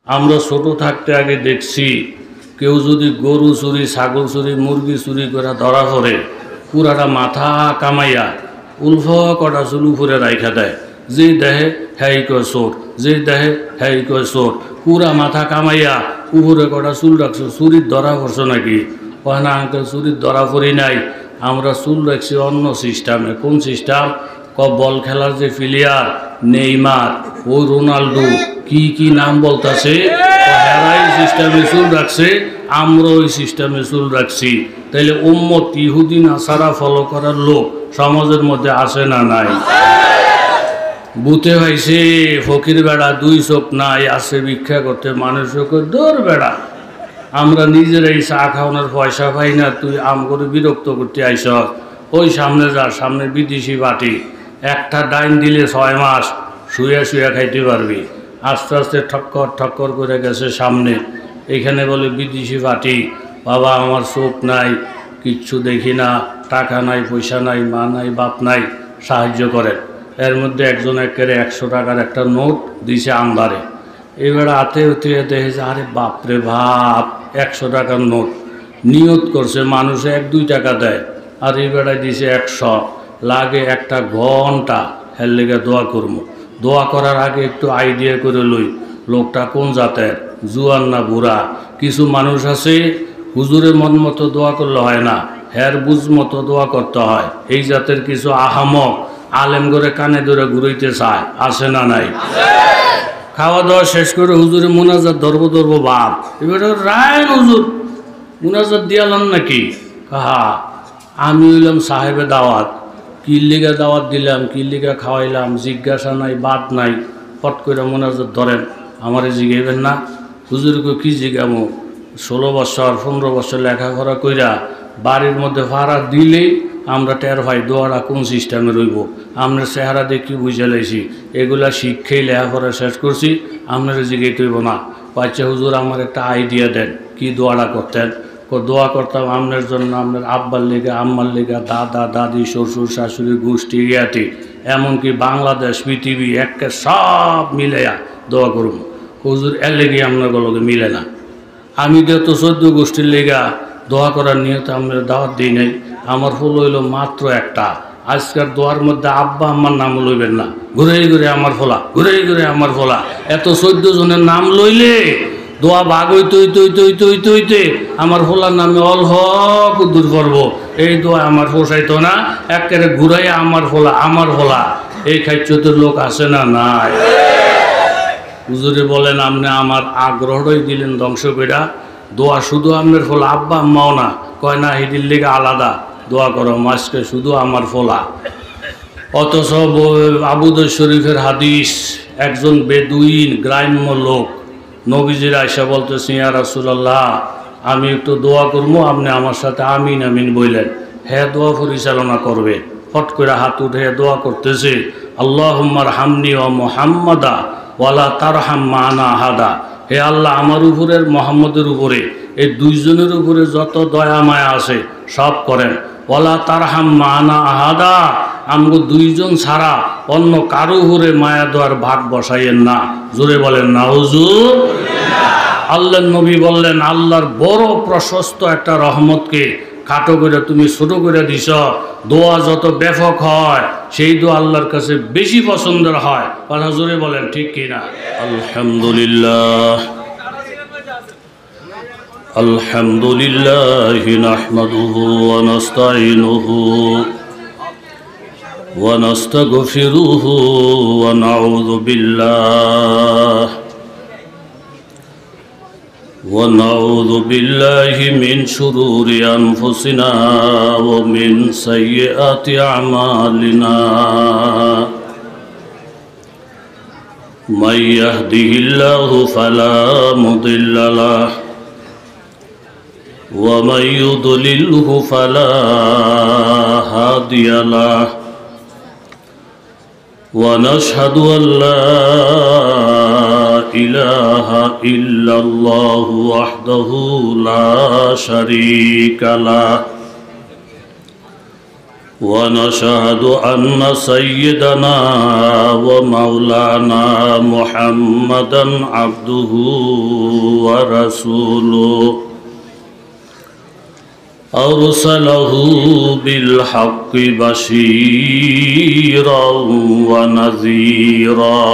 আমরা ছোট থাকতে আগে দেখছি কেউ যদি গরু চুরি, ছাগল চুরি, মুরগি চুরি করে ধরা পড়ে, পুরাটা মাথা কামাইয়া উলফ কটা চুল উপরে রাইখা দেয়। যে দেহে হ্যাই কয় চোর, যে দেহে হ্যাই কয় চোর, পুরা মাথা কামাইয়া উপরে কটা চুল রাখছো, চুরির ধরা পড়ছো নাকি? কয় না আঙ্কেল, চুরির ধরা পড়ি নাই, আমরা চুল রাখছি অন্য সিস্টেমে। কোন সিস্টেম? বল খেলার যে প্লেয়ার নেইমার, ও রোনাল্ডো, কি নাম বলতেছে, হেরাই সিস্টেমে চুল রাখছে, আমরা ওই সিস্টেমে চুল রাখছি। তাইলে উম্মত ইহুদি নাসারা ফলো করার লোক সমাজের মধ্যে আসে না নাই? বুতে হয়েছে ফকির বেড়া, দুই চোখ নাই, আসে ভিক্ষা করতে, মানুষকে দৌড় বেড়া। আমরা নিজেরাই চা খাওয়ানোর পয়সা পাই না, তুই আম করে বিরক্ত করতে আইস। ওই সামনে যা, সামনে বিদেশি বাটি, একটা ডাইন দিলে 6 মাস শুয়ে শুয়ে খাইতে পারবি। আস্তে আস্তে ঠক্কর করে গেছে সামনে, এখানে বলে বিদেশি বাটি। বাবা আমার চোখ নাই, কিচ্ছু দেখি না, টাকা নাই, পয়সা নাই, মা নাই, বাপ নাই, সাহায্য করেন। এর মধ্যে একজন একেবারে 100 টাকার একটা নোট দিছে আমবারে। এবার হাতে হতে দেখেছে, আরে বাপরে বাপ, 100 টাকার নোট। নিয়ত করছে মানুষে 1-2 টাকা দেয়, আর এই বেড়ায় দিছে 100। লাগে একটা ঘন্টা হের লেগে দোয়া করবো। দোয়া করার আগে একটু আইডিয়া করে লই লোকটা কোন জাতের, জুয়ান না বুড়া। কিছু মানুষ আছে হুজুরের মন মতো দোয়া করলে হয় না, হের বুঝ মতো দোয়া করতে হয়। এই জাতের কিছু আহামক আলেম করে কানে ধরে ঘুরাইতে চায়, আসে না নাই? খাওয়া দাওয়া শেষ করে হুজুরে মোনাজাত ধরবো বাপ। এবার রায় হুজুর মোনাজাত দিয়ালাম নাকি? হা, আমি হইলাম সাহেবে দাওয়াত, কিল্লিগা দাওয়াত দিলাম, কিল্লিগা খাওয়াইলাম, জিজ্ঞাসা নাই, বাদ নাই, ফট করে মোনাজাত ধরেন। আমারে জিগাইবেন না? হুজুরকে কি জিগামো? 16 বছর 15 বছর লেখাপড়া কইরা বাড়ির মধ্যে ভাড়া দিলেই আমরা টের ভাই দোয়ারা কোন সিস্টেমে রইব। আমরা চেহারা দেখি বুঝে লাইছি, এগুলা শিক্ষাই লেখাপড়া শেষ করছি, আপনারা জিগাইতে হইব না। বাচ্চা হুজুর আমার একটা আইডিয়া দেন, কি দোয়াটা করতেন? দোয়া করতাম আপনার জন্য, আপনার আব্বার লেগে, আম্মার লেগে, দাদা দাদি, শ্বশুর শাশুড়ি, গোষ্ঠী, জ্ঞাতি, এমনকি বাংলাদেশ, পৃথিবী একে সব মিলাইয়া দোয়া করুন। হুজুর এর লেগে আপনার গলকে মিলে না। আমি যেহেতু 14 গোষ্ঠীর লেগা দোয়া করার নিয়ত আমরা দাওয়াত দিই নাই। আমার ফুল হইল মাত্র একটা। আজকের দোয়ার মধ্যে আব্বা আম্মার নাম লইবেন না, ঘুরে ঘুরে আমার ফোলা, ঘুরে ঘুরে আমার ফোলা। এত 14 জনের নাম লইলে দোয়া ভাগ হইতে আমার ফোলার নামে অল্প দূর করবো। এই দোয়া আমার পোষাইতো না, একেবারে ঘুরাইয়া আমার ফোলা। এই খাইচ্যতের লোক আসে না নাই? হুজুরে বলেন আপনি আমার আগ্রহটাই দিলেন ধ্বংস কইরা। দোয়া শুধু আপনার ফোলা, আব্বা আম্মাও না। কয় না, হিদির লেগে আলাদা দোয়া করো, মাসকে শুধু আমার ফোলা। অথচ আবুদর শরীফের হাদিস, একজন বেদুইন গ্রাম্য লোক নবীজির আয়সা বলতেছে, ইয়া রাসূলুল্লাহ আমি একটু দোয়া করবো, আপনি আমার সাথে আমিন আমিন বললেন। হ্যাঁ, দোয়া পরিচালনা করবে। ফট করে হাত উঠে দোয়া করতেছে, আল্লাহুম্মা রহামনি ওয়া মুহাম্মাদা ওয়ালা তারহাম মানা আহাদা। হে আল্লাহ, আমার উপরের মোহাম্মদের উপরে, এই 2 জনের উপরে যত দয়া মায়া আছে সব করেন। ওয়ালা তারহাম মানা আহাদা, আমগো 2 জন ছাড়া অন্য কারো উপরে মায়া দোয়ার ভাগ বসাইয়েন না। জোরে বলেন না হুজুর। আল্লাহর নবী বললেন, আল্লাহর বড় প্রশস্ত একটা রহমতকে খাটো করে তুমি ছোট করে দিছ। দোয়া যত ব্যাপক হয় সেই দোয়া আল্লাহর কাছে বেশি পছন্দের হয়। কথা জোরে বলেন, ঠিক কিনা? আলহামদুলিল্লাহ আলহামদুলিল্লাহি নাহমাদুহু ওয়া নাস্তাঈনুহু ওয়া নাস্তাগফিরুহু ওয়া নাউযু বিল্লাহি মিন শুরুরি আনফুসিনা ওয়া মিন সাইয়্যাতি আমালিনা। মান ইয়াহদিহিল্লাহু ফালা মুদিল্লা লাহু ওয়া মান ইউদ্লিলহু ফালা হাদিয়া লাহু। ওয়া নাশহাদু আল্লা ইলাহা ইল্লাল্লাহু ওয়াহদাহু লা শারীকা লাহু ونشهد أن سيدنا ومولانا محمدا عبده ورسوله أرسله بالحق بشيرا ونذيرا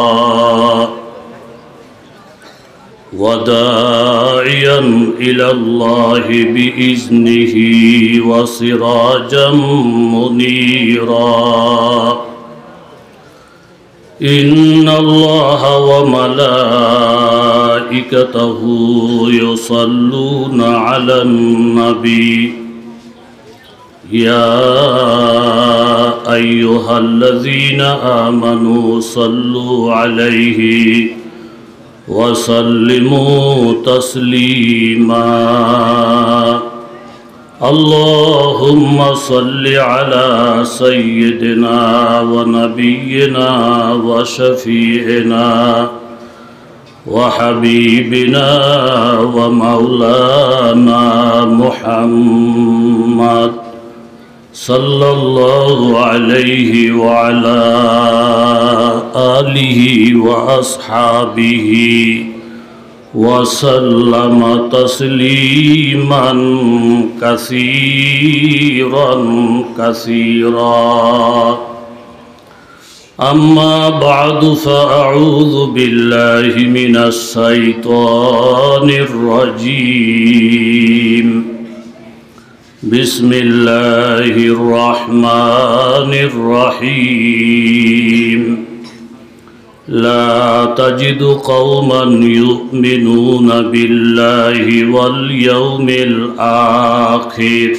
وداعيا إلى الله بإذنه وسراجا منيرا إن الله وملائكته يصلون على النبي يا أيها الذين آمنوا صلوا عليه وسلموا تسليما اللهم صل على سيدنا ونبينا وشفيعنا وحبيبنا ومولانا محمد صلى الله عليه وعلى آله وأصحابه وسلم تسليما كثيرا كثيرا أما بعد فأعوذ بالله من الشيطان الرجيم بسم الله الرحمن الرحيم لا تجد قوما يؤمنون بالله واليوم الآخر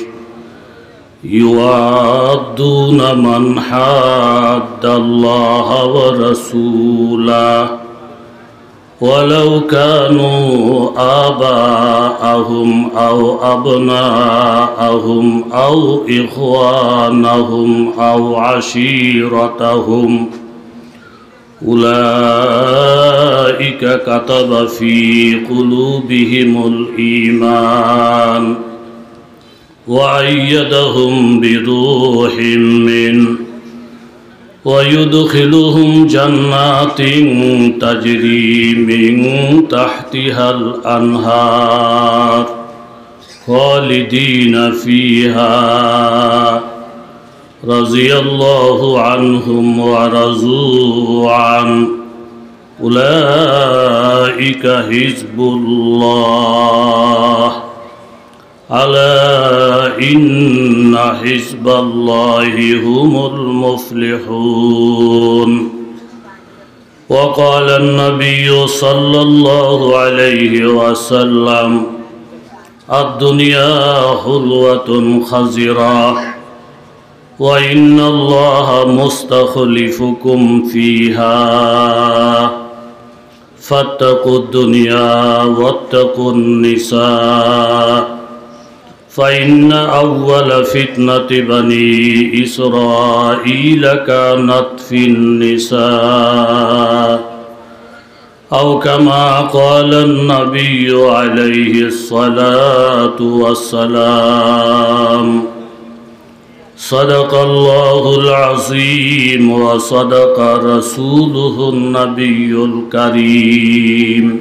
يوادون من حاد الله ورسوله ولو كانوا آباءهم أو أبناءهم أو إخوانهم أو عشيرتهم أولئك كتب في قلوبهم الإيمان وأيدهم بروح منه ويدخلهم جنات تجري من تحتها الأنهار خالدين فيها رضي الله عنهم ورضوا عنه أولئك حزب الله ألا إن حزب الله هم المفلحون وقال النبي صلى الله عليه وسلم الدنيا حلوة خضرا وإن الله مستخلفكم فيها فاتقوا الدنيا واتقوا النساء فإن أول فتنة بني إسرائيل كانت في النساء أو كما قال النبي عليه الصلاة والسلام صدق الله العظيم وصدق رسوله النبي الكريم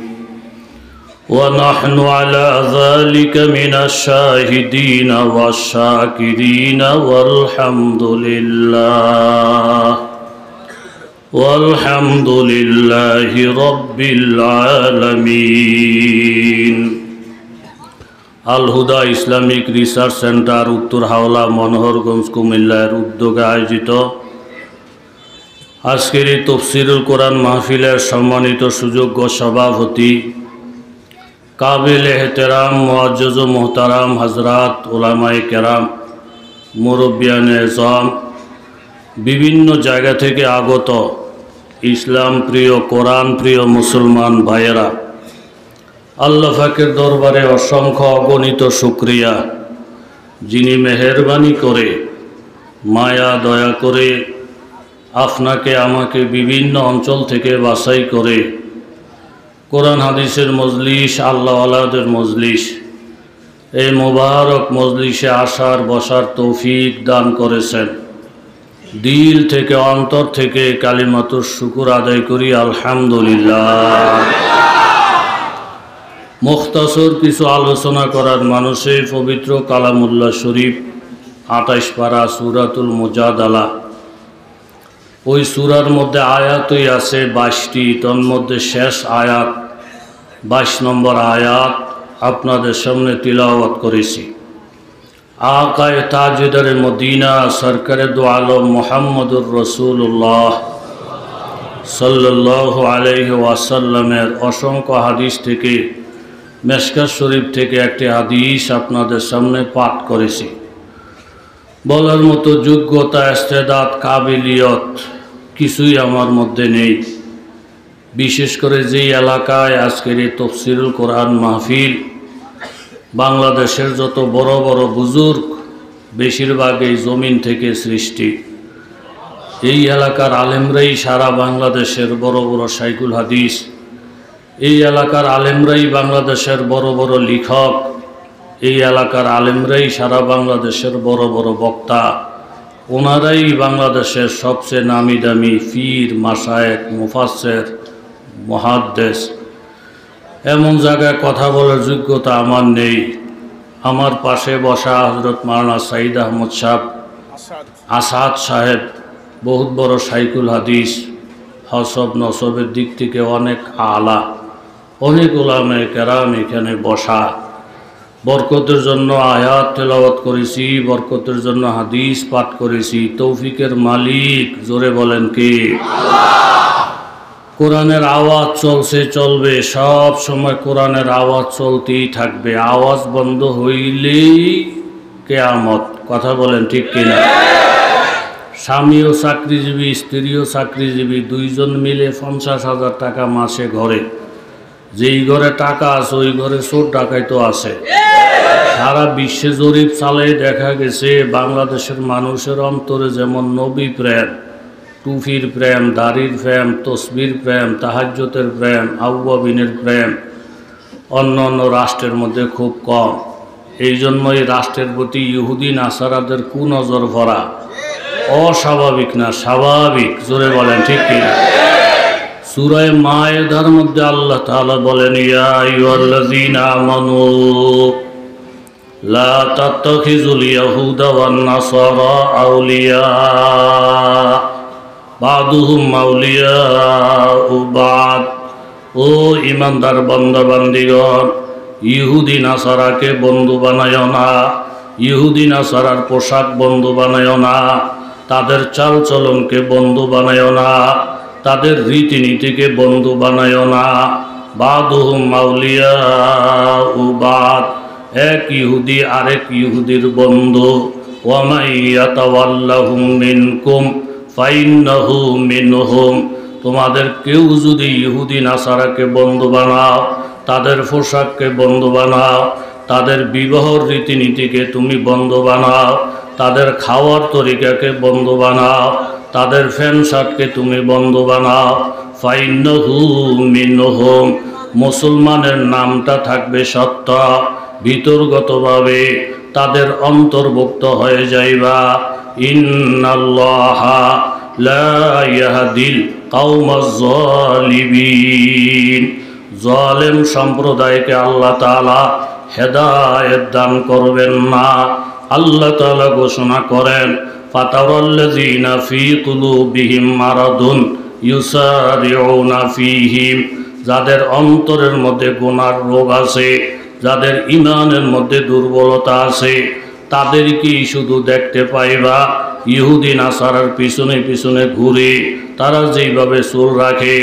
ونحن على ذلك من الشاهدين والشاكرين والحمد لله رب العالمين আল হুদা ইসলামিক রিসার্চ সেন্টার উত্তর হাওলা মনোহরগঞ্জ কুমিল্লার উদ্যোগে আয়োজিত আজকের এই তাফসীরুল কোরআন মাহফিলের সম্মানিত সুযোগ্য সভাপতি কাবিল এহতেরাম মুআজ্জজ ও মুহতারাম হযরত উলামায়ে কেরাম মুরব্বিয়ানে ইজম বিভিন্ন জায়গা থেকে আগত ইসলাম প্রিয় কোরআন প্রিয় মুসলমান ভাইয়েরা আল্লাহ পাকের দরবারে অসংখ্য অগণিত শুকরিয়া যিনি মেহেরবানি করে মায়া দয়া করে আপনাকে আমাকে বিভিন্ন অঞ্চল থেকে বাছাই করে কোরআন হাদিসের মজলিস আল্লাহওয়ালাদের মজলিস এই মোবারক মজলিসে আসার বসার তৌফিক দান করেছেন। দিল থেকে অন্তর থেকে কালিমাতুর শুকুর আদায় করি আলহামদুলিল্লাহ। মুখতাসর কিছু আলোচনা করার মানুষে পবিত্র কালামুল্লাহ শরীফ ২৮ পারা সূরাতুল মুজাদালা, ওই সূরার মধ্যে আয়াতই আছে ২২টি, তন্মধ্যে শেষ আয়াত ২২ নম্বর আয়াত আপনাদের সামনে তিলাওয়াত করেছি। আকায়ে তাজদারে মদিনা সরকারে দু আলম মুহাম্মদুর রাসূলুল্লাহ সাল্লাল্লাহু আলাইহি ওয়াসাল্লামের অসংখ্য হাদিস থেকে, মেশকাত শরীফ থেকে একটি হাদিস আপনাদের সামনে পাঠ করেছি। বলার মতো যোগ্যতা, ইস্তেদাদ, কাবিলিয়ত কিছুই আমার মধ্যে নেই। বিশেষ করে যেই এলাকায় আজকের এই তাফসীরুল কোরআন মাহফিল, বাংলাদেশের যত বড় বড় বুজুর্গ বেশিরভাগ এই জমিন থেকে সৃষ্টি। এই এলাকার আলেমরাই সারা বাংলাদেশের বড় বড় শাইখুল হাদিস, এই এলাকার আলেমরাই বাংলাদেশের বড় বড় লেখক, এই এলাকার আলেমরাই সারা বাংলাদেশের বড় বড় বক্তা। ওনারাই বাংলাদেশের সবচেয়ে নামি দামি পীর, মাশায়েখ, মুফাসসির, মুহাদ্দিস। এমন জায়গায় কথা বলার যোগ্যতা আমার নেই। আমার পাশে বসা হযরত মাওলানা সাঈদ আহমদ সাহেব, আসাদ সাহেব, বহুত বড় শাইখুল হাদিস, হসব নসবের দিক থেকে অনেক আলা, অনেক উলামায়ে কেরাম এখানে বসা। বরকতের জন্য আয়াত তেলাওয়াত করেছি, বরকতের জন্য হাদিস পাঠ করেছি। তৌফিকের মালিক জোরে বলেন কে? কোরআনের আওয়াজ চলছে, চলবে, সব সময় কোরআনের আওয়াজ চলতেই থাকবে। আওয়াজ বন্ধ হইলেই কিয়ামত। কথা বলেন ঠিক কিনা? স্বামীও চাকরিজীবী, স্ত্রীও চাকরিজীবী, দুইজন মিলে ৫০,০০০ টাকা মাসে ঘরে। যেই ঘরে টাকা আছে ওই ঘরে চোর ডাকাইতো আছে। সারা বিশ্বে জরিপ চালাই দেখা গেছে বাংলাদেশের মানুষের অন্তরে যেমন নবী প্রেম, টুফির প্রেম, দাড়ির প্রেম, তসবির প্রেম, তাহাজ্জুদের প্রেম, আউয়াবিনের প্রেম অন্য অন্য রাষ্ট্রের মধ্যে খুব কম। এই জন্যই রাষ্ট্রের প্রতি ইহুদি নাসারাদের কুনজর ভরা। অস্বাভাবিক না, স্বাভাবিক। জোরে বলেন ঠিক কিনা? সূরা মায়েদার মধ্যে আল্লাহ তাআলা বলেন, ইয়া আইয়ুহাল্লাযীনা আমানু লা তাত্তাখিযুল ইয়াহুদা ওয়ান নাসারা আউলিয়া বাদুহুম আউলিয়াউ বাদ। ও ঈমানদার বান্দা বান্দীগণ, ইহুদি নাসারাকে বন্ধু বানায়ো না, ইহুদি নাসারার পোশাক বন্ধু বানায়ো না, তাদের চালচলনকে বন্ধু বানায়ো না, তাদের রীতিনীতিকে বন্ধু বানায়ো না। বাদুহুম আউলিয়াউ বাদ, এক ইহুদি আরেক ইহুদির বন্ধু। ওয়া মান ইয়াতাওয়াল্লাহুম মিনকুম ফাইন্নাহু মিনহুম, তোমাদের কেউ যদি ইহুদি নাসারাকে বন্ধু বানাও, তাদের পোশাককে বন্ধু বানাও, তাদের বিবাহর রীতিনীতিকে তুমি বন্ধু বানাও, তাদের খাওয়ার তরিকাকে বন্ধু বানাও, তাদের ফ্যান শার্টকে তুমি বন্ধু বানাও, ফাইন্নাহু মিনহুম, মুসলমানের নামটা থাকবে সত্য, ভিতরগতভাবে তাদের অন্তর্ভুক্ত হয়ে যাইবা। ইন্নাল্লাহা লা ইয়াহদিল কাওমাজ যালিমিন, জালেম সম্প্রদায়কে আল্লাহ তাআলা হেদায়েত দান করবেন না। আল্লাহ তাআলা ঘোষণা করেন, ফাতারাল্লাযীনা ফী কুলুবিহিম মারাদুন ইউসারিউনা ফীহিম, যাদের অন্তরের মধ্যে গুনার রোগ আছে, যাদের ঈমানের মধ্যে দুর্বলতা আছে, তাদেরকেই শুধু দেখতে পাইবা ইহুদি নাসারার পিছনে পিছনে ঘুরে। তারা যেইভাবে চুল রাখে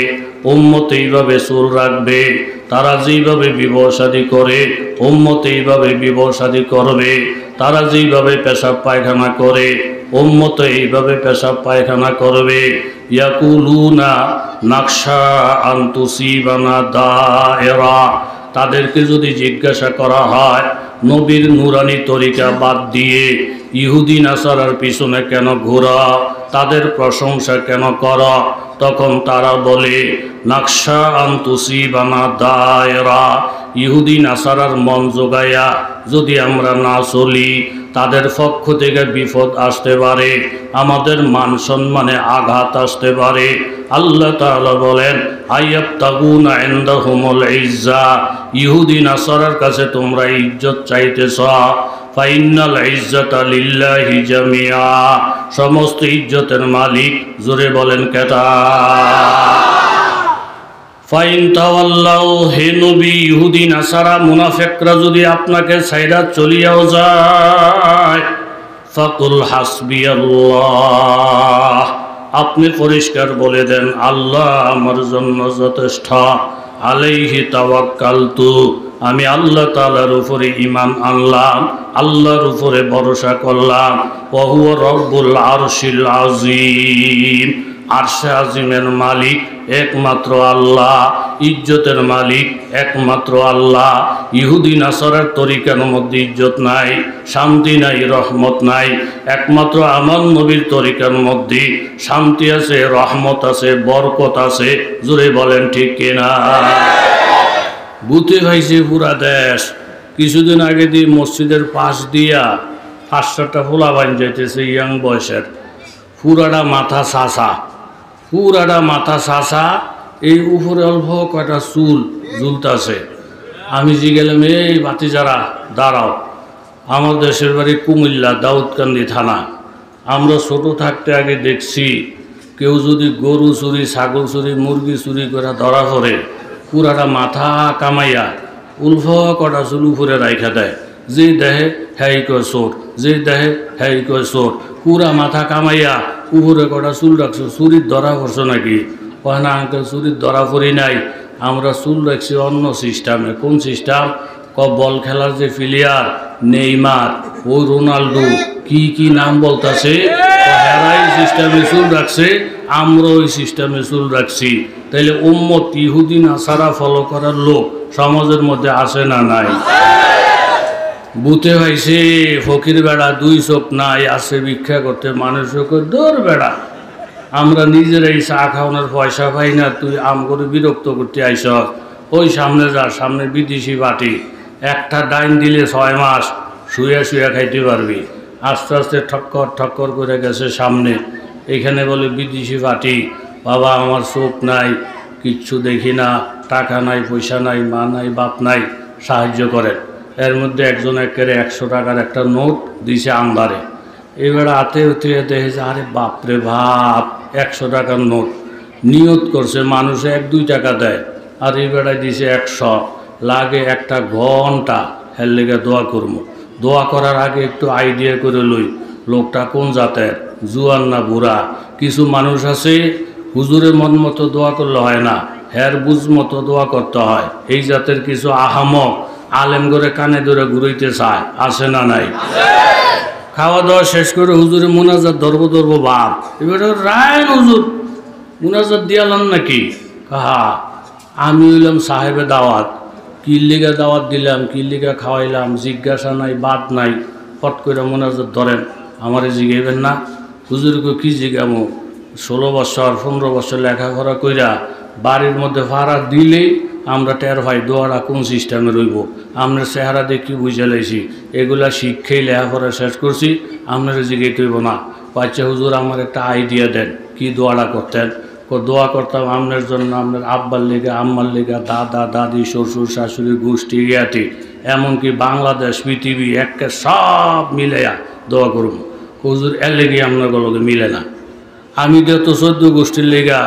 উম্মত এইভাবে চুল রাখবে, তারা যেইভাবে বিবাহ শাদী করে উম্মত এইভাবে বিবাহ শাদী করবে, তারা যেইভাবে পেশাব পায়খানা করে উম্মত এইভাবে পেশাব পায়খানা করবে। ইয়াকুলুনা নাকশা আন তুসিবানা দায়রা, তাদেরকে যদি জিজ্ঞাসা করা হয় নবীর নুরানি তরিকা বাদ দিয়ে ইহুদি নাসারার পিছনে কেন ঘোরা, তাদের প্রশংসা কেন করা, তখন তারা বলে নাকশা আন তুসিবানা দায়রা, ইহুদি নাসারার মন জোগাইয়া যদি আমরা না চলি তাদের পক্ষ থেকে বিপদ আসতে পারে, আমাদের মান সম্মানে আঘাত আসতে পারে। আল্লাহ তাআলা বলেন আইয়াবতাগুনা ইনদাহুমুল ইজ্জা, ইহুদি নাসারার কাছে তোমরা ইজ্জত চাইতেছ, ফাইনাল ইজ্জাতা লিল্লাহি জামিয়া, সমস্ত ইজ্জতের মালিক জোরে বলেন কেতা। ফাইন তাওয়াল্লাউ, হে নবী, ইহুদি নাসারা মুনাফিকরা যদি আপনাকে ছাইরা চলিয়াও যায়, ফাকুল হাসবিয়াল্লাহ, আপনি পরিষ্কার বলে দেন আল্লাহ আমার জন্য যথেষ্ট, আলাইহি তাওয়াক্কালতু, আমি আল্লাহ তাআলার উপরে ঈমান আনলাম, আল্লাহর উপরে ভরসা করলাম, ওয়া হুয়া রব্বুল আরশিল আযীম, আরশে আজিমের মালিক একমাত্র আল্লাহ, ইজ্জতের মালিক একমাত্র আল্লাহ। ইহুদি নাসারার তরিকার মধ্যে ইজ্জত নাই, শান্তি নাই, রহমত নাই, একমাত্র আমার নবীর তরিকার মধ্যে শান্তি আছে, রহমত আছে, বরকত আছে। জোরে বলেন ঠিক কিনা? বুতে ভাইছে পুরা দেশ। কিছুদিন আগে দিয়ে মসজিদের পাশ দিয়া 5-7টা ফোলা বাইন যাইতেছে ইয়াং বয়সের, পুরাটা মাথা চাষা, পুরাটা মাথা চাষা, এই উপরে অল্প কয়টা চুল ঝুলতাছে। আমি জিগেলাম এই বাতি যারা দাঁড়াও, আমার দেশের বাড়ি কুমিল্লা দাউদকান্দি থানা। আমরা ছোট থাকতে আগে দেখছি কেউ যদি গরু চুরি, ছাগল চুরি, মুরগি চুরি করে ধরা পড়ে, পুরাটা মাথা কামাইয়া উল্ফ কটা চুল উপরে রাইখা দেয়, যে দেহে হ্যাই কয় চোর, যে দেহে হ্যাই কয় চোর, পুরা মাথা কামাইয়া উপরে কটা চুল রাখছো, চুরির ধরা পড়ছো নাকি? কয় না আঙ্কেল, চুরির ধরা পড়ি নাই, আমরা চুল রাখছি অন্য সিস্টেমে। কোন সিস্টেম? বল খেলার যে প্লেয়ার নেইমার, ও রোনাল্ডো, কি কি নাম বলতেছে, হেরাই সিস্টেমে চুল রাখছে, আমরা ওই সিস্টেমে চুল রাখছি। তাইলে উম্মত ইহুদি নাসারা ফলো করার লোক সমাজের মধ্যে আসে না নাই? বুতে হয়েছে ফকির বেড়া, 2 চোখ নাই, আসে ভিক্ষা করতে, মানুষকে দৌড় বেড়া, আমরা নিজেরাই চা খাওয়ানোর পয়সা পাই না, তুই আম করে বিরক্ত করতে আইস। ওই সামনে যা, সামনে বিদেশি বাটি, একটা ডাইন দিলে 6 মাস শুয়ে শুয়ে খাইতে পারবি। আস্তে আস্তে ঠক্কর ঠক্কর করে গেছে সামনে, এখানে বলে বিদেশি বাটি। বাবা আমার চোখ নাই, কিচ্ছু দেখি না, টাকা নাই, পয়সা নাই, মা নাই, বাপ নাই, সাহায্য করেন। এর মধ্যে একজন একেবারে 100 টাকার একটা নোট দিছে আন্দারে। এবার হাতে উঠে দেখেছে, আরে বাপরে বাপ, 100 টাকার নোট। নিয়ত করছে মানুষে 1-2 টাকা দেয়, আর এই বেড়ায় দিছে 100। লাগে একটা ঘন্টা হের লেগে দোয়া করবো। দোয়া করার আগে একটু আইডিয়া করে লই লোকটা কোন জাতের, জুয়ান না বুড়া। কিছু মানুষ আছে হুজুরের মন মতো দোয়া করলে হয় না, হের বুঝ মতো দোয়া করতে হয়। এই জাতের কিছু আহামক আলেম করে কানে ধরে ঘুরাইতে চায়, আসে না নাই? খাওয়া দাওয়া শেষ করে হুজুরে মুনাজাত ধরবো বাপ, এবার রায় হুজুর মুনাজাত দিয়ালাম নাকি? হা, আমি হইলাম সাহেবে দাওয়াত, কিল্লিগা দাওয়াত দিলাম, কিল্লিগা খাওয়াইলাম, জিজ্ঞাসা নাই, বাদ নাই, ফট করে মুনাজাত ধরেন। আমারে জিগাইবেন না? হুজুরকে কি জিগামো? 16 বছর 15 বছর লেখাপড়া কইরা বাড়ির মধ্যে ভাড়া দিলেই আমরা টের ভাই দোয়ারা কোন সিস্টেমে রইব। আপনার চেহারা দেখি বুঝে লাইছি, এগুলা শিক্ষাই লেখাপড়া শেষ করছি, আপনারা জিগাইতে হইব না। বাচ্চা হুজুর আমার একটা আইডিয়া দেন, কি দোয়াটা করতেন? দোয়া করতাম আপনার জন্য, আপনার আব্বার লেগা, আম্মার লেগা, দাদা দাদি, শ্বশুর শাশুড়ি, গোষ্ঠী, জ্ঞাতি, এমনকি বাংলাদেশ, পৃথিবী একে সব মিলাইয়া দোয়া করব। হুজুর এর লেগে আপনার গলকে মিলে না। আমি যেহেত 14 গোষ্ঠীর লেগা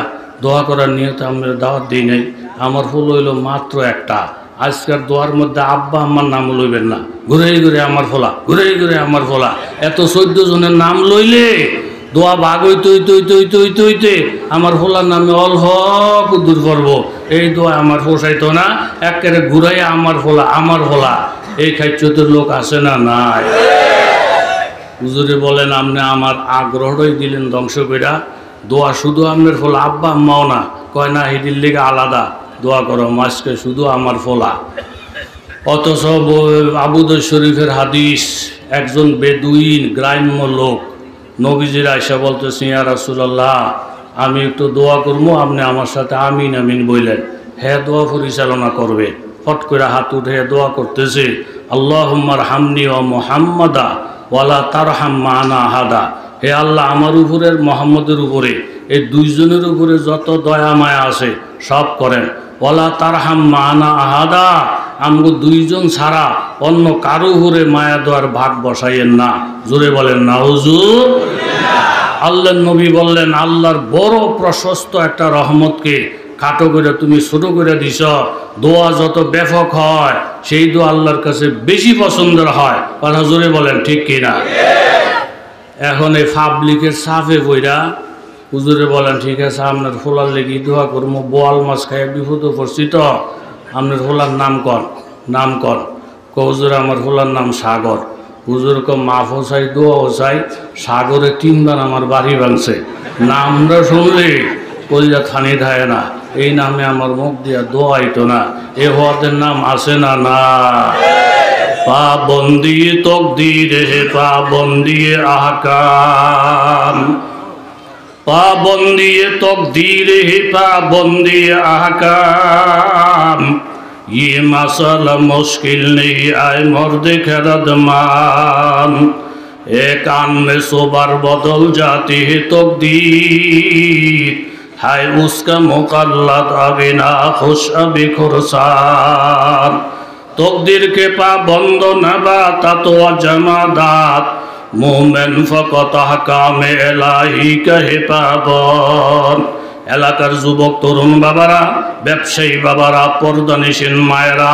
দোয়া করার নিয়ত আপনার দাওয়াত দিই নাই। আমার ফুল হইল মাত্র একটা। আজকের দোয়ার মধ্যে আব্বা আম্মার নাম লইবেন না, ঘুরে ঘুরে আমার ফোলা, ঘুরে ঘুরে আমার ফোলা। এত 14 জনের নাম লইলে দোয়া ভাগ হইতে হইতে হইতে হইতে হইতে হইতে আমার ফোলার নামে অলহ কুদ্দুর করব। এই দোয়া আমার পোষাইতো না, একেবারে ঘুরাই আমার ফোলা, আমার ফোলা। এই খাইচ্যতের লোক আসে না নাই? হুজুরে বলেন আপনি আমার আগ্রহটাই দিলেন ধ্বংস কইরা। দোয়া শুধু আপনার ফোলা, আব্বা আম্মাও না। কয় না, হিদির লেগে আলাদা দোয়া করো, মাঝকে শুধু আমার ফোলা। অথচ আবুদ শরীফের হাদিস, একজন বেদুইন গ্রাম্য লোক নবীজির আয়সা বলতেছে, ইয়া রাসূলুল্লাহ আমি একটু দোয়া করবো, আপনি আমার সাথে আমিন আমিন বললেন। হ্যাঁ, দোয়া পরিচালনা করবে। ফট করে হাত উঠে দোয়া করতেছে, আল্লাহুম্মা রহামনি ওয়া মুহাম্মাদা ওয়ালা তারহাম মানা আহাদা। হে আল্লাহ, আমার উপরের মোহাম্মদের উপরে এই দুইজনের উপরে যত দয়া মায়া আছে সব করেন। ওয়ালা তারহাম মানা আহাদা, আমগো দুইজন ছাড়া অন্য কারো উপরে মায়া দেওয়ার ভাগ বসাইয়েন না। জোরে বলেন না হুজুর। আল্লাহর নবী বললেন, আল্লাহর বড় প্রশস্ত একটা রহমতকে খাটো করে তুমি ছোট করে দিছ। দোয়া যত ব্যাপক হয় সেই দোয়া আল্লাহর কাছে বেশি পছন্দের হয়। কথা জোরে বলেন ঠিক কিনা? এখন এই পাবলিকের সাফে বইরা হুজুরে বলেন, ঠিক আছে আপনার ফোলার লেগে দোয়া করবো, বোয়াল মাছ খাই বিপদ পড়ছি তো আপনার ফোলার নাম কন, নাম কন। হুজুর আমার ফোলার নাম সাগর। হুজুর মাফও চাই দোয়াও চাই। সাগরে 3 বার আমার বাড়ি ভাঙছে। নামটা শুনলে কলিজা থানি ধায় না। এই নামে আমার মুখ দিয়া দোয়াইতো না। এ হওয়াদের নাম আছে না? না। পাবন্দি তকদিরে পাবন্দি আহকাম, पाबंदी तकदीर ही पाबंदी अहकाम। ये मसला मुश्किल नहीं आए मर्द खैरतमान। एक आन में सोबर बदल जाती है तकदीर, है उसका मुकल्लद अबिना खुश अबी खुरसान। तकदीर के पाबंद नबाता तो जमादात, मोमेन फकत हकामे एलाही कहे पाबन। এলাকার যুবক তরুণ বাবারা, ব্যবসায়ী বাবারা, পর্দানিসীন মায়েরা,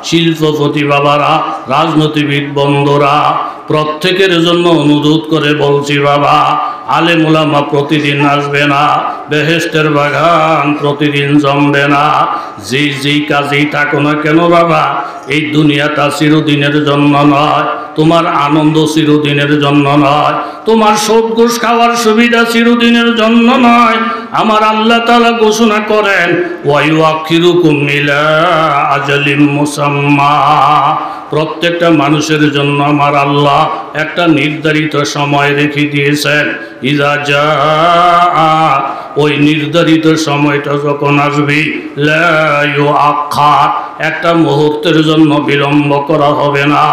শিল্পপতি বাবারা, রাজনীতিবিদ বন্ধুরা, প্রত্যেকের জন্য অনুরোধ করে বলছি, বাবা আলেম ওলামা প্রতিদিন আসবে না, বেহেশতের বাগান প্রতিদিন জমবে না। যেই কাজেই থাকো না কেন বাবা, এই দুনিয়াটা চিরদিনের জন্য নয়। তোমার আনন্দ চিরদিনের জন্য নয়। তোমার সুদ ঘুষ খাওয়ার সুবিধা চিরদিনের জন্য নয়। আমার আল্লাহ তাআলা ঘোষণা করেন, ওয়ায়ুআখিরুকুম ইলা আজালিম মুসাম্মা। প্রত্যেকটা মানুষের জন্য আমার আল্লাহ একটা নির্ধারিত সময় রেখে দিয়েছেন। ইজা জাআ, ওই নির্ধারিত সময়টা যখন আসবে, লা ইউআখার, একটা মুহূর্তের জন্য বিলম্ব করা হবে না।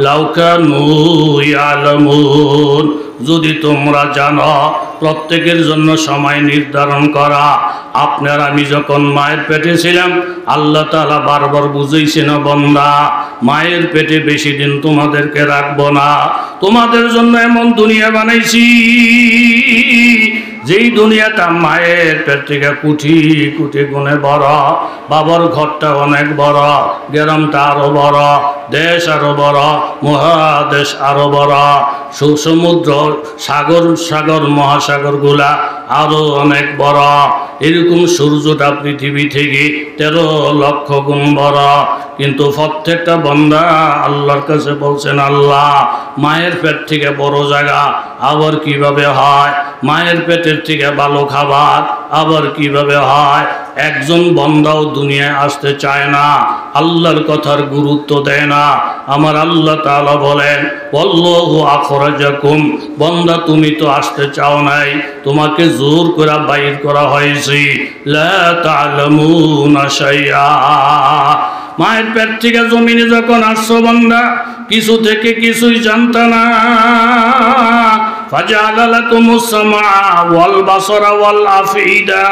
লাউ কানু ইয়ালামুন, যদি তোমরা জানো প্রত্যেকের জন্য সময় নির্ধারণ করা। আপনার আমি যখন মায়ের পেটে ছিলাম, আল্লাহ তাআলা বারবার বুঝাইছেন, বান্দা মায়ের পেটে বেশি দিন তোমাদেরকে রাখবো না। তোমাদের জন্য এমন দুনিয়া বানাইছি, যেই দুনিয়াটা মায়ের পেট থেকে কোটি কোটি গুণে বড়। বাবার ঘরটা অনেক বড়, গ্রামটা আরো বড়, দেশ আরো বড়, মহাদেশ আরো বড়, সমুদ্র সাগর মহাসাগরগুলা আরো অনেক বড়। এরকম সূর্যটা পৃথিবী থেকে 13 লক্ষ গুণ বড়। কিন্তু প্রত্যেকটা বান্দা আল্লাহর কাছে বলছেন, আল্লাহ মায়ের পেট থেকে বড় জায়গা আবার কিভাবে হয়? মায়ের পেটের থেকে ভালো খাবার আবার কিভাবে হয়? একজন বান্দাও দুনিয়ায় আসতে চায় না, আল্লাহর কথার গুরুত্ব দেয় না। আমার আল্লাহ তাআলা বলেন, আল্লাহু আখরাজাকুম, বান্দা তুমি তো আসতে চাও নাই, তোমাকে জোর করে বাইর করা হয়েছে। লা তা'লামুনা শাইআ, মায়ের পেট থেকে জমিনে যখন আসছো বান্দা, কিছু থেকে কিছুই জানতা না। ফাজাআলা লাকুমুস সামআ ওয়াল বাসারা ওয়াল আফইদা,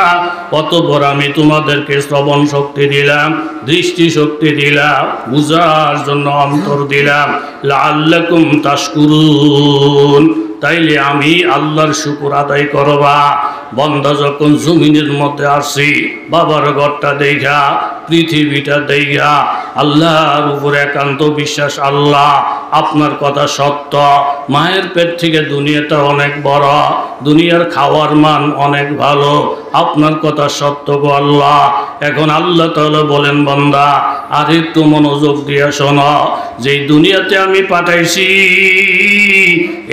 অতঃপর আমি তোমাদেরকে শ্রবণ শক্তি দিলাম, দৃষ্টি শক্তি দিলাম, বুঝার জন্য অন্তর দিলাম। লাআল্লাকুম তাশকুরুন, তাইলে আমি আল্লাহর শুকর আদায় করবা। বান্দা যখন জমিনের মধ্যে আসছি, বাবার ঘরটা দেখা, পৃথিবীটা দেখা, আল্লাহর উপরে একান্ত বিশ্বাস, আল্লাহ আপনার কথা সত্য। মায়ের পেট থেকে দুনিয়াটা অনেক বড়, দুনিয়ার খাওয়ার মান অনেক ভালো, আপনার কথা সত্য গো আল্লাহ। এখন আল্লাহ তাআলা বলেন, বান্দা আর একটু মনোযোগ দিয়ে শোনো, যেই দুনিয়াতে আমি পাঠাইছি,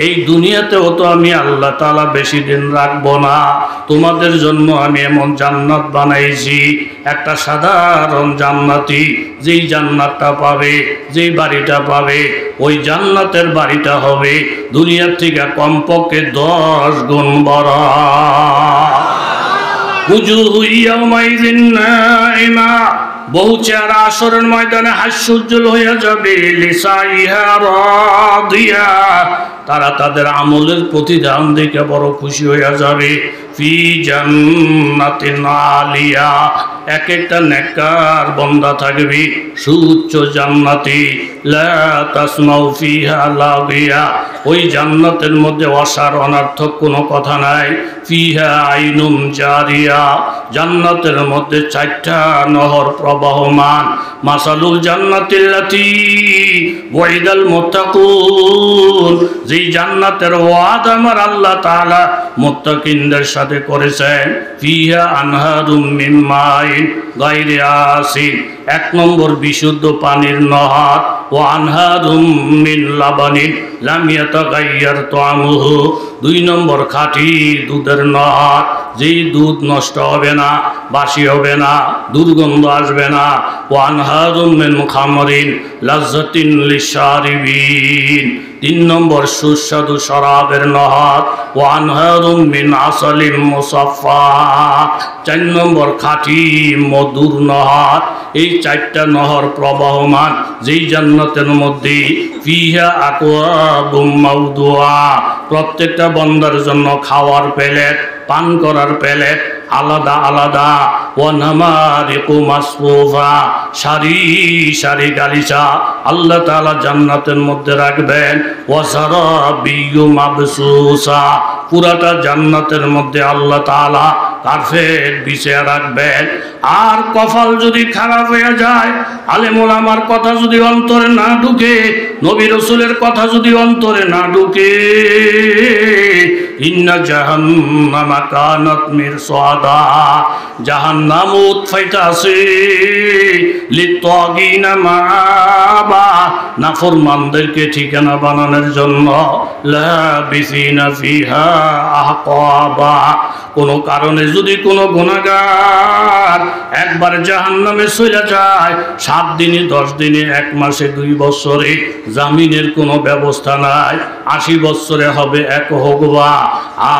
এই দুনিয়াতেও তো আমি আল্লাহ তাআলা বেশি দিন রাখবো না। তোমাদের জন্য আমি এমন জান্নাত বানাইছি, একটা সাধারণ জান্নাতি যেই জান্নাতটা পাবে, যেই বাড়িটা পাবে, ওই জান্নাতের বাড়িটা হবে দুনিয়ার থেকে কমপক্ষে 10 গুণ বড়। উজুহু ইয়াওমাইযিন নাইমা, বহু চেহারা আসরের ময়দানে হাস্যোজ্জ্বল হয়ে যাবে লিসাইহা রাদিয়া তারা তাদের আমলের প্রতিদান দেখে বড় খুশি হয়ে যাবে ফি জান্নাতিন আলিয়া এক একটা নেককার বান্দা থাকবে সুউচ্চ জান্নাতি লা তাসমাউ ফিহা লাগিয়া ওই জান্নাতের মধ্যে অসার অনর্থক কোনো কথা নাই ফিহা আইনুম জারিয়া জান্নাতের মধ্যে 4টা নহর প্রবাহমান মাসালুল জান্নাতিল্লাতী ওয়াইদাল মুত্তাকুন যেই জান্নাতের ওয়াদা আমার আল্লাহ তাআলা মুত্তাকিনদের সাথে করেছেন ফিহা আনহারুম মিন মাইন গায়রি আসিন 1 নম্বর বিশুদ্ধ পানির নহর ও আনহারুম মিন লাবানিন লাম ইয়াতাগায়্যার তা'আমুহু 2 নম্বর খাঁটি দুধের নহর যেই দুধ নষ্ট হবে না বাসি হবে না দুর্গন্ধ আসবে না ও আনহারুম মিন খামরিন লাজ্জাতিন লিশারিবিন 3 নম্বর সুস্বাদু শরাবের নহর ও আনহারুম মিন আসালিম মুসাফফা 4 নম্বর খাঁটি মধুর নহর এই 4টা নহর প্রবাহমান যেই জান্নাতের মধ্যে ফিহা আকওয়াবুম মাওদুআ প্রত্যেকটা বান্দার জন্য খাওয়ার প্লেট পান করার প্লেট আলাদা আলাদা ওয়া নামারিকু মাসফুফা সারি সারি গালিচা আল্লাহ তাআলা জান্নাতের মধ্যে রাখবেন ওয়া সারাবিয়্যু মাবসুসা পুরাটা জান্নাতের মধ্যে আল্লাহ তাআলা কার্পেট বিছিয়ে রাখবেন আর কপাল যদি খারাপ হয়ে যায় আলেম ওলামার কথা যদি অন্তরে না ঢুকে নবী রাসূলের কথা যদি অন্তরে না ঢুকে ইন্না জাহান্নামা কানাত মিরসাদা জাহান্নাম উৎফাইতাছে লিত্তাগিনা মাআবা নাফরমানদেরকে ঠিকানা বানানোর জন্য লাবিসিনা ফিহা আহকাবা কোনো কারণে যদি কোনো গুনাহগার একবার জাহান্নামে চলে যায় 7 দিনে 10 দিনে 1 মাসে 2 বছরে জামিনের কোনো ব্যবস্থা নাই 80 বছরে হবে এক হকবা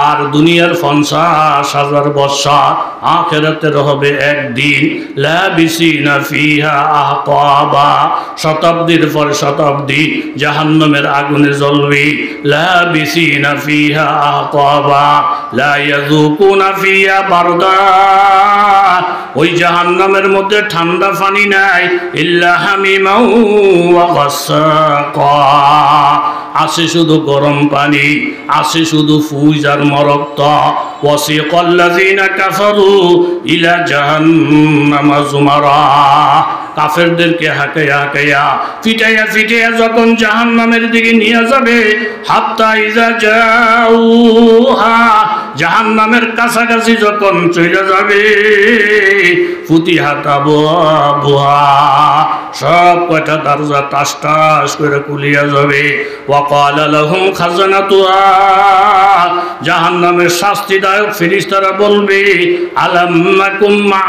আর দুনিয়ার 50,000 বছর আখিরাতের হবে একদিন লাবিসিনা ফিহা আহকাবা শতাব্দীর পর শতাব্দী জাহান্নামের আগুনে জ্বলবে লাবিসিনা ফিহা আহকাবা লা ইয়াযুকুনা ফিহা বারদা ওই জাহান্নামের মধ্যে ঠান্ডা পানি নাই ইল্লা হামিমাউ ওয়া গাসসাকা আছে শুধু গরম পানি আছে শুধু ফুজ আর মরক্ত ওয়াসিকাল্লাযিনা কাফারু ইলা জাহান্নামা যুমারা কাফেরদেরকে হাঁকাইয়া হাঁকাইয়া ফিটাইয়া ফিটাইয়া যখন জাহান্নামের দিকে নিয়ে যাবে হাত্তা ইযা জাউহা জাহান্নামের কাছাকাছি যখন চলে যাবে ফুতিহাত আবওয়াবুহা সব কয়টা দরজা টাস টাস করে খুলিয়া যাবে ওয়াকালা লাহুম খাজানাতুহা জাহান্নামের শাস্তিদায়ক ফেরেশতারা বলবে আলাম নাকুম মা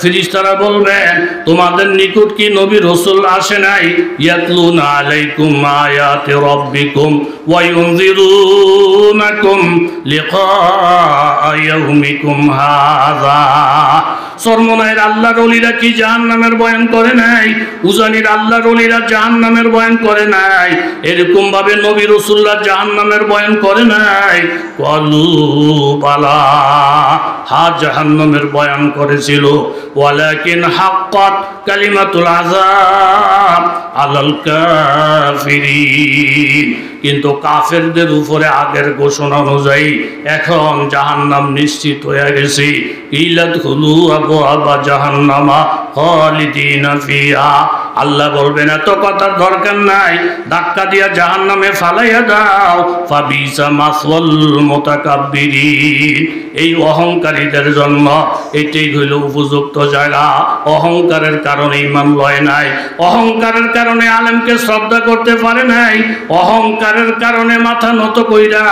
ফেরেশতারা বলবেন তোমাদের নিকট কি নবী রাসূল আসে নাই ইয়াতলুনা আলাইকুম আয়াতি রাব্বিকুম ওয়া ইউনযিরুনাকুম লিকা ইয়াউমিকুম হাযা সরমনায়ের আল্লাহর ওলিরা কি জাহান্নামের বয়ান করে নাই উজানির আল্লাহর ওলিরা জাহান্নামের বয়ান করে নাই এরকম ভাবে নবী রাসূলুল্লাহ জাহান্নামের বয়ান করে নাই ক্বালু বালা হা জাহান্নামের বয়ান করেছিল ওয়ালাকিন হাক্কাত কালিমাতুল আযাব আলাল কাফিরিন কিন্তু কাফেরদের উপরে আগের ঘোষণা অনুযায়ী এখন জাহান্নাম নিশ্চিত হয়ে গেছে ইলাদখুলু আবওয়াবা জাহান্নামা খালিদিনা ফিহা আল্লাহ বলবেন এত কথার দরকার নাই ধাক্কা দিয়া জাহান্নামে ফালাইয়া দাও ফাবিসা মাসওয়াল মুতাকাব্বিরিন এই অহংকারীদের জন্য এটাই হইল উপযুক্ত জায়গা অহংকারের কারণে ঈমান লয় নাই অহংকারের কারণে আলেমকে শ্রদ্ধা করতে পারে নাই অহংকারের কারণে মাথা নত কইরা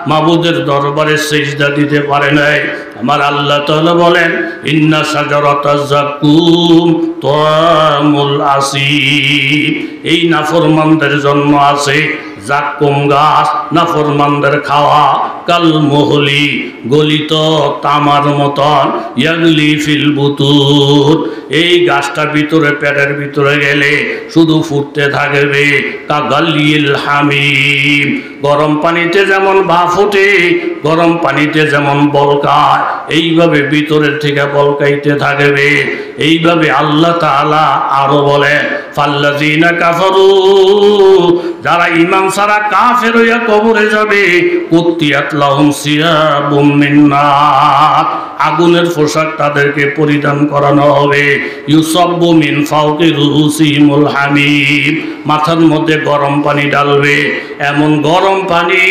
মাবুদের দরবারে সিজদা দিতে পারে নাই আমার আল্লাহ তাআলা বলেন ইন্না শাজারাতাজ যাকুম তামুল আসিম এই নাফরমানদের জন্য আছে জাক্কুম গাছ নাফরমানদের খাওয়া কাল মুহলি গলিত তামার মতন ইয়াগলি ফিল বুতুন এই গাছটা ভিতরে পেটের ভিতরে গেলে শুধু ফুটতে থাকবে কাগালিল হামিম। গরম পানিতে যেমন ভাপ ওঠে, গরম পানিতে যেমন বলকায়, এইভাবে ভিতরের থেকে বলকাইতে থাকবে। এইভাবে আল্লাহ তাআলা আরো বলেন ফাল্লাযিনা কাফারু, যারা ঈমান ছাড়া কাফের হইয়া কবরে যাবে, কুত্তিয়াত লাহুম সিয়াবুম মিন নার, আগুনের পোশাক তাদেরকে পরিধান করানো হবে। ইউসাব্বু মিন ফাওকি রুউসিহিমুল হামিম, মাথার মধ্যে গরম পানি ডালবে, এমন গরম পানি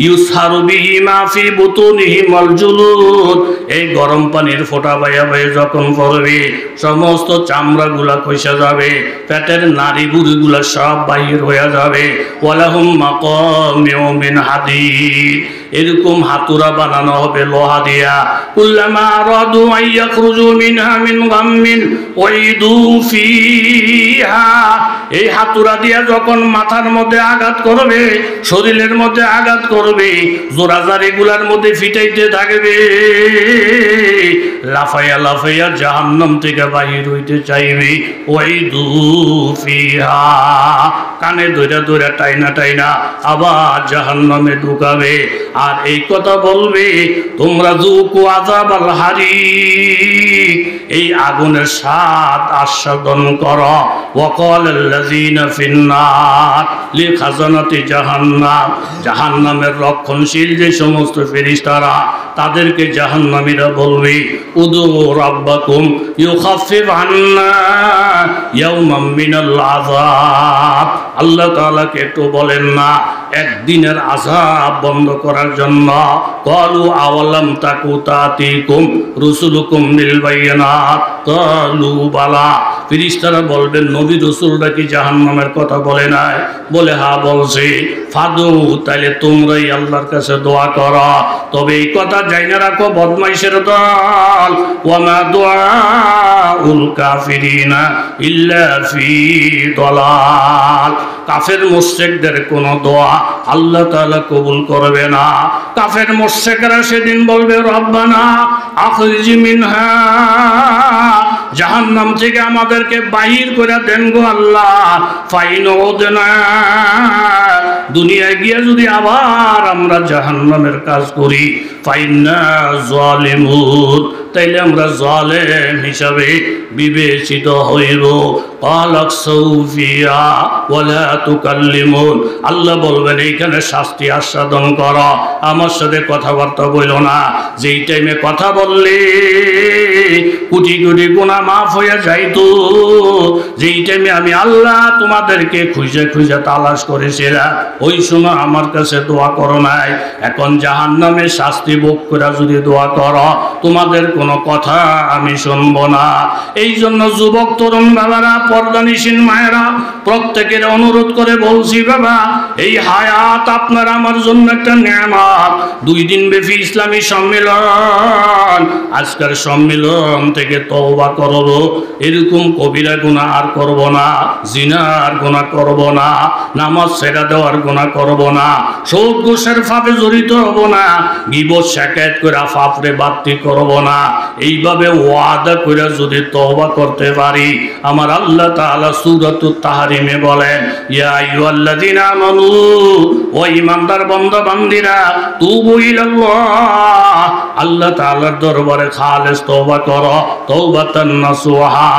ইউসহারু বিহি মা ফি বুতুনিহিমুল জুলুদ, এই গরম পানির ফোঁটা বাইয়া বাইয়া যখন পড়বে সমস্ত চামড়াগুলা খসে যাবে, পেটের নাড়ি বুড়িগুলা সব বাহির হয়ে যাবে। ওয়ালাহুম মাকামিউ মিন হাদিদ, এরকম হাতুরা বানানো হবে লোহা দিয়া। কুল্লামা আরাদু আইয়াখরুজু মিনহা মিন গাম্মিন উইদু ফিহা, এই হাতুরা দিয়া যখন মাথার মধ্যে আঘাত করবে, শরীরের মধ্যে আঘাত করবে, জোড়াজারিগুলার মধ্যে ফিটাইতে থাকবে, লাফাইয়া লাফাইয়া জাহান্নাম থেকে বাহির হইতে চাইবে। উইদু ফিহা, কানে ধরে ধরে টাইনা টাইনা আবার জাহান্নামে ঢুকাবে। আর এই কথা বলবে তোমরা যুকু আযাবাল হারিক, এই আগুনের স্বাদ আস্বাদন করো। ওয়াকালাল্লাযীনা ফিন্নার লিখাজানাতি জাহান্নাম, জাহান্নামের রক্ষণশীল যে সমস্ত ফেরেশতারা, তাদেরকে জাহান্নামীরা বলবে উদু রাব্বাকুম ইউখাফফিফ আন্না ইয়াওমান মিনাল আযাব, আল্লাহ তাআলাকে একটু বলেন না একদিনের আযাব বন্ধ করার জন্য। ক্বালু আওয়ালাম তাকু তাতিকুম রুসুলুকুম বিল বায়িনাত, ক্বালু বালা, ফেরেশতারা বলবেন নবী রাসূলরা কি জাহান্নামের কথা বলে নাই? বলে হ্যাঁ বলছে। ফাদু, তাইলে তোমরাই আল্লাহর কাছে দোয়া করো। তবে এই কথা জাইনা রাখো বদমাইশের দল, ওয়ামা দুআউল কাফিরিনা ইল্লা ফি দালাল, কাফের মুশরিকদের কোন দোয়া আল্লাহ তাআলা কবুল করবে না। কাফের মুশরিকরা সেদিন বলবে রব্বানা আখরিজ মিনহা, জাহান্নাম থেকে আমাদেরকে বাহির করে দেন গো আল্লাহ। ফাইন ওদনা, দুনিয়ায় গিয়ে যদি আবার আমরা জাহান্নামের কাজ করি, ফাইন্না যালিমুন, তাইলে আমরা জালেম হিসাবে বিবেচিত হইব। আল্লাহ বলবেন এইখানে শাস্তি আস্বাদন কর, আমার সাথে কথাবার্তা বইল না। যেই টাইমে কথা বললে কোটি কোটি গুনাহ মাফ হয়ে যাইতো, যেই টাইমে আমি আল্লাহ তোমাদেরকে খুঁজে খুঁজে তালাশ করেছিলাম, ওই সময় আমার কাছে দোয়া করো নাই। এখন জাহান্নামে শাস্তি ভোগ করে যদি দোয়া করো, তোমাদের কোনো কথা আমি শুনবো না। এই জন্য যুবক তরুণ বাবারা, পর্দানিসীন মায়েরা, প্রত্যেকের অনুরোধ করে বলছি বাবা, এই হায়াত আপনার আমার জন্য একটা নেয়ামত। 2 দিন ব্যাপী ইসলামী সম্মেলন, আজকের সম্মেলন থেকে তওবা করব, এরকম কবিরা গুনাহ আর করব না, জিনার গুনাহ করব না, নামাজ ছেড়ে দেওয়ার গুনাহ করব না, সুদ ঘুষের ফাঁদে জড়িত হব না, গীবত শিকায়েত করে ফাফরে বাড়তি করব না। এইভাবে ওয়াদা করে যদি তওবা করতে পারি, আমার আল্লাহ তাআলা সূরাতুত তাহরিমে বলেন ইয়া আইয়ুহাল্লাযীনা আমানু, ও ঈমানদার বান্দা বান্দীরা, তুবু ইলাল্লাহ, আল্লাহ তাআলার দরবারে খালেস তওবা করো, তাওবাতান নাসুহা,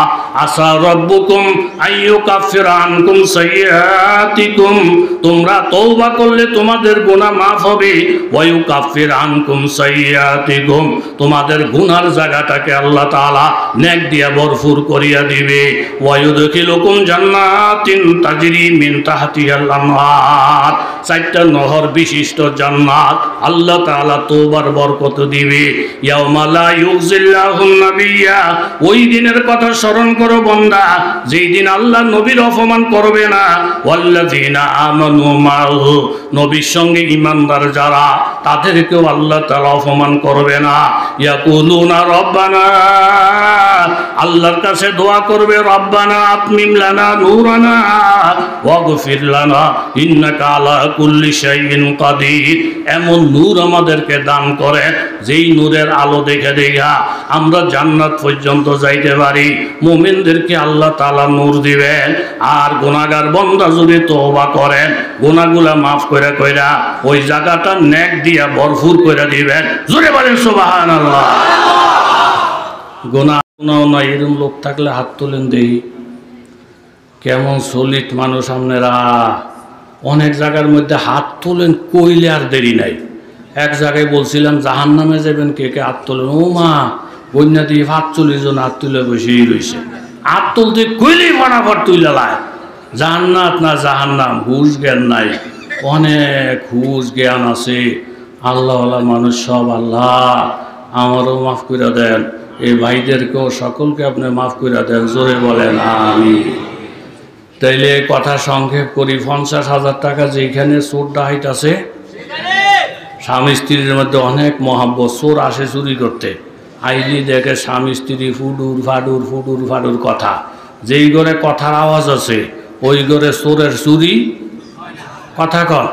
আসা রাব্বুকুম আইয়ুকাফিরা আনকুম সাইয়্যাতিকুম, তোমরা তওবা করলে তোমাদের গুনাহ মাফ হবে। ওয়া ইউকাফির আনকুম সাইয়্যাতিকুম, তোমাদের গুনার জায়গাটাকে আল্লাহ তাআলা নেক দিয়া ভরপুর করিয়া দিবে। ওয়া ইউদখিলুকুম জান্নাতিন তাজরি মিন তাহতিহাল আনহার, 4টা নহর বিশিষ্ট জান্নাত আল্লাহ তাআলা তওবার বরকত দিবে। ইয়াউমা লা ইউযিল্লাহুন নাবিয়্যা, ওই দিনের কথা স্মরণ করো বান্দা, যেই দিন আল্লাহ নবীর অপমান করবে না। ওয়াল্লাযীনা আমানু মাহু, নবীর সঙ্গে ঈমানদার যারা, তাদেরকেও আল্লাহ তাআলা অপমান করবে না। ইয়াকুলুনা রব্বানা, আল্লাহর কাছে দোয়া করবে রব্বানা রব্বানা আতমিম লানা নূরানা ওয়াগফির লানা ইন্নাকা আলা কুল্লি শাইইন কাদির। এমন নূর আমাদেরকে দান করে যেই নূরের আলো দেখে দেখা আমরা জান্নাত পর্যন্ত যাইতে পারি। মুমিনদেরকে আল্লাহ তাআলা নূর দিবেন। আর গুনাহগার বান্দা যদি তওবা করেন গুনাহগুলা মাফ করে কইরা ওই জায়গাটা নেক দিয়া ভরপুর করে দিবেন। জোরে বলেন সুবহানাল্লাহ। গুনাহ না এরকম লোক থাকলে হাত তুলেন দেখি। কেমন সলিড মানুষ আপনারা। অনেক জায়গার মধ্যে হাত তোলেন কইলে আর দেরি নাই। এক জায়গায় বলছিলাম জাহান্নামে যাবেন, কে কে হাত তোলেন। ও মা বন্যা দিয়ে 45 জন হাত তুলে বসেই রয়েছে। হাত তুলতে কইলেই ফটাফট তুলে লায়। জান্নাত না জাহান্নাম হুশ জ্ঞান নাই। অনেক হুশ জ্ঞান আছে। আল্লাহওয়ালা মানুষ সব। আল্লাহ আমারও মাফ করে দেন, এই ভাইদেরকেও সকলকে আপনি মাফ করে দেন। জোরে বলেন আমিন। তাইলে কথা সংক্ষেপ করি। 50,000 টাকা যেখানে চোর ডাহাইত আছে, স্বামী স্ত্রীর মধ্যে অনেক মহাব্বত। চোর আসে চুরি করতে, আইলি দেখে স্বামী স্ত্রী ফুডুর ফাডুর কথা। যেই ঘরে কথার আওয়াজ আছে ওই ঘরে চোরের চুরি কথা কন।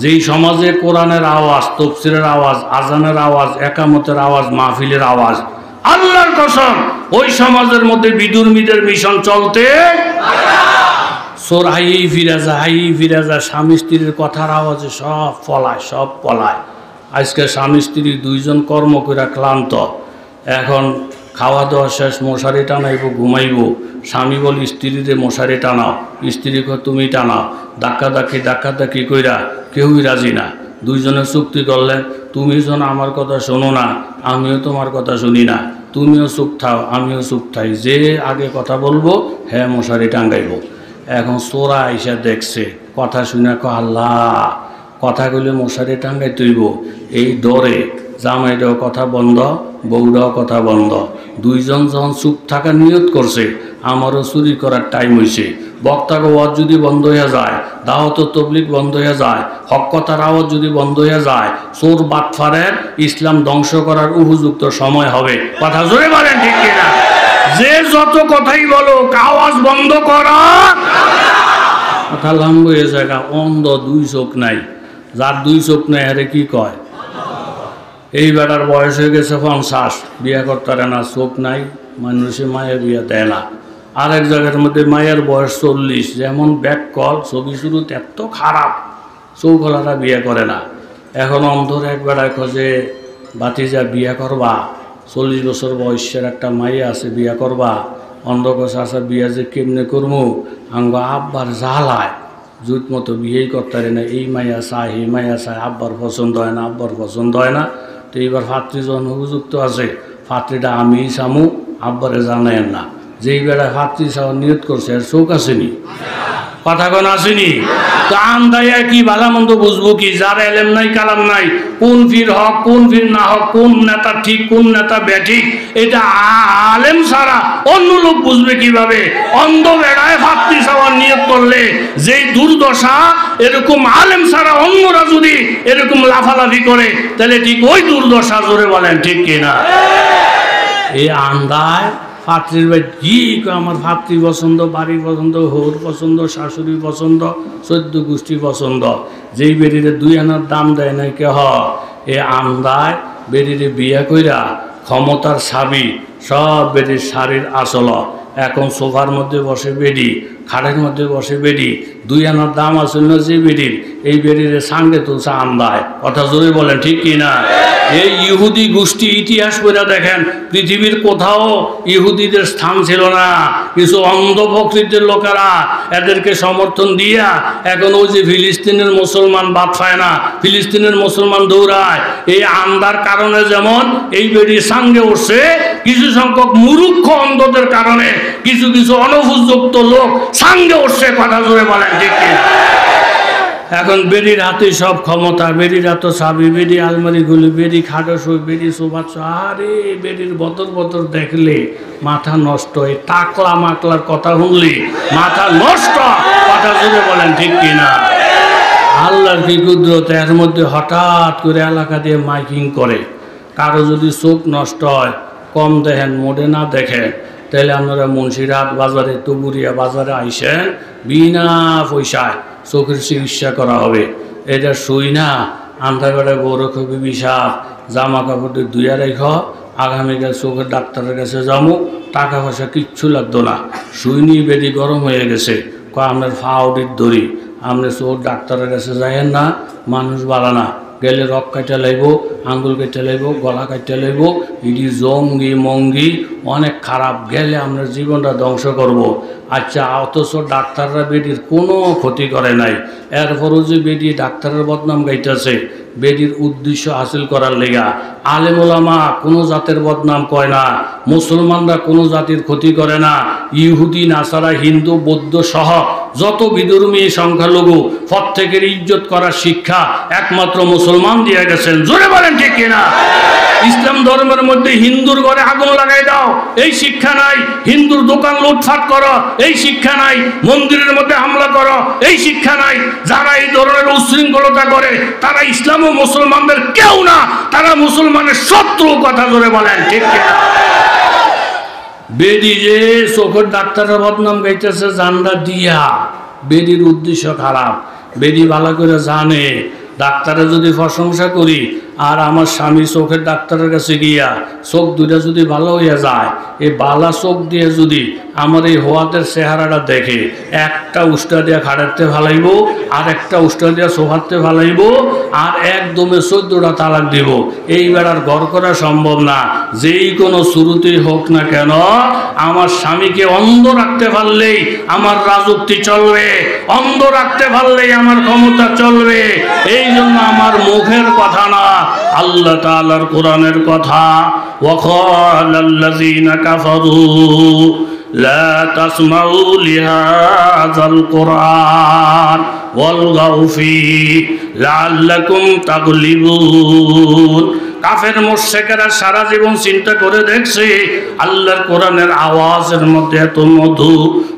যেই সমাজে কোরআনের আওয়াজ, তফসিরের আওয়াজ, আজানের আওয়াজ, একামতের আওয়াজ, মাহফিলের আওয়াজ, আল্লাহর কসম ওই সমাজের মধ্যে বিদুর্মীদের মিশন চলতে। চোর হাই ফিরে যা স্বামী স্ত্রীর কথার আওয়াজে সব পলায়। আজকে স্বামী স্ত্রী দুইজন কর্ম করে ক্লান্ত। এখন খাওয়া দাওয়া শেষ, মশারি টানাইব, ঘুমাইব। স্বামী বল স্ত্রীরে মশারি টানাও, স্ত্রী তুমি টানাও। ধাক্কাধাক্কি কইরা কেউই রাজি না। দুইজনে চুক্তি করলেন, তুমি যেন আমার কথা শোনো না, আমিও তোমার কথা শুনি না। তুমিও চুপ থাও, আমিও চুপ থাই। যে আগে কথা বলবো হ্যাঁ মশারি টাঙ্গাইব। এখন চোরা আইসা দেখছে, কথা শুনে আল্লাহ কথা কইলে মশারি টাঙ্গাই তুইব। এই ডরে জামাইটাও কথা বন্ধ, বউরাও কথা বন্ধ। দুইজন যখন চুপ থাকার নিয়ত করছে, আমারও চুরি করার টাইম হয়েছে। বক্তার আওয়াজ যদি বন্ধ হয়ে যায়, দাওয়াত তবলিগ বন্ধ হয়ে যায়, হক কথার আওয়াজ যদি বন্ধ হয়ে যায়, চোর বাটফারের ইসলাম ধ্বংস করার উপযুক্ত সময় হবে। কথা জোরে বলেন ঠিক কিনা? যে যত কথাই বলো আওয়াজ বন্ধ করা। কথা লাম্ব হয়ে জায়গা। অন্ধ দুই চোখ নাই, যার দুই চোখ নাই আরে কি কয়? এই বেটার বয়স হয়ে গেছে 50, বিয়া করতে না, চোখ নাই, মানুষে মায়ের বিয়া দেয় না। আরেক জায়গার মধ্যে মায়ের বয়স 40, যেমন ব্যাককল ছবি শুরুতে এত খারাপ, চৌকলারা বিয়ে করে না। এখন অন্ধর এক বেড়ায় খোঁজে বাতিজা বিয়া করবা, 40 বছর বয়সের একটা মাইয়া আছে বিয়া করবা। অন্ধ কষা আসা বিয়া যে কেমনে করবো, আঙ্গ আব্বার জ্বালায় জুত মতো বিয়েই করতে না। এই মাইয়া চায়, এই মাইয়া চায়, আব্বার পছন্দ হয় না, আব্বার পছন্দ হয় না। তো এইবার ফাত্রী যখন উপযুক্ত আছে, ফাত্রীটা আমি চামু, আব্বারে জানায়েন না। যেই বেড়ায় ফাত্রী চাওয়ার নিয়ত করছে আর চোখ আসেনি, কথা কোন আসেনি। তো আন্দাইয়া কি ভালো মন্দ বুঝবো কি? যার এলেম নাই কালাম নাই, কোন ফির হক কোন ফির না হক, কোন নেতা ঠিক কোন নেতা ব্যাঠিক, এটা আলেম ছাড়া অন্য লোক বুঝবে কিভাবে? অন্ধ বেড়ায় ফাত্রী চাওয়ার নিয়ত করলে যেই দুর্দশা, এরকম আলেম ছাড়া অন্যরা যদি এরকম লাফালাফি করে তাহলে ঠিক ওই দুর্দশা। জোরে বলেন ঠিক কিনা? এই আন্দায় ফাত্রীর ভাই কি আমার ফাত্রী পছন্দ, বাড়ি পছন্দ, হোর পছন্দ, শাশুড়ি পছন্দ, 14 গোষ্ঠী পছন্দ। যেই বেরিরে 2 আনার দাম দেয় নাই কে এ আন্দায় বেরিরে বিয়া কইরা ক্ষমতার ছাবি সব বেরির শাড়ির আসল। এখন সোফার মধ্যে বসে বেডি, খাটের মধ্যে বসে বেডি, 2 আনার দাম আসল না যে বেডির, এই বেডিরে সাঙ্গে তুলছে আন্দায়। কথা জোরে বলেন ঠিক কিনা? এই ইহুদি গোষ্ঠী ইতিহাস করে দেখেন, পৃথিবীর কোথাও ইহুদিদের স্থান ছিল না। কিছু অন্ধ প্রকৃতির লোকেরা এদেরকে সমর্থন দিয়া এখন ওই যে ফিলিস্তিনের মুসলমান বাদ পায় না, ফিলিস্তিনের মুসলমান দৌড়ায়। এই আন্দার কারণে যেমন এই বেড়ি সাঙ্গে উঠছে, কিছু সংখ্যক মূর্খ অন্ধদের কারণে কিছু কিছু অনুপযুক্ত লোক সাঙ্গে উঠছে। কথা জোরে বলেন ঠিক কিনা? এখন বেরির হাতে সব ক্ষমতা, বেরির হাতে চাবি, বেরি আলমারি গুলি, বেরি খাটো সই, বেরি সোফা। আরে বেরির বতর দেখলে মাথা নষ্ট। এই টাকলা মাকলার কথা শুনলি মাথা নষ্ট। কথা জোরে বলেন ঠিক কিনা? আল্লাহর কি কুদরত, এর মধ্যে হঠাৎ করে এলাকা দিয়ে মাইকিং করে। কারো যদি চোখ নষ্ট হয়, কম দেখেন মোড়ে না দেখেন, তাহলে আপনারা মুন্সিরহাট বাজারে তুবুরিয়া বাজারে আইসেন, বিনা পয়সায় চোখের চিকিৎসা করা হবে। এটা শুই না আন্ধারবেড়ে গৌরক্ষ বিবি সাহ জামা কাপড় ধুইয়া রেখ, আগামীকাল চোখের ডাক্তারের কাছে যাবো, টাকা পয়সা কিচ্ছু লাগতো না। শুইনি বেডি গরম হয়ে গেছে, আপনার ফাউডির দড়ি, আপনি চোখ ডাক্তারের কাছে যাইয়েন না, মানুষ বাড়া না, গেলে রক কাটা লাগব, আঙ্গুল কেটে লাগব, গলা কাটতে লাগব, ইডি জঙ্গি মঙ্গি অনেক খারাপ, গেলে আমরা জীবনটা ধ্বংস করব। আচ্ছা, অথচ ডাক্তাররা বেডির কোনো ক্ষতি করে নাই, এরপরও যে বেডি ডাক্তারের বদনাম গাইতেছে বেডির উদ্দেশ্য হাসিল করার লেগা। আলেম ওলামা কোনো জাতের বদনাম কয় না, মুসলমানরা কোনো জাতির ক্ষতি করে না। ইহুদি নাসারা হিন্দু বৌদ্ধ সহ যত বিধর্মী সংখ্যালঘু প্রত্যেকের ইজ্জত করার শিক্ষা একমাত্র মুসলমান দিয়ে গেছেন। জোরে বলেন ঠিক কিনা? ইসলাম ধর্মের মধ্যে হিন্দুর ঘরে আগুন লাগাই দাও, এই শিক্ষা নাই। হিন্দুর দোকান লুটফাট করো, এই শিক্ষা নাই। মন্দিরের মধ্যে হামলা করো, এই শিক্ষা নাই। যারা এই ধরনের উশৃঙ্খলতা করে তারা ইসলাম ও মুসলমানদের কেউ না, তারা মুসলমানের শত্রু। কথা জোরে বলেন ঠিক কিনা? বেডি যে চোখের ডাক্তারের বদনাম গাইতেছে জানলা দিয়া, বেডির উদ্দেশ্য খারাপ। বেডি ভালো করে জানে ডাক্তারে যদি প্রশংসা করি আর আমার স্বামী চোখের ডাক্তারের কাছে গিয়া চোখ দুইটা যদি ভালো হইয়া যায়, এই বালা চোখ দিয়ে যদি আমার এই হোয়াতের চেহারাটা দেখে, একটা উষ্টা দিয়া খাড়াতে ভালাইব, আর একটা উষ্টা দিয়া সোফাতে ভালাইব, আর একদমে 14টা তালাক দিব। এই বেড়ার ঘর করা সম্ভব না। যেই কোনো শুরুতেই হোক না কেন, আমার স্বামীকে অন্ধ রাখতে পারলেই আমার রাজত্ব চলবে, অন্ধ রাখতে পারলেই আমার ক্ষমতা চলবে। এই জন্য আমার মুখের কথা না, আল্লাহ তাআলার কোরআনের কথা। ওয়াকালাল্লাযীনা কাফারু লা তাসমাউ লিহাযাল কুরআন ওয়ালগাউ ফীহি লাআল্লাকুম তাগলিবুন। কাফের মুশরিকেরা সারা জীবন চিন্তা করে দেখছে আল্লাহর কোরআনের আওয়াজের মধ্যে এত মধু।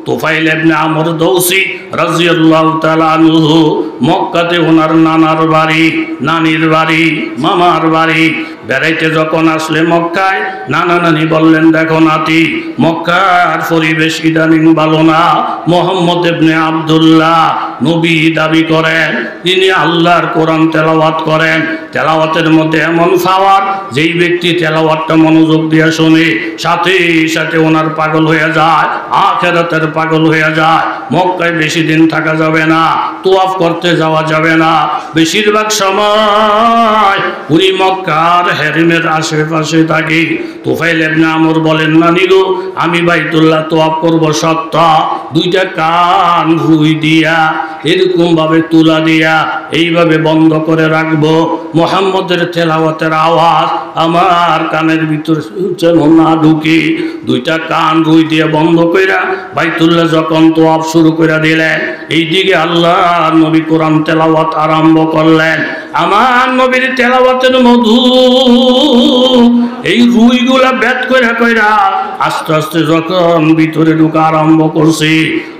তুফাইল ইবনে আমর দৌসি রাদিয়াল্লাহু তাআলা আনহু মক্কাতে ওনার নানার বাড়ি, নানির বাড়ি, মামার বাড়ি বেড়াইতে যখন আসলে মক্কায়, নানা নানি বললেন, দেখো নাতি, মক্কার পরিবেশ ইদানিং ভালো না। মুহাম্মদ ইবনে আব্দুল্লাহ নবী দাবি করেন, তিনি আল্লাহর কোরআন তেলাওয়াত করেন। তেলাওয়াতের মধ্যে এমন পাওয়ার, যেই ব্যক্তি তেলাওয়াতটা মনোযোগ দিয়ে শোনে সাথে সাথে ওনার পাগল হয়ে যায়, আখিরাতের পাগল হয়ে যায়। মক্কায় বেশি দিন থাকা যাবে না, তোয়াফ করতে যাওয়া যাবে না। বেশিরভাগ সময় উনি মক্কার হেরিমের আশেপাশে থাকি। তুফাইল ইবনে আমর বলেন, নানি গো, আমি বাইতুল্লাহ তোয়াফ করব সত্য, দুইটা কান রুই দিয়া এরকম ভাবে তুলা দিয়া এইভাবে বন্ধ করে রাখবো, মুহাম্মদের তেলাওয়াতের আওয়াজ আমার কানের ভিতর যেন না ঢুকে। দুইটা কান রুই দিয়ে বন্ধ কইরা বাইতুল্লাহ যখন তোয়াফ শুরু করে দিলেন, এইদিকে আল্লাহ নবী কোরআন তেলাওয়াত আরম্ভ করলেন। আমার নবীর তেলাওয়াতের মধু এই রুইগুলা বেদ কইরা কইরা আস্তে আস্তে যখন ভিতরে ঢুকা আরম্ভ করছে,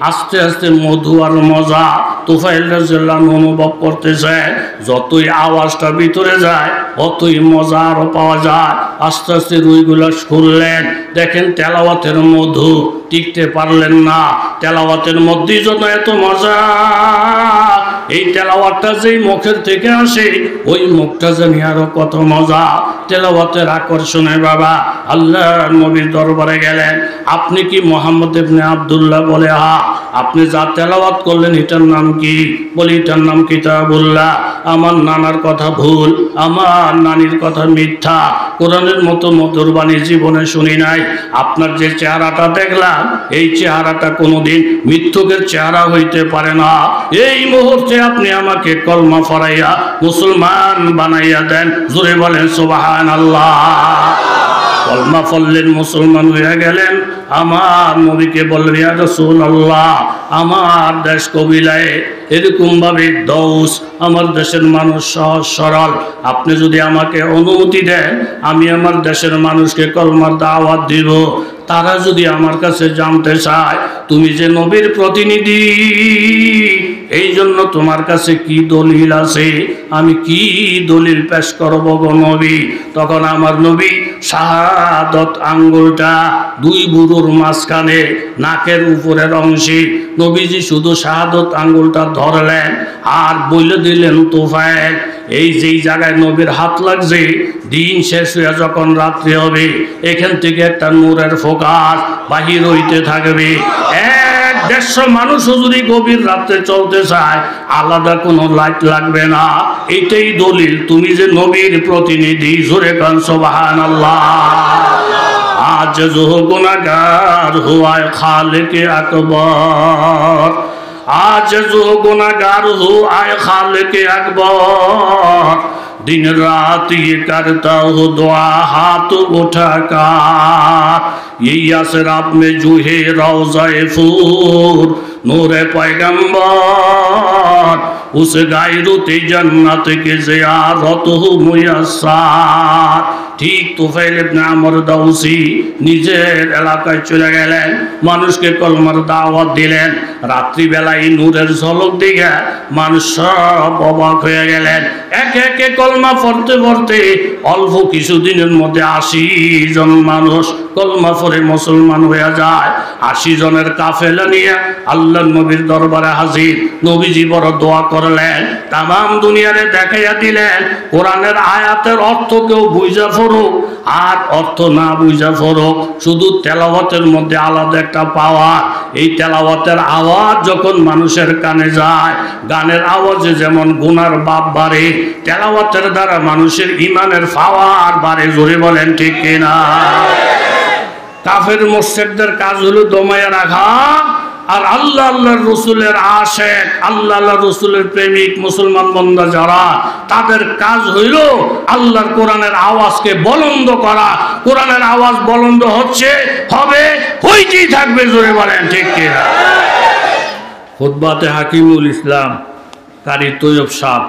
আস্তে আস্তে মধু আর মজা তুফাইল রাদিয়াল্লাহু আনহু অনুভব করতেছে। যতই আওয়াজটা ভিতরে যায় অতই মজা আরো পাওয়া যায়। আস্তে আস্তে রুইগুলা খুললেন, দেখেন তেলাওয়াতের মধু, টিকতে পারলেন না। তেলাওয়াতের মধ্যেই যত এত মজা, এই তেলাওয়াতটা যেই মুখের থেকে আসে ওই মুখটা জানি আরো কত মজা। তেলাওয়াতের আকর্ষণে বাবা আল্লাহ নবীর দরবারে গেলেন। আপনি কি মুহাম্মদ ইবনে আব্দুল্লাহ? বলে হ্যাঁ। আপনি যা তেলাওয়াত করলেন এটার নাম কি? বলি এটার নাম কিতাবুল্লাহ। আমার নানার কথা ভুল, আমার নানির কথা মিথ্যা, কোরআনের মতো মধুর বাণী জীবনে শুনি নাই। আপনার যে চেহারাটা দেখলাম এই চেহারাটা কোনোদিন মিথ্যুকের চেহারা হইতে পারে না। এই মুহূর্তে আপনি আমাকে কলমা পড়াইয়া মুসলমান বানাইয়া দেন। জোরে বলেন সুবহানাল্লাহ। কলমা পড়লেন, মুসলমান হয়ে গেলেন। আমার নবীকে বললেন, ইয়া রাসূলুল্লাহ, আমার দেশ কবিলায় এরকম ভাবে দৌস, আমার দেশের মানুষ সহজ সরল, আপনি যদি আমাকে অনুমতি দেন আমি আমার দেশের মানুষকে কলমার দাওয়াত দিব। তারা যদি আমার কাছে জানতে চায় তুমি যে নবীর প্রতিনিধি, এই জন্য তোমার কাছে কি দলিল আছে? আমি কি দলিল পেশ করব গো নবী? তখন আমার নবী শাহাদত আঙ্গুলটা দুই বুড়োর মাঝখানে নাকের উপরের অংশে নবীজি শুধু শাহাদত আঙ্গুলটা ধরলেন আর বলে দিলেন, তোফায়েল, এই যেই জায়গায় নবীর হাত লাগছে, দিন শেষ হয়ে যখন রাত্রি হবে, এখান থেকে একটা নূরের ফোকাস বাহির হইতে থাকবে। 150 মানুষও যদি গভীর রাত্রে চলতে চায়, আলাদা কোনো লাইট লাগবে না। এটাই দলিল তুমি যে নবীর প্রতিনিধি। জোরে কান সুবহানাল্লাহ। आज जो गुनाहगार हुआ खालिक अकबर, आज जो गुनाहगार हुआ खालिक अकबर, दिन रात ये करता हो दुआ हाथ उठाकर, यही असराब में जूहे रोज़ाए फूर नूरे पैगंबर, उस गायरुते जन्नत के ज़ियारत हो मुयस्सर। ठीक तुफैल इब्ने আমর দাউসি নিজের এলাকায় চলে গেলেন, মানুষকে কলমার দাওয়াত দিলেন। রাত্রিবেলায় নূরের ঝলক দেখে মানুষ সব অবাক হয়ে গেলেন। একে একে কলমা পড়তে পড়তে অল্প কিছুদিনের মধ্যে 80 জন মানুষ কলমা পড়ে মুসলমান হয়ে যায়। 80 জনের কাফেলা নিয়ে আল্লাহর নবীর দরবারে হাজির। নবীজি বড় দোয়া করলেন, তামাম দুনিয়ারে দেখাইয়া দিলেন কোরআনের আয়াতের অর্থ কেউ বুঝা ফরুক আর অর্থ না বুঝা ফরুক, শুধু তেলাওয়াতের মধ্যে আলাদা একটা পাওয়ার। এই তেলাওয়াতের আওয়াজ যখন মানুষের কানে যায়, গানের আওয়াজে যেমন গুনার বাপ বাড়ে, তেলাওয়াতের দ্বারা মানুষের ইমানের পাওয়ার বাড়ে। জোরে বলেন ঠিক কিনা? কাফের মুশরিকদের কাজ হলো দমায়া রাখা, আর আল্লাহ আল্লাহর রসুলের আশেক, আল্লাহ আল্লাহ রসুলের প্রেমিক মুসলমান বান্দা যারা, তাদের কাজ হইল আল্লাহর কোরআনের আওয়াজকে বলন্দ করা। কোরআনের আওয়াজ বলন্দ হচ্ছে, হবে, হইতেই থাকবে। জোরে বলেন ঠিক কিনা? খুতবাতে হাকিমুল ইসলাম কারি তৈয়ব সাহেব,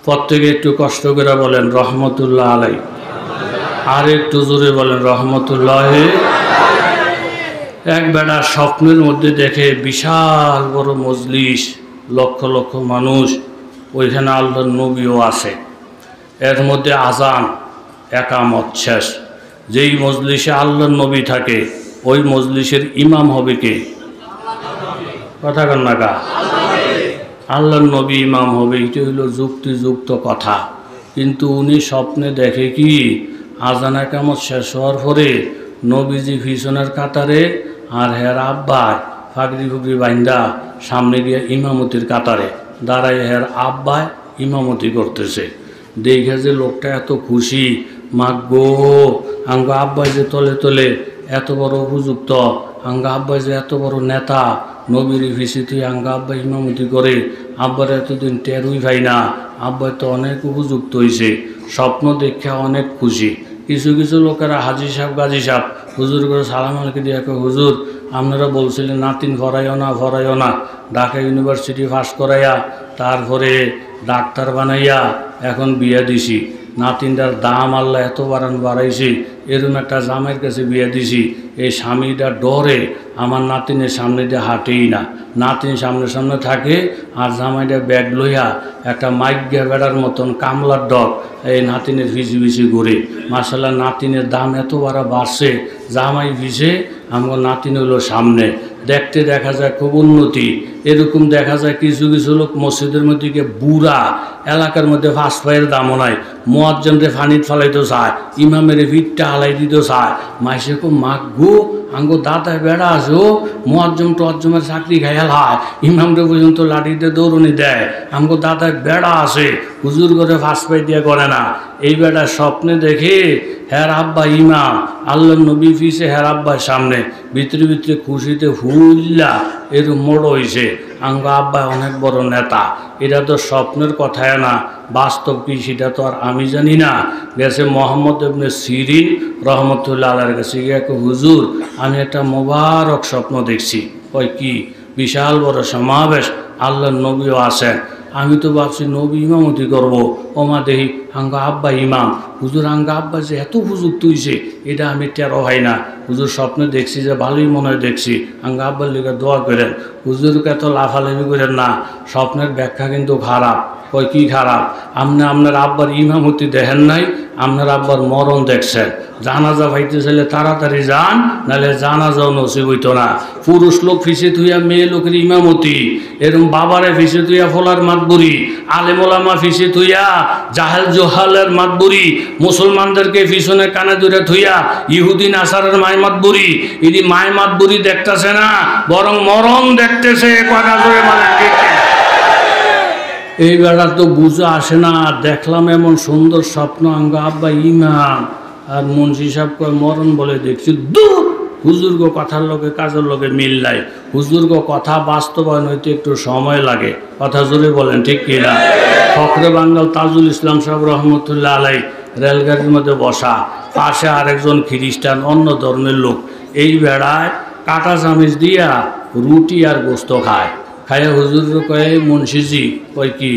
প্রত্যেকে একটু কষ্ট করে বলেন রহমতুল্লাহ আলাই, আর একটু জোরে বলেন রহমতুল্লাহ। এক বেটা স্বপ্নের মধ্যে দেখে বিশাল বড় মজলিস, লক্ষ লক্ষ মানুষ, ওইখানে আল্লাহর নবীও আছে। এর মধ্যে আজান, একামত শেষ। যেই মজলিসে আল্লাহর নবী থাকে, ওই মজলিসের ইমাম হবে কে? কথা কন না কা? আল্লাহর নবী ইমাম হবে। এটা হইল যুক্তিযুক্ত কথা। কিন্তু উনি স্বপ্নে দেখে কি, আজান একামত শেষ হওয়ার পরে নবীজি পিছনের কাতারে আর হের আব্বায় ফাগরি ফুগরি বাইন্দা সামনে গিয়ে ইমামতির কাতারে দাঁড়ায়, হের আব্বায় ইমামতি করতেছে। দেখে যে লোকটা এত খুশি, মাগো আঙ্গ আব্বাই যে তলে তলে এত বড় উপযুক্ত, আঙ্গ আব্বাই যে এত বড় নেতা, নবীর ভিসিতে আঙ্গ আব্বাই ইমামতি করে, আব্বার এতদিন টেরুই ভাই না, আব্বাই তো অনেক উপযুক্ত হয়েছে। স্বপ্ন দেখে অনেক খুশি। কিছু কিছু লোকেরা হাজি সাহেব গাজী সাহেব হুজুর করে সালাম আলকে দিয়ে, হুজুর আপনারা বলছিলেন নাতিন ভরাইও না, ঢাকা ইউনিভার্সিটি পাস করাইয়া তারপরে ডাক্তার বানাইয়া এখন বিয়া দিছি, নাতিনটার দাম আল্লাহ এত বাড়াইছি, এরকম একটা জামাইয়ের কাছে বিয়া দিছি, এই স্বামীটা ডরে আমার নাতিনের সামনে দিয়ে হাঁটেই না, নাতিন সামনে থাকে, আর জামাইটা ব্যাগ লইয়া একটা মাইক গিয়া বেড়ার মতন কামলার ডগ এই নাতিনের ভিজি ঘুরে। মার্শাল্লাহ নাতিনের দাম এত বাড়ছে, জামাই ভিজে আমার নাতিন হলো সামনে। দেখতে দেখা যায় খুব উন্নতি। এরকম দেখা যায় কিছু কিছু লোক মসজিদের মধ্যে গিয়ে বুড়া, এলাকার মধ্যে ফার্স্ট পায়ের দামও নাই, মুয়াজ্জিনরে ফানিত ফালাইতে চায়, ইমামের ভিটটা হালাই দিতে চায়। মাইসে খুব মাগ গো আঙ্গো দাদায় বেড়া আছে, ও মুয়াজ্জিম টোয়াজ্জিমের চাকরি খাইয়াল হয়, ইমামরে পর্যন্ত লাঠিতে দৌড়নি দেয়, আমগো দাদায় বেড়া আছে, হুজুর করে ফার্স্ট পাই দিয়ে করে না। এই বেড়া স্বপ্নে দেখে হের আব্বা ইমাম, আল্লাহর নবী ফিসে হের আব্বার সামনে, ভিতরে ভিতরে খুশিতে হুল্লা এরকম মোড় হয়েছে, আঙ্গ আব্বা অনেক বড় নেতা। এটা তো স্বপ্নের কথায় না, বাস্তব কি সেটা তো আর আমি জানি না। গেছে মোহাম্মদ ইবনে সিরিন রহমতুল্লাহ আলাইহির কাছে গিয়ে, হুজুর আমি একটা মোবারক স্বপ্ন দেখছি। ওই কি? বিশাল বড় সমাবেশ, আল্লাহর নবীও আসেন। আমি তো ভাবছি নবী ইমামতি করবো, ওমা দেখি আঙ্গ আব্বা ইমাম। হুজুর আঙ্গ আব্বা যে এত উপযুক্ত হইছে এটা আমি টেরো হয় না। হুজুর স্বপ্নে দেখছি যে ভালোই মনে হয় দেখছি, আঙ্গ আব্বার লিগে দোয়া করেন। হুজুরকে এত লাফালাফি করেন না, স্বপ্নের ব্যাখ্যা কিন্তু খারাপ। কয় কি খারাপ? আপনার আব্বার ইমামতি দেখেন নাই, আপনার আব্বার মরণ দেখছেন। জানাজা ভাইতে চাইলে তাড়াতাড়ি যান, নাহলে জানাজাও নসিব হইতো না। পুরুষ লোক ফিসে থুইয়া মেয়ে লোকের ইমামতি, এরকম বাবারে ফিসে থুইয়া ফোলার মাতবুরি, আলেমোলামা ফিসে থুইয়া জাহেল জোহালের মাতবুরি, মুসলমানদেরকে পিছনে কানে ধরে থুইয়া ইহুদি নাসারের মায় মাতবুরি, ইদি মায় মাতবুরি দেখতেছে না, বরং মরণ দেখতেছে। কথা ধরে মানে এই বেড়া তো বুঝে আসে না। দেখলাম এমন সুন্দর স্বপ্ন, আঙ্গ আব্বা ইমাম আর মুন্সি সাহেব কয় মরণ বলে দেখছি। দূর, হুজুর্গ কথার লগে কাজের লগে মিল নাই। হুজুর্গ কথা বাস্তবায়ন হইতে একটু সময় লাগে। কথা জোরে বলেন ঠিক কিনা? ফখরে বাঙ্গাল তাজুল ইসলাম সাহেব রহমতুল্লাহ আলাই রেলগাড়ির মধ্যে বসা, পাশে আরেকজন খ্রিস্টান অন্য ধর্মের লোক। এই বেড়ায় কাটা চামিচ দিয়া রুটি আর গোস্ত খায়। খাইয়া হুজুর কয়ে মুন্সিজি কয় কি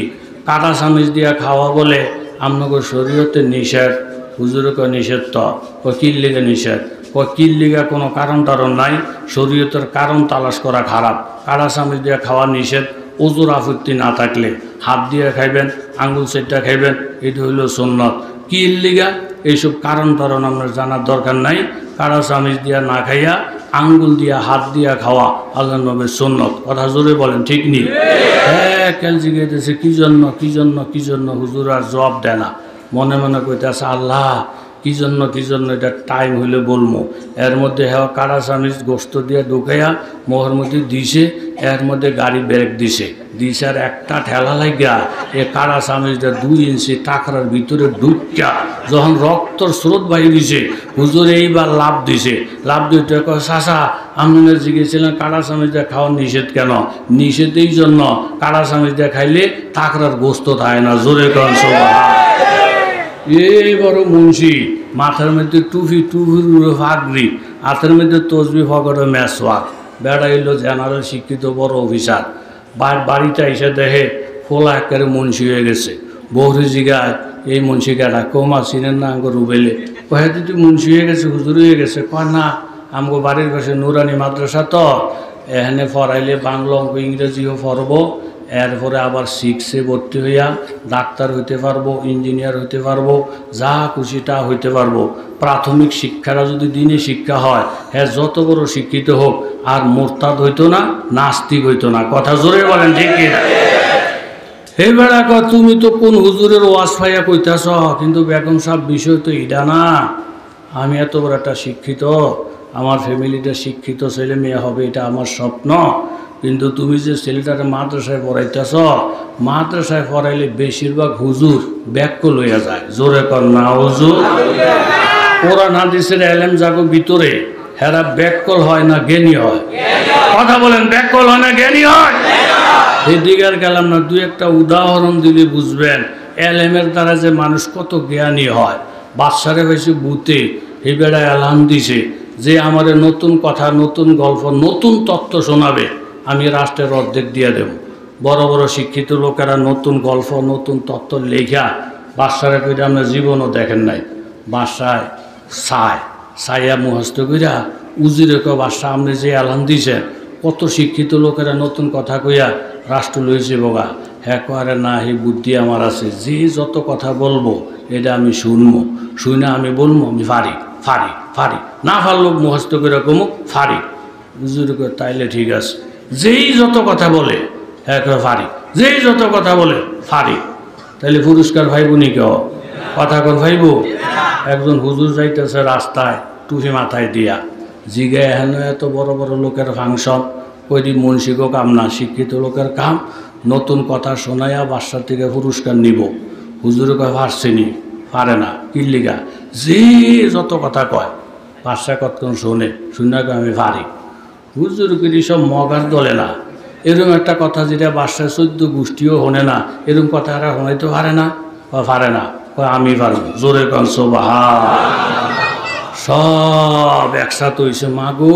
কাটা চামিচ দিয়া খাওয়া বলে আপনাকে শরীয়তে নিষেধ? হুজুর কয় নিষেধ তো। কয় কির লিগে নিষেধ? কয় কির লিগা কোনো কারণ টারণ নাই, শরীয়তের কারণ তালাশ করা খারাপ। কাটা চামিচ দিয়া খাওয়া নিষেধ। ওজোর আপত্তি না থাকলে হাত দিয়ে খাইবেন, আঙ্গুল সেটটা খাইবেন, এটা হইল সুন্নত। কির লিগা এইসব কারণ টারণ আপনার জানার দরকার নাই। কাটা চামিচ দিয়া না খাইয়া আঙ্গুল দিয়া হাত দিয়া খাওয়া আল্লাহ নবীর সুন্নত। কথা জোরে বলেন ঠিক নি? হ্যাঁ, কেল জিগাইতেছে কি জন্য কি জন্য কি জন্য? হুজুর আর জবাব দেয় না, মনে মনে কইতেছে আল্লাহ কি জন্য কি জন্য, এটা টাইম হইলে বলবো। এর মধ্যে হ্যাঁ কাড়া চামিচ গোস্ত দিয়ে ঢুকাইয়া মোহর মধ্যে দিছে, এর মধ্যে গাড়ি ব্রেক দিছে আর একটা ঠেলা লাগিয়া এ কাড়া চামিচটা 2 ইঞ্চি টাকরার ভিতরে ঢুকিয়া যখন রক্তর স্রোত বাহি দিছে, হুজুর এইবার লাভ দিছে। লাভ দিতে কয় চাচা আপনারা জিজ্ঞেছিলেন কাড়া চামিচটা খাওয়া নিষেধ কেন? নিষেধ এই জন্য, কাড়া চামিচটা খাইলে টাকরার গোস্ত থাকে না। জোরে কন সুবহানাল্লাহ। এই বড় মুন্সি, মাথার মধ্যে টুপির ফাগরি, হাতের মধ্যে তসবি ফগরে মেসওয়াক, বেড়াইল জেনারেল শিক্ষিত বড় অফিসার। বাড়িতে এসে দেখে খোলা একেবারে মুন্সি হয়ে গেছে। বৌরি জিগায় এই মুন্সি কাটা কমা চিনেন না আমাকে রুবেলে? কয়ে তুই মুন্সি হয়ে গেছে, হুজুর হয়ে গেছে? কয় না, আমাকে বাড়ির কাছে নুরানি মাদ্রাসা তো, এখানে পড়াইলে বাংলা অঙ্ক ইংরেজিও পড়ব, এরপরে আবার 6-এ ভর্তি হইয়া ডাক্তার হইতে পারবো, ইঞ্জিনিয়ার হইতে পারবো, যা খুশি তা হইতে পারবো। প্রাথমিক শিক্ষাটা যদি দিনে শিক্ষা হয়, হ্যাঁ যত বড় শিক্ষিত হোক আর মোরতাদ হইতো না, নাস্তিক হইতো না। কথা জোরে বলেন ঠিক কিনা? হে বেড়া কয় তুমি তো কোন হুজুরের ওয়াজ পাইয়া কইতাছ, কিন্তু বেগম সাহেব বিষয় তো এটা না। আমি এত বড় একটা শিক্ষিত, আমার ফ্যামিলিটা শিক্ষিত ছেলে মেয়ে হবে, এটা আমার স্বপ্ন। কিন্তু তুমি যে ছেলেটাকে মাদ্রাসায় পড়াইতেছ, মাদ্রাসায় পড়াইলে বেশিরভাগ হুজুর ব্যাক্য লইয়া যায়। জোরে কর না হুজুর। কোরআন হাদিসের এলেম জাগো ভিতরে, হেরা ব্যাককল হয় না জ্ঞানী হয়? কথা বলেন, ব্যাককল হয় না জ্ঞানী হয়? এদিকে আর গেলাম না, 2-একটা উদাহরণ দিলে বুঝবেন এলেমের দ্বারা যে মানুষ কত জ্ঞানী হয়। বাদশারে হয়েছে ভূতে, এই বেড়ায় এলান দিছে যে আমাদের নতুন কথা, নতুন গল্প, নতুন তত্ত্ব শোনাবে, আমি রাষ্ট্রের অর্ধেক দিয়ে দেব। বড় বড় শিক্ষিত লোকেরা নতুন গল্প, নতুন তত্ত্ব লেখা বাদশারে কইরা আমরা জীবনও দেখেন নাই। বাসায় ছায়া মুহস্ত কইরা উজিরে কয় বাদশা আপনি যে এলান দিছেন, কত শিক্ষিত লোকেরা নতুন কথা কইয়া রাষ্ট্র লইছে বোগা। হ্যাঁ কয়ারে না, এই বুদ্ধি আমার আছে, যে যত কথা বলবো এটা আমি শুনবো, শুনে আমি বলবো আমি ফারি ফারি ফারি, না পারলো মুহস্ত করে কমুক ফারি। উজিরে কয় তাইলে ঠিক আছে, যেই যত কথা বলে হ্যাঁ ফারি, যেই যত কথা বলে ফারি। তাইলে পুরস্কার ভাইবো নি কেউ? কথা কর ভাইবো? একজন হুজুর যাইতেছে রাস্তায় টুপি মাথায় দিয়া, জিগে হেন এত বড় বড় লোকের ফাংশন, কইদি মুন্সিকও কাম না, শিক্ষিত লোকের কাম, নতুন কথা শোনাইয়া বাসার থেকে পুরস্কার নিব। হুজুরে কয় পারছিনি, পারে না, কিল্লিগা? যে যত কথা কয় বাদশা কতক্ষণ শোনে, শুনে কয় আমি পারি। হুজুর করি সব মগার দলে না, এরকম একটা কথা যেটা বাদশা 14 গোষ্ঠীও শোনে না, এরকম কথা এরা শোনাইতে পারে না? পারে না, আমি পারবো। জোরে কন সুবহানাল্লাহ। সব একসাথে হয়েছে। মাগো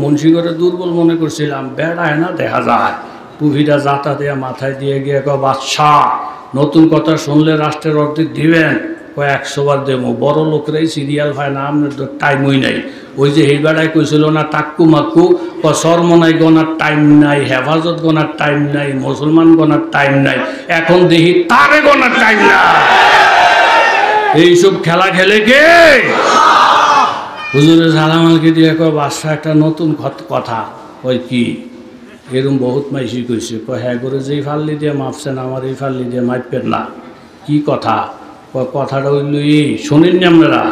মুন্সি করে দুর্বল মনে করছিলাম, বেড়ায় না দেখা যায়, টুপিটা জাতা দিয়ে মাথায় দিয়ে গিয়ে বাদশা নতুন কথা শুনলে রাষ্ট্রের অর্ধেক দিবেন, কয় 100 বার দেবো। বড় লোকরাই সিরিয়াল হয় না, আপনার তো টাইমই নাই। ওই যে এই বেড়ায় কইছিল না টাক্কু মাক্কু, সরমনাই গোনার টাইম নাই, হেফাজত গোনার টাইম নাই, মুসলমান গোনার টাইম নাই, এখন দেখি তারে গোনার টাইম নাই। এইসব খেলা খেলে কে? হুজুরে সালামালকে দিয়ে কয় বাদশা একটা নতুন কথা। ওই কি? এরম বহুত মাইসি কইছে। কয় হ্যাঁ করে যেই ফাল্লি দিয়ে মাপছেন আমার এই ফাল্লি দিয়ে মাপবেন না। কি কথা? কথাটা হইল এই, শোনেননি আপনারা?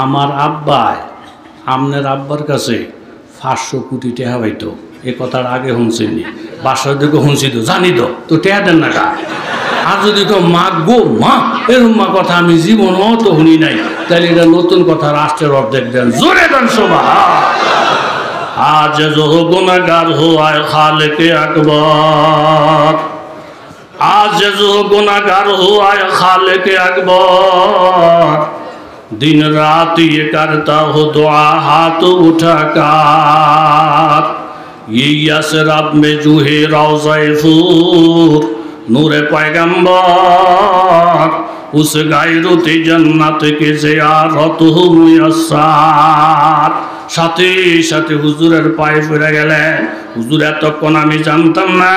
আমার আব্বায় আপনার আব্বার কাছে 500 কোটি টাকা পাইতো। এ কথার আগে শুনছেননি? বাসার দিকে শুনছি তো, জানি তো টাকা দেন না কা। আর যদি তো মা গো মা এরকম মা কথা আমি জীবনও তো শুনি নাই, তাহলে এটা নতুন কথা, রাষ্ট্রের অর্ধেক দেন। জোরে দেন সভা। आज जो गुनहगार हुआ है खालिक अकबर, आज जो गुनहगार हुआ है खालिक अकबर, दिन रात ये करता हो दुआ हाथ उठाकर, ये यसरब में जूहे रोज़े फूर नूरे पैगंबर, उस गायरुती जन्नत के ज़ियारत हो मुयस्सर। সাথে সাথে হুজুরের পায়ে পড়ে গেলেন। হুজুর এতক্ষণ আমি জানতাম না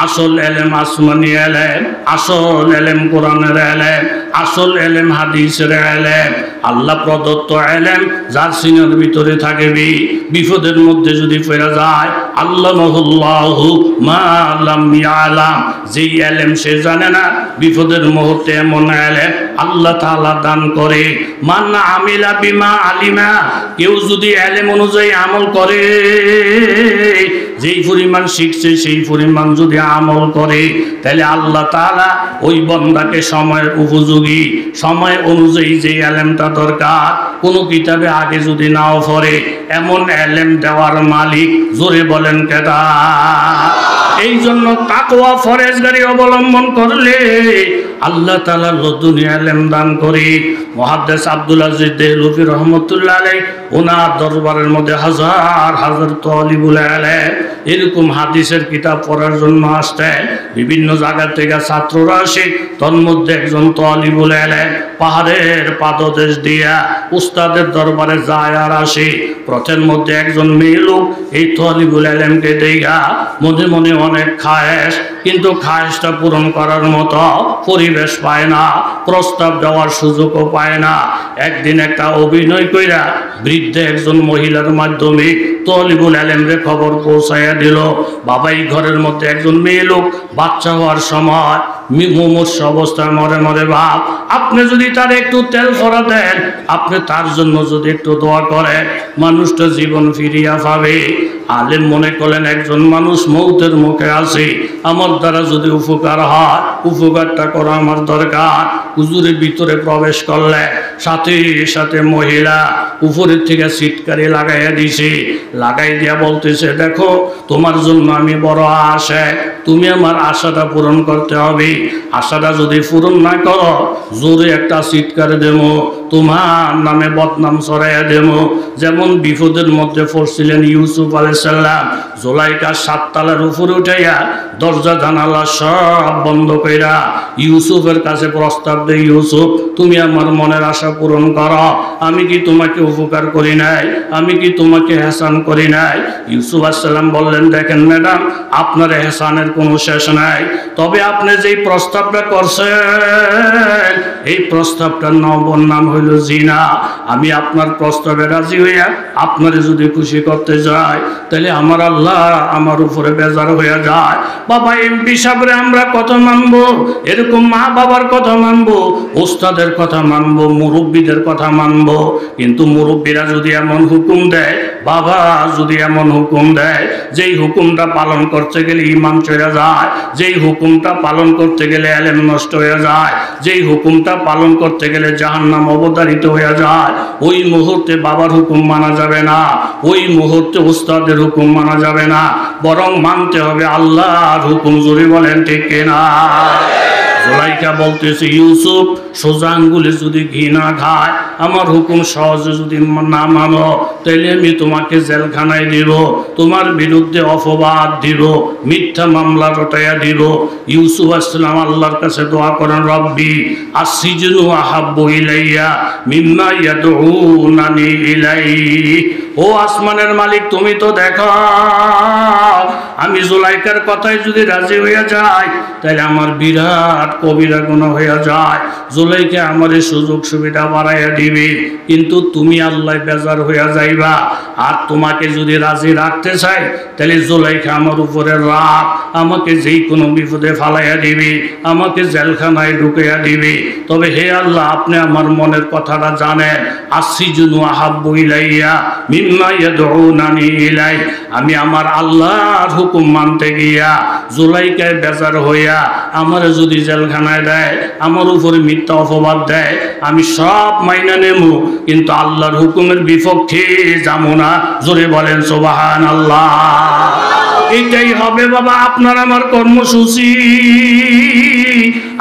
আসল এলেম আসমানি এলেম, আসল এলেম কোরআনের এলেম, আসল এলেম হাদিসের এলেম, আল্লাহ প্রদত্ত এলেম যার সিনার ভিতরে থাকবি, বিপদের মধ্যে যদি পড়ে যায় আল্লামাহুল্লাহু মা লাম ইয়ালাম, যেই এলেম সে জানে না বিপদের মুহূর্তে এমন এলেম আল্লাহ তাআলা দান করে। মান আমিলা বিমা আলিমা, কেউ যদি এলেম অনুযায়ী আমল করে, যেই পরিমাণ শিখছে সেই পরিমাণ যদি আমল করে, তাহলে আল্লাহ তাআলা ওই বান্দাকে সময়ের উপযোগী, সময় অনুযায়ী যে এলেমটা দরকার, কোনো কিতাবে আগে যদি নাও পড়ে এমন এলেম দেওয়ার মালিক। জোরে বলেন কেডা? এই জন্য তাকওয়া ফরজগারি অবলম্বন করলে আল্লাহ তাআলা লদুনি এলেম দান করে। মুহাদ্দিস আব্দুল আজিজ দেহলভী রহমতুল্লাহ আলাইহি ওনার দরবারের মধ্যে হাজার হাজার তালিবুল ইলম এরকম হাদিসের কিতাব পড়ার জন্য আসতেন। বিভিন্ন জায়গা থেকে ছাত্ররা আসে, তার মধ্যে একজন তালিবুল ইলম পাহাড়ের পাদদেশ দিয়া উস্তাদের দরবারে যায় আর আসে। পথের মধ্যে একজন মেয়ে লোক এই তালিবুল ইলমকে দেখা মনে মনে অনেক খায়েশ, কিন্তু খায়েশটা পূরণ করার মতো পরিবেশ পায় না, প্রস্তাব দেওয়ার সুযোগও পায় না। একদিন একটা অভিনয় কইরা বৃদ্ধ একজন মহিলার মাধ্যমে তালিবুল ইলমরে খবর পৌঁছাইয়া দিল, বাবা এই ঘরের মধ্যে একজন মেয়ে লোক বাচ্চা হওয়ার সময় মুমূর্ষ অবস্থায় মরে মরে বাপ, আপনি যদি তার একটু তেল ফোড়া দেন, আপনি তার জন্য যদি একটু দোয়া করেন, মানুষটা জীবন ফিরিয়া পাবে। আলেম মনে করলেন একজন মানুষ মৌতের মুখে আছে, আমার দ্বারা যদি উপকার হয় উপকারটা করা আমার দরকার। হুজুরের ভিতরে প্রবেশ করলে সাথে সাথে মহিলা উপরের থেকে সিটকারি লাগাইয়া দিছে, লাগাই দিয়া বলতেছে, দেখো তোমার জন্য আমি বড় আশা, তুমি আমার আশাটা পূরণ করতে হবে। আশাটা যদি পূরণ না করো জোরে একটা সিটকারে দেবো, তোমার নামে বদনাম ছড়াইয়া দেবো। যেমন বিপদের মধ্যে পড়ছিলেন ইউসুফ আলাইহিস সালাম, জুলাইখা 7 তলার উপরে উঠাইয়া দরজা জানালা সব বন্ধ কইরা ইউসুফের কাছে প্রস্তাব দেই, ইউসুফ তুমি আমার মনের আশা পূরণ করো, আমি কি তোমাকে উপকার করি নাই, আমি কি তোমাকে এহসান করি নাই? ইউসুফ আলাইহিস সালাম বললেন, দেখেন ম্যাডাম, আপনার এহসানের কোনো শেষ নাই, তবে আপনি যেই প্রস্তাবটা করছেন এই প্রস্তাবটার নাম হইল জিনা। আমি আপনার প্রস্তাবে রাজি হইয়া আপনারে যদি খুশি করতে যাই, তাহলে আমার আল্লাহ আমার উপরে বেজার হয়ে যায়। বাবা এমপি সাহেবরে আমরা কথা মানবো, এরকম মা বাবার কথা মানবো, ওস্তাদের কথা মানবো, মুরব্বীদের কথা মানবো, কিন্তু মুরব্বীরা যদি এমন হুকুম দেয়, বাবা যদি এমন হুকুম দেয়, যেই হুকুমটা পালন করতে গেলে ঈমান চলে যায়, যেই হুকুমটা পালন করতে গেলে ইলম নষ্ট হয়ে যায়, যেই হুকুমটা পালন করতে গেলে জাহান্নাম অবধারিত হয়ে যায়, ওই মুহূর্তে বাবার হুকুম মানা যাবে না, ওই মুহূর্তে উস্তাদের হুকুম মানা যাবে না, বরং মানতে হবে আল্লাহর হুকুম। জোরে বলেন ঠিক কিনা? জুলাইখা বলতেছে, ইউসুফ সোজা আঙ্গুলে যদি ঘি না খায়, আমার হুকুম সহজে যদি না মানো, তাহলে আমি তোমাকে জেলখানায় দিব, তোমার বিরুদ্ধে অপবাদ দিব, মিথ্যা মামলা রটাইয়া দিব। ইউসুফ আসসালাম আল্লাহর কাছে দোয়া করেন, রব্বি আসসিজনু আহাব্বু ইলাইয়া মিম্মা ইয়াদউনানি ইলাইহি। ও আসমানের মালিক, তুমি তো দেখো আমি জুলাইখার কথায় যদি রাজি হইয়া যাই, তাহলে আমার বিরাট কবিরা গুনাহ হইয়া যায়। জুলাইখা আমার সুযোগ সুবিধা বাড়াইয়া দিবে, কিন্তু তুমি আল্লাহ বেজার হইয়া যাইবা। আর তোমাকে যদি রাজি রাখতে চাই, তাহলে জুলাইখা আমার উপরে রাগ, আমাকে যেই কোনো বিপদে ফালাইয়া দিবে, আমাকে জেলখানায় ঢুকাইয়া দিবে। তবে হে আল্লাহ, আপনি আমার মনের কথাটা জানেন। আসসিজনু আহাব্বু ইলাইয়া মিম্মা ইয়াদউনানি ইলাই। আমি আমার আল্লাহর হুকুম মানতে গিয়া জুলাইখায় বেজার হইয়া আমার যদি জেলখানায় দেয়, আমার উপরে মিথ্যা অপবাদ দেয়, আমি সব মাইনা নেব, কিন্তু আল্লাহর হুকুমের বিপক্ষে যাবো না। জোরে বলেন সুবহানাল্লাহ। এটাই হবে বাবা আপনার আমার কর্মসূচি।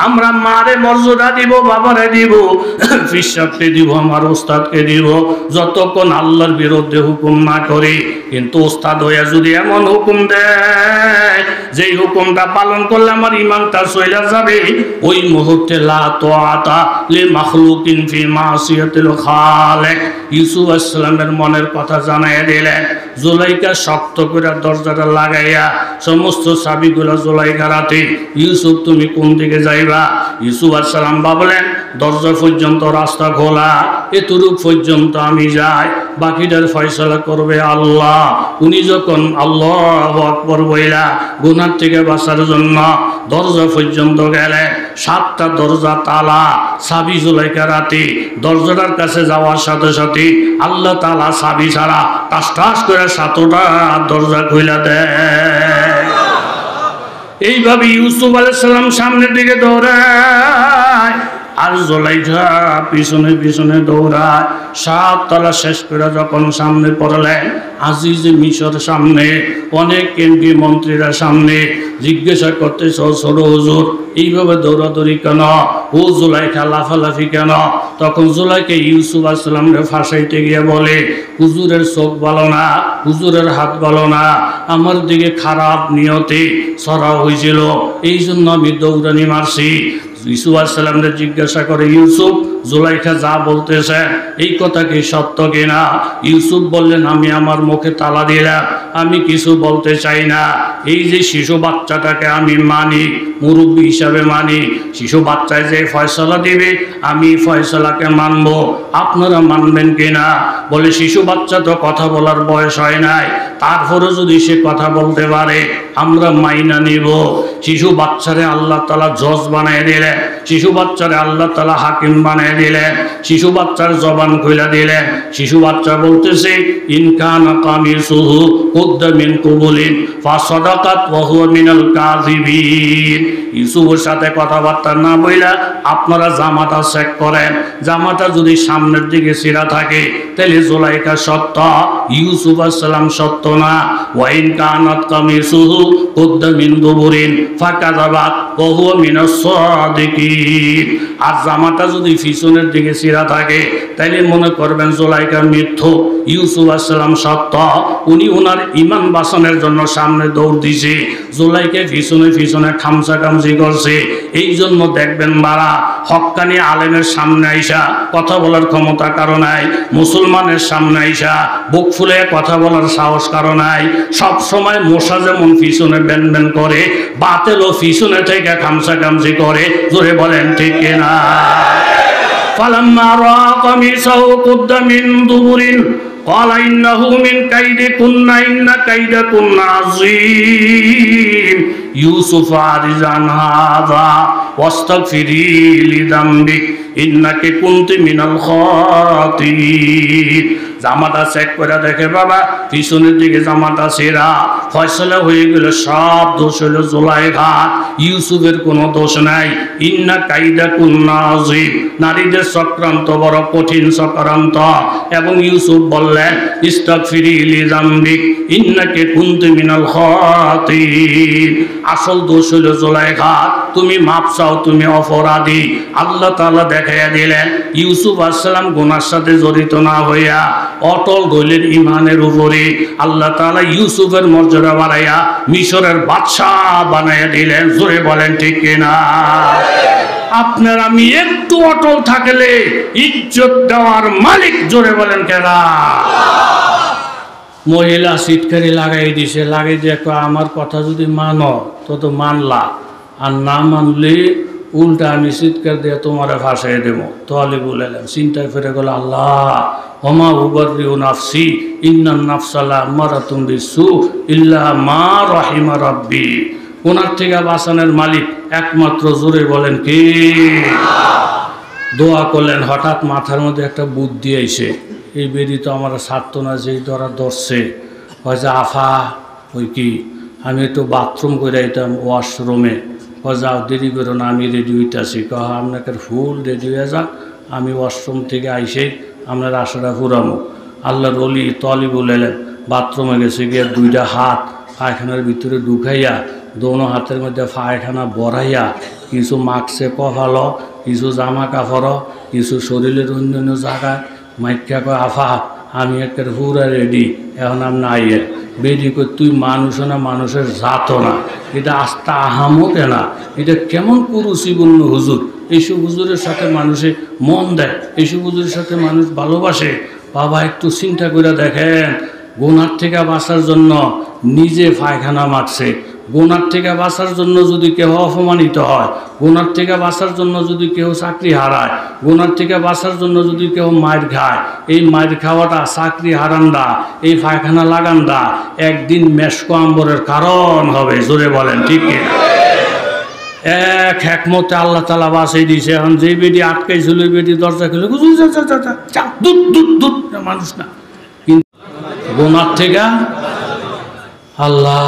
আমরা মারে মর্যাদা দিব, বাবারে দিব, ফিসাবকে দিব, আমার ওস্তাদকে দিব, যতক্ষণ আল্লাহর বিরুদ্ধে হুকুম না করে। কিন্তু ওস্তাদ হইয়া যদি এমন হুকুম দেয়, যেই হুকুমটা পালন করলে আমার ইমানটা চলে যাবে, ওই মুহূর্তে লা তাআতা লি মাখলুকিন ফি মাসিয়াতিল খালিক। ইউসুফ আসসালামের মনের কথা জানাইয়া দিলেন। জুলাইখা শক্ত করে দরজাটা লাগাইয়া সমস্ত চাবিগুলো জুলাইখার হাতে। ইউসুফ তুমি কোন দিকে যাইবা? ইউসুফ আসসালাম ভাবলেন, দরজা পর্যন্ত রাস্তা খোলা, এতটুক পর্যন্ত আমি যাই, বাকিটার ফয়সালা করবে আল্লাহ। উনি যখন আল্লাহু আকবার বইলা গুনার থেকে বাঁচার জন্য দরজা পর্যন্ত গেলেন, 7টা দরজা তালা, চাবি জুলাইখার হাতে। দরজাটার কাছে যাওয়ার সাথে সাথে আল্লাহ তাআলা চাবি ছাড়া টাস টাস করে 7টা দরজা খুলে দেয়। এইভাবে ইউসুফ আলাইহিস সালাম সামনের দিকে দৌড়ায়, আর জুলাইখা পিছনে পিছনে দৌড়ায়। 7 তলা শেষ করে যখন সামনে পড়লেন, আজিজ মিশর সামনে, অনেক কেন্দ্রীয় মন্ত্রীরা সামনে, জিজ্ঞাসা করতেছ, ছোট হুজুর এইভাবে দৌড়াদৌড়ি কেন? ও জুলাইখা লাফালাফি কেন? তখন জুলাইখা ইউসুফ আসসালামকে ফাঁসাইতে গিয়ে বলে, হুজুরের চোখ ভালো না, হুজুরের হাত ভালো না, আমার দিকে খারাপ নিয়তে ছড়া হয়েছিল, এই জন্য আমি দৌড়ানি মারছি। ইউসুফ আসসালামকে জিজ্ঞাসা করে, ইউসুফ জুলাইখা যা বলতেছে এই কথা কি সত্য কিনা? ইউসুফ বললেন, আমি আমার মুখে তালা দিলাম, আমি কিছু বলতে চাই না। এই যে শিশু বাচ্চাটাকে আমি মানি, মুরব্বী হিসাবে মানি, শিশু বাচ্চায় যে ফয়সালা দিবে আমি ফয়সালাকে মানব, আপনারা মানবেন কিনা? বলে, শিশু বাচ্চা তো কথা বলার বয়স হয় নাই, তারপরে যদি সে কথা বলতে পারে আমরা মাইনা নিব। শিশু বাচ্চারে আল্লাহ তাআলা জজ বানিয়ে দিলেন, শিশু বাচ্চারে আল্লাহ তাআলা হাকিম বানিয়ে দিলেন, শিশু বাচ্চার জবান খুলে দিলেন। শিশু বাচ্চা বলতেছে, ইন কানা কামিসুহু কুদ্দা মিন কুবুলিন ফাসাদাকাত ওয়া হুয়া মিনাল কাযিবিন। ইউসুফের সাথে কথাবার্তা না বইলা আপনারা জামাটা চেক করেন, জামাটা যদি সামনের দিকে ছিঁড়া থাকে তাহলে জুলাইখা সত্য, ইউসুফ আসসালাম সত্য না। ওয়া ইন কানাত কামিসুহু কুদ্দা মিন দুবুরিন ফাকাযাবাত ওয়া হুয়া মিনাস সাদিকিন। আর জামাটা যদি পিছনের দিকে ছিঁড়া থাকে তাইলে মনে করবেন জুলাইখা মিথ্যু, ইউসুফ আসসালাম সত্য। উনি ওনার ইমান বাঁচানোর জন্য সামনে দৌড় দিছে, জুলাইখা পিছনে পিছনে খামচাখামচি করছে। এই জন্য দেখবেন বারা হক্কানি আলেমের সামনে আইসা কথা বলার ক্ষমতা কারো নাই, মুসলমানের সামনে আইসা বুক ফুলে কথা বলার সাহস কারো নাই। সবসময় মশা যেমন পিছনে ব্যান ব্যান করে, বাতেলও পিছনে থেকে খামচাখামচি করে। জোরে বলেন ঠিক কিনা? ফালাম্মা রাআ কামিসাহু কুদ্দা মিন দুবুরিন ক্বালা ইন্নাহু মিন কাইদিকুন্না ইন্না কাইদাকুন্না আযীম। ইউসুফ আরিজান হাযা ওয়াস্তাগফিরি লিযামবিক ইন্নাকা কুনতি মিনাল খাতিন। জামাটা চেক করে দেখে বাবা পিছনের দিকে জামাটা ছেঁড়া, ফয়সালা হয়ে গেল সব দোষ হলো জুলাইখা, ইউসুফের কোনো দোষ নাই। ইন্না কাইদাকুন্না আযীম, নারীদের চক্রান্ত বড় কঠিন চক্রান্ত। এবং ইউসুফ বললেন, ইস্তাগফিরি লিযামবিক ইন্নাকা কুনতি মিনাল খাতিন। আসল দোষ হলো জুলাইখা, তুমি মাপ চাও, তুমি অপরাধী। আল্লাহ তাআলা দেখাইয়া দিলেন ইউসুফ আলাইহিস সালাম গুনার সাথে জড়িত না হইয়া অটল রইলেন ইমানের উপরে। আল্লাহ তাআলা ইউসুফের মর্যাদা বাড়াইয়া মিশরের বাদশাহ বানাইয়া দিলেন। জোরে বলেন ঠিক কিনা? আপনার আমি একটু অটল থাকলে ইজ্জত দেওয়ার মালিক। জোরে বলেন কেনা? মহিলা সিটকারি লাগাই দিছে, লাগাই দিয়ে আমার কথা যদি মানো তো মানলা, আর না মানলে উল্টা আমি সিটকার দিয়ে তোমারে ফাঁসাই দেব। তোয়ালি বলেলেন, চিন্তায় ফিরে গেল, আল্লাহ ওমা উবাররিউ নাফসি ইন্নান নাফসা লাআম্মারাতুম বিসসু ইল্লা মা রাহিমা রাব্বি। ওনার থেকে বাঁচানোর মালিক একমাত্র। জোরে বলেন কি? দোয়া করলেন, হঠাৎ মাথার মধ্যে একটা বুদ্ধি আইছে, এই বেরি তো আমার ছাড়তো না, যেই ধরা ধরছে। যে আফা ওই কি আমি একটু বাথরুম করে আইতাম ওয়াশরুমে। যাও দেরি করো না, আমি রেডি হইতেছি। আপনাকে ফুল রেডি হয়ে যাক, আমি ওয়াশরুম থেকে আইসে আপনার আশাটা ফুরামো। আল্লাহর ওলি তলিবুল এলেন, বাথরুমে গেছে গিয়ে দুইটা হাত পায়খানার ভিতরে ঢুকাইয়া দোনো হাতের মধ্যে পায়খানা বড়াইয়া কিছু মাস্কে কফালো, কিছু জামা কাপড়, কিছু শরীরের অন্যান্য জায়গায় মাইকা কয়, আফা আমি একটা পুরা রেডি, এখন আপনি আইয়ে বেডি কই। তুই মানুষ না, মানুষের জাতও না, এটা আস্তা আহামকে না, এটা কেমন কুরুচিপূর্ণ হুজুর। এইসব হুজুরের সাথে মানুষে মন দেয়, এইসব হুজুরের সাথে মানুষ ভালোবাসে। বাবা একটু চিন্তা করে দেখেন, গুনার থেকে বাঁচার জন্য নিজে পায়খানা মারছে, গুনার থেকে বাঁচার জন্য যদি কেউ অপমানিত হয়, গুনার থেকে বাঁচার জন্য যদি কেউ চাকরি হারায়, গুনার থেকে বাঁচার জন্য যদি কেউ মার খায়, এই মার খাওয়াটা, চাকরি হারানটা, এই পায়খানা লাগানটা একদিন মেশকো আম্বরের কারণ হবে। জোরে বলেন ঠিক কিনা? এক হেকমতে আল্লাহ তাআলা বাঁচাই দিয়েছে। এখন যে বেটি আটকাইছিল ওই বেটি দরজা খুলে মানুষ না, কিন্তু গুনার থেকে আল্লাহ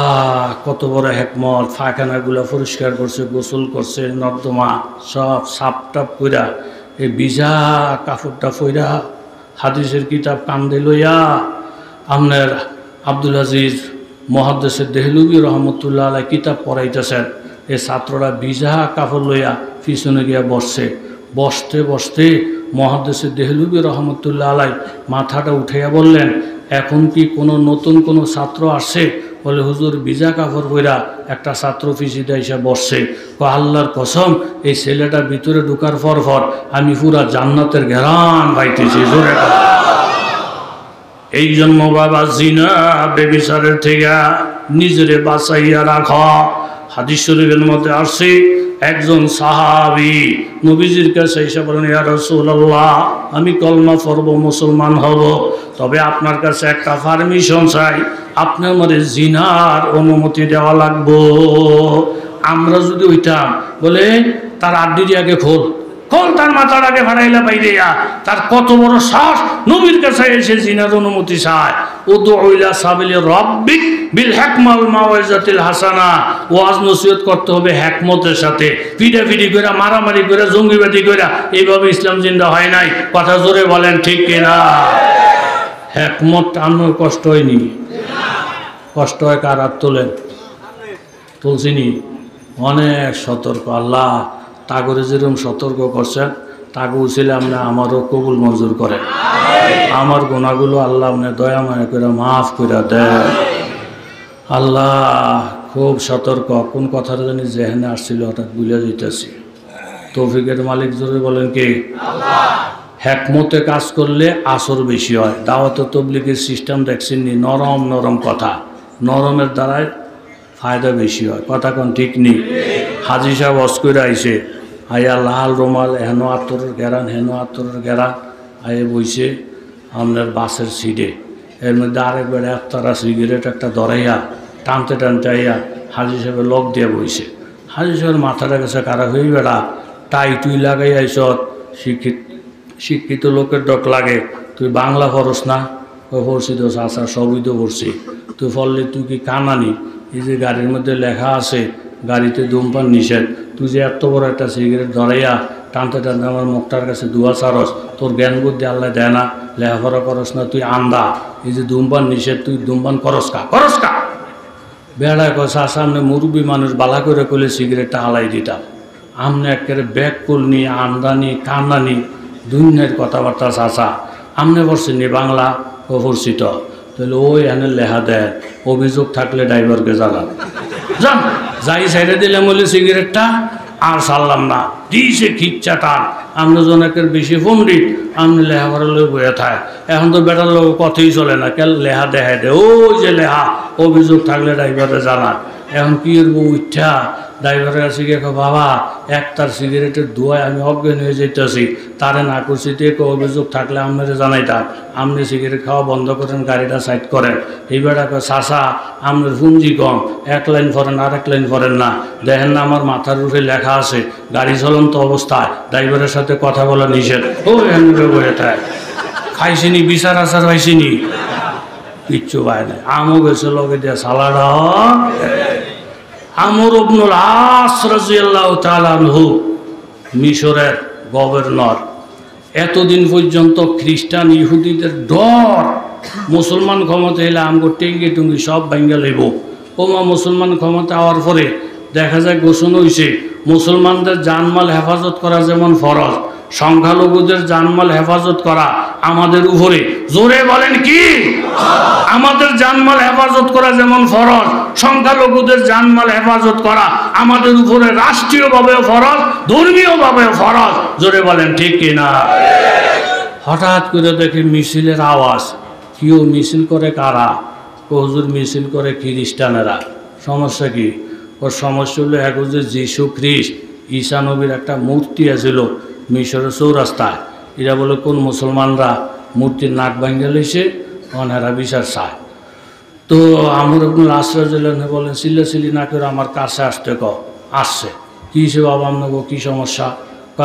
কত বড় হেকমত। পায়খানাগুলো পরিষ্কার করছে, গোসল করছে, নর্দমা সব সাপ টাপ কইরা এই ভিজা কাপড়টা পইরা হাদিসের কিতাব কান্দে লইয়া আপনার আব্দুল আজিজ মুহাদ্দিস দেহলভী রহমতুল্লাহ আলাইহি কিতাব পড়াইতেছেন। এই ছাত্ররা ভিজা কাপড় লইয়া পিছনে গিয়া বসছে। বসতে বসতে মুহাদ্দিস দেহলভী রহমতুল্লাহ আলাইহি মাথাটা উঠাইয়া বললেন, এখন কি কোনো নতুন কোনো ছাত্র আসছে? বলে, হুজুর ভিজা কাপড় পইরা একটা ছাত্র পিছিয়ে এসে বসছে। আল্লাহর কসম, এই ছেলেটা ভিতরে ঢুকার পর আমি পুরা জান্নাতের ঘেরান পাইতেছি। জোরে এই জন্য বাবা জিনা বেবিচারের থেকে নিজেরে বাঁচাইয়া রাখ। হাদিস শরীফের মধ্যে আসছে, একজন সাহাবী নবীজির কাছে এসে বলেন, ইয়া রাসূলুল্লাহ আমি কলমা পড়ব, মুসলমান হব, তবে আপনার কাছে একটা পারমিশন চাই, আপনি আমাদের জিনার অনুমতি দেওয়া লাগবো। আমরা যদি ওইটাম বলে তার আড্ডি আগে খোল, তার মাথাটাকে ফাড়াইলা বাইরে, তার কত বড় সাহস নবীর কাছে এসে জিনার অনুমতি চায়। উদউ ইলা সাবিলি রাব্বিক বিল হিকমাল মাওয়াইজাতিল হাসানা। ওয়াজ নসিহত করতে হবে হিকমতের সাথে, পিটাপিটি করে, মারামারি করে, জঙ্গিবাদী করে এইভাবে ইসলাম জিন্দা হয় নাই। কথা জোরে বলেন ঠিক কিনা? হিকমত আনার কষ্ট হয়নি? কষ্ট হয় কার? হাত তোলেন। তুলছিনি? অনেক সতর্ক। আল্লাহ তাগরে যেরকম সতর্ক করছেন, তাকে উচিলে আপনি আমারও কবুল মঞ্জুর করেন। আমার গুনাহগুলো আল্লাহ আপনি দয়া মায়া করে মাফ করে দেন। আল্লাহ খুব সতর্ক। কোন কথাটা জানি জেহেনে আসছিল, হঠাৎ ভুলে যেতেছি। তৌফিকের মালিক জোরে বলেন কি? হিকমতে কাজ করলে আসর বেশি হয়। দাওয়াত তাবলীগের সিস্টেম দেখছেননি, নরম নরম কথা, নরমের দ্বারাই ফায়দা বেশি হয়। কথা কোন ঠিক নেই? হাজি সাহেব অস করে আইসে, আইয়া লাল রুমাল, হেন আতরের ঘেরান, হেন আতরের ঘেরান, আইয়ে বইছে আপনার বাসের সিটে। এর মধ্যে আরেক বেড়ে তারা সিগারেট একটা ধরাইয়া টানতে টানতে আইয়া হাজি সাহেবের লক দিয়ে বইছে। হাজি সাহেবের মাথাটা গেছে খারাপ হয়ে, বেড়া টাই তুই লাগাই আইস, শিক্ষিত লোকের ডক লাগে, তুই বাংলা পড়স না? পড়ছি তো চাচা, সবই তো পড়ছি। তুই ফললে তুই কি কানানি? এই যে গাড়ির মধ্যে লেখা আছে গাড়িতে ধূমপান নিষেধ, তুই যে এত বড় একটা সিগারেট ধরাইয়া টানতে টানতে আমার মুখটার কাছে দুয়া চারস, তোর জ্ঞান বুদ্ধি আল্লাহ দেয় না? লেখাপড়া করস না? তুই আন্দা, এই যে ধূমপান নিষেধ, তুই ধূমপান করস কা? বেড়ায় কয় চাচা, সামনে মুরব্বী মানুষ বালা করে করলে সিগারেটটা হালাই দিতাম। আমনে একেবারে ব্যাগ করনি আমদানি কান্দানি দুনিয়ার কথাবার্তা চাচা আমনে পড়ছেন বাংলা পরিচিত তাহলে ওই এনে লেখা দেয় অভিযোগ থাকলে ড্রাইভারকে জানান যান যাই সাইডে দিলাম বলে সিগারেটটা আর সারলাম না দিয়েছে খিচ্চাটা আমরা জনকের বেশি পণ্ডিত আপনি লেখা করার লোক বয়ে থাকে এখন তো বেটার লোক কথাই চলে না কেন লেখা দেখাই দেয় ওই যে লেখা অভিযোগ থাকলে ড্রাইভারে জানান এখন কি করবো উঠা ড্রাইভারের কাছে গিয়ে বাবা একটার সিগারেটের ধোঁয়ায় আমি অজ্ঞান হয়ে যেতেছি তারে না করছি তো অভিযোগ থাকলে আপনারা জানাইতাম আপনি সিগারেট খাওয়া বন্ধ করেন গাড়িটা সাইড করেন এইবার চাষা আপনার পুঞ্জি কম এক লাইন ফরেন আর এক লাইন ফরেন না দেখেন না আমার মাথার উপরে লেখা আছে গাড়ি চলন্ত অবস্থায় ড্রাইভারের সাথে কথা বলা নিষেধ ও এমনি বলে থাকে খাইছিনি বিচার আচার পাইছিনি কিচ্ছু পায় নাই আমও গেছে লগে দিয়ে সালাডা আমর ইবনুল আস রাদিয়াল্লাহু তাআলা আনহু মিশরের গভর্নর এতদিন পর্যন্ত খ্রিস্টান ইহুদিদের ডর মুসলমান ক্ষমতা এলে আমগো টেঙ্গি টুঙ্গি সব ভাঙ্গা লইব ওমা মুসলমান ক্ষমতা হওয়ার পরে দেখা যায় ঘোষণা হয়েছে মুসলমানদের জানমাল হেফাজত করা যেমন ফরজ সংখ্যালঘুদের জানমাল হেফাজত করা আমাদের উপরে জোরে বলেন কি আমাদের জানমাল হেফাজত করা যেমন ফরজ সংখ্যালঘুদের জানমাল হেফাজত করা আমাদের উপরে রাষ্ট্রীয়ভাবেও ফরজ ধর্মীয়ভাবেও ফরজ জোরে বলেন ঠিক কিনা হঠাৎ করে দেখি মিছিলের আওয়াজ কেউ মিছিল করে কারা হুজুর মিছিল করে খ্রিস্টানেরা সমস্যা কি ওর সমস্যা হলো এক যে যীশু খ্রিস্ট ঈসা নবীর একটা মূর্তি আছিল মিশরের চৌরাস্তায় এরা বলে কোন মুসলমানরা মূর্তির নাক ভাঙ্গা লইছে অনেরা বিচার চায় তো আমর ইবনুল আস রাদিয়াল্লাহু বলেন চিল্লাচিল্লি না করে আমার কাছে আসতে আসছে কী সে বাবা আপনাকে কী সমস্যা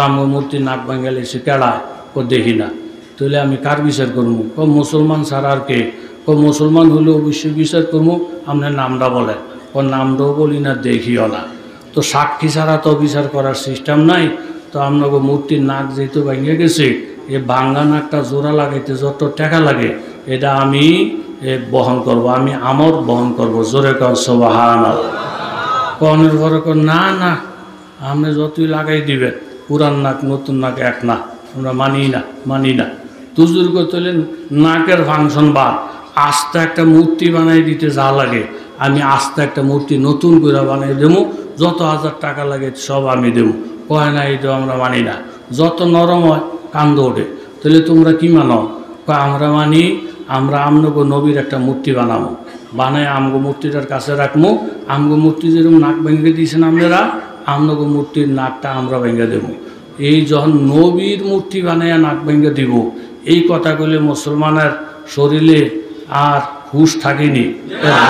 আমার মূর্তির নাক ভাঙ্গা লইছে কেড়ায় দেখি না তাহলে আমি কার বিচার করবো মুসলমান ছাড়া আর কে মুসলমান হলে অবশ্যই বিচার করবো আপনার নামটা বলেন নামটাও বলি না দেখিও না তো সাক্ষী ছাড়া তো বিচার করার সিস্টেম নাই তো আপনাকে মূর্তির নাক যেহেতু ভেঙে গেছে এ ভাঙ্গা নাকটা জোড়া লাগাইতে যত টাকা লাগে এটা আমি বহন করব আমি আমর বহন করব জোরে কর সুবহানাল্লাহ কনের পরে না না আপনি যতই লাগাই দিবেন পুরান নাক নতুন নাক এক না আমরা মানি না তুজুর্গ তোলেন নাকের ফাংশন বা আস্তে একটা মূর্তি বানাই দিতে যা লাগে আমি আস্তে একটা মূর্তি নতুন করে বানাই দেবো যত হাজার টাকা লাগে সব আমি দেবো কয় না এটা আমরা মানি না যত নরম হয় কান্দ ওঠে তাহলে তোমরা কি মানো আমরা মানি আমরা আমগো নবীর একটা মূর্তি বানাবো বানায় আমগো মূর্তিটার কাছে রাখবো আমগো মূর্তি যেরকম নাক ভেঙে দিয়েছেন আপনারা আমগো মূর্তির নাকটা আমরা ভেঙে দেবো এই যখন নবীর মূর্তি বানাইয়া নাক ভেঙে দিব এই কথাগুলি মুসলমানের শরীরে আর হুশ থাকেনি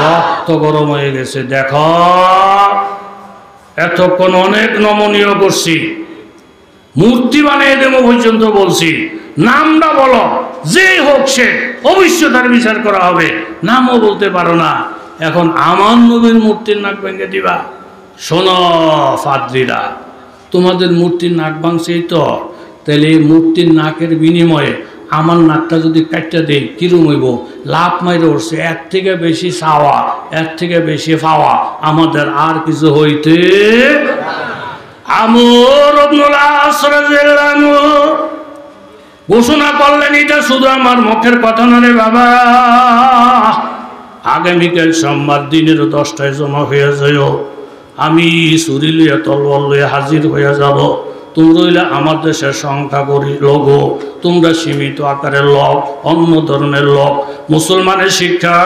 রক্ত গরম হয়ে গেছে দেখো এতক্ষণ অনেক নমনীয় করছি মূর্তি বানিয়ে দেবো পর্যন্ত বলছি নামটা বলো যে হোক সে অবশ্যই তার বিচার করা হবে নামও বলতে পারো না এখন আমার নবীর মূর্তির নাক ভেঙে দিবা শোনো ফাদ্রীরা তোমাদের মূর্তির নাক ভাঙছেই তো তাহলে এই মূর্তির নাকের বিনিময়ে আমার নাকটা যদি কাটটা দেয় কিরম হইব লাভ মাইরে উঠছে এর থেকে বেশি চাওয়া এর থেকে বেশি পাওয়া আমাদের আর কিছু হইতে আমর ইবনুল আস রাদিয়াল্লাহু আনহু ঘোষণা করলেন এটা শুধু আমার মুখের কথা না রে বাবা আগামীকাল সোমবার দিনের 10টায় জমা হয়ে যাও আমি ছুরি লইয়া তলোয়ার লইয়া হাজির হয়ে যাব তোমরা হইলে আমার দেশের সংখ্যা করি লোক তোমরা সীমিত আকারের লোক অন্য ধর্মের লোক মুসলমানের শিক্ষা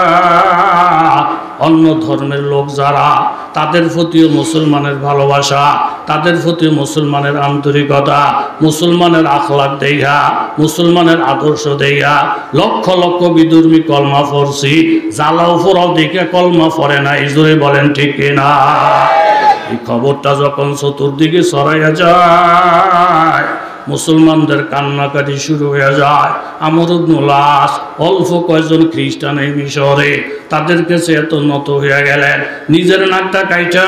অন্য ধর্মের লোক যারা তাদের প্রতিও মুসলমানের ভালোবাসা তাদের প্রতি মুসলমানের আন্তরিকতা মুসলমানের আখলাক দেইয়া মুসলমানের আদর্শ দেইয়া লক্ষ লক্ষ বিধর্মী কলমা পড়ছি জ্বালাও ফোরাও দেখে কলমা পড়ে না এই জোরে বলেন ঠিক কিনা এই খবরটা যখন চতুর্দিকে ছড়াইয়া যায় মুসলমানদের কান্নাকাটি শুরু হয়ে যায় আমর ইবনুল আস অল্প কয়েকজন খ্রিস্টান এই মিশরে তাদের কাছে এত নত হয়ে গেলেন নিজের নাকটা কাইটা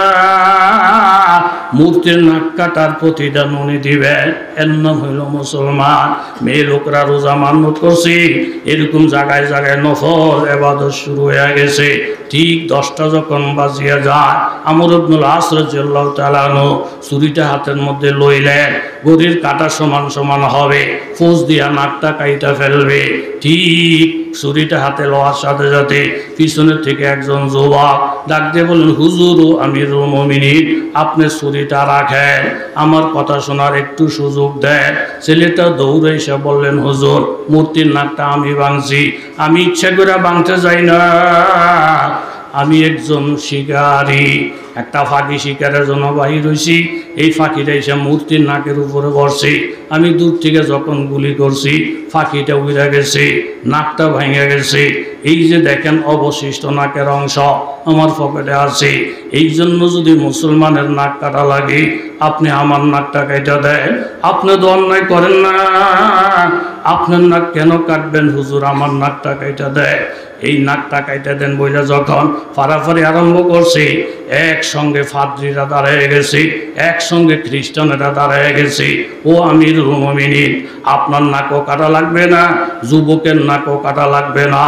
মূর্তির নাক কাটার প্রতিদান উনি দিবেন এর নাম হইল মুসলমান মেয়ে লোকরা রোজা মান্যত করছি এরকম জায়গায় জায়গায় নফল ইবাদত শুরু হয়ে গেছে ঠিক 10টা যখন বাজিয়া যায়, আমর ইবনুল আস রাদিয়াল্লাহু তাআলা আনহু ছুরিটা হাতের মধ্যে লইলেন, ঘড়ির কাঁটা সমান সমান হবে, ফোঁস দিয়া নাকটা কাইটা ফেলবে। ঠিক ছুরিটা হাতে লওয়ার সাথে সাথে পিছনের থেকে একজন যুবক ডাক দিয়ে বলেন, হুজুর ও আমিরুল মুমিনিন, আপনি ছুরিটা রাখেন, আমার কথা শোনার একটু সুযোগ দেন। ছেলেটা দৌড়ে এসে বললেন, হুজুর, মূর্তির নাকটা আমি ভাঙছি, আমি ইচ্ছা করে ভাঙতে যাই না, আমি একজন শিকারী, একটা ফাঁকি শিকারের জন্য বাহির হয়েছি, এই ফাঁকিটা এসে মূর্তির নাকের উপরে বসছে, আমি দূর থেকে যখন গুলি করছি ফাঁকিটা উড়ে গেছে, নাকটা ভেঙে গেছে, এই যে দেখেন অবশিষ্ট নাকের অংশ আমার পকেটে আছে, এই জন্য যদি মুসলমানের নাক কাটা লাগে আপনি আমার নাকটা কেটে দেন। আপনি তো অন্যায় করেন না, আপনার নাক কেন কাটবেন হুজুর, আমার নাকটা কেটে দেয়। এই নাকটা কাইটা দেন বইলা যখন ফাড়াফাড়ি আরম্ভ করছে, একসঙ্গে ফাদ্রিরা দাঁড়িয়ে গেছে, একসঙ্গে খ্রিস্টানেরা দাঁড়িয়ে গেছে। ও আমিরুল মুমিনিন, আপনার নাকও কাটা লাগবে না, যুবকের নাকও কাটা লাগবে না,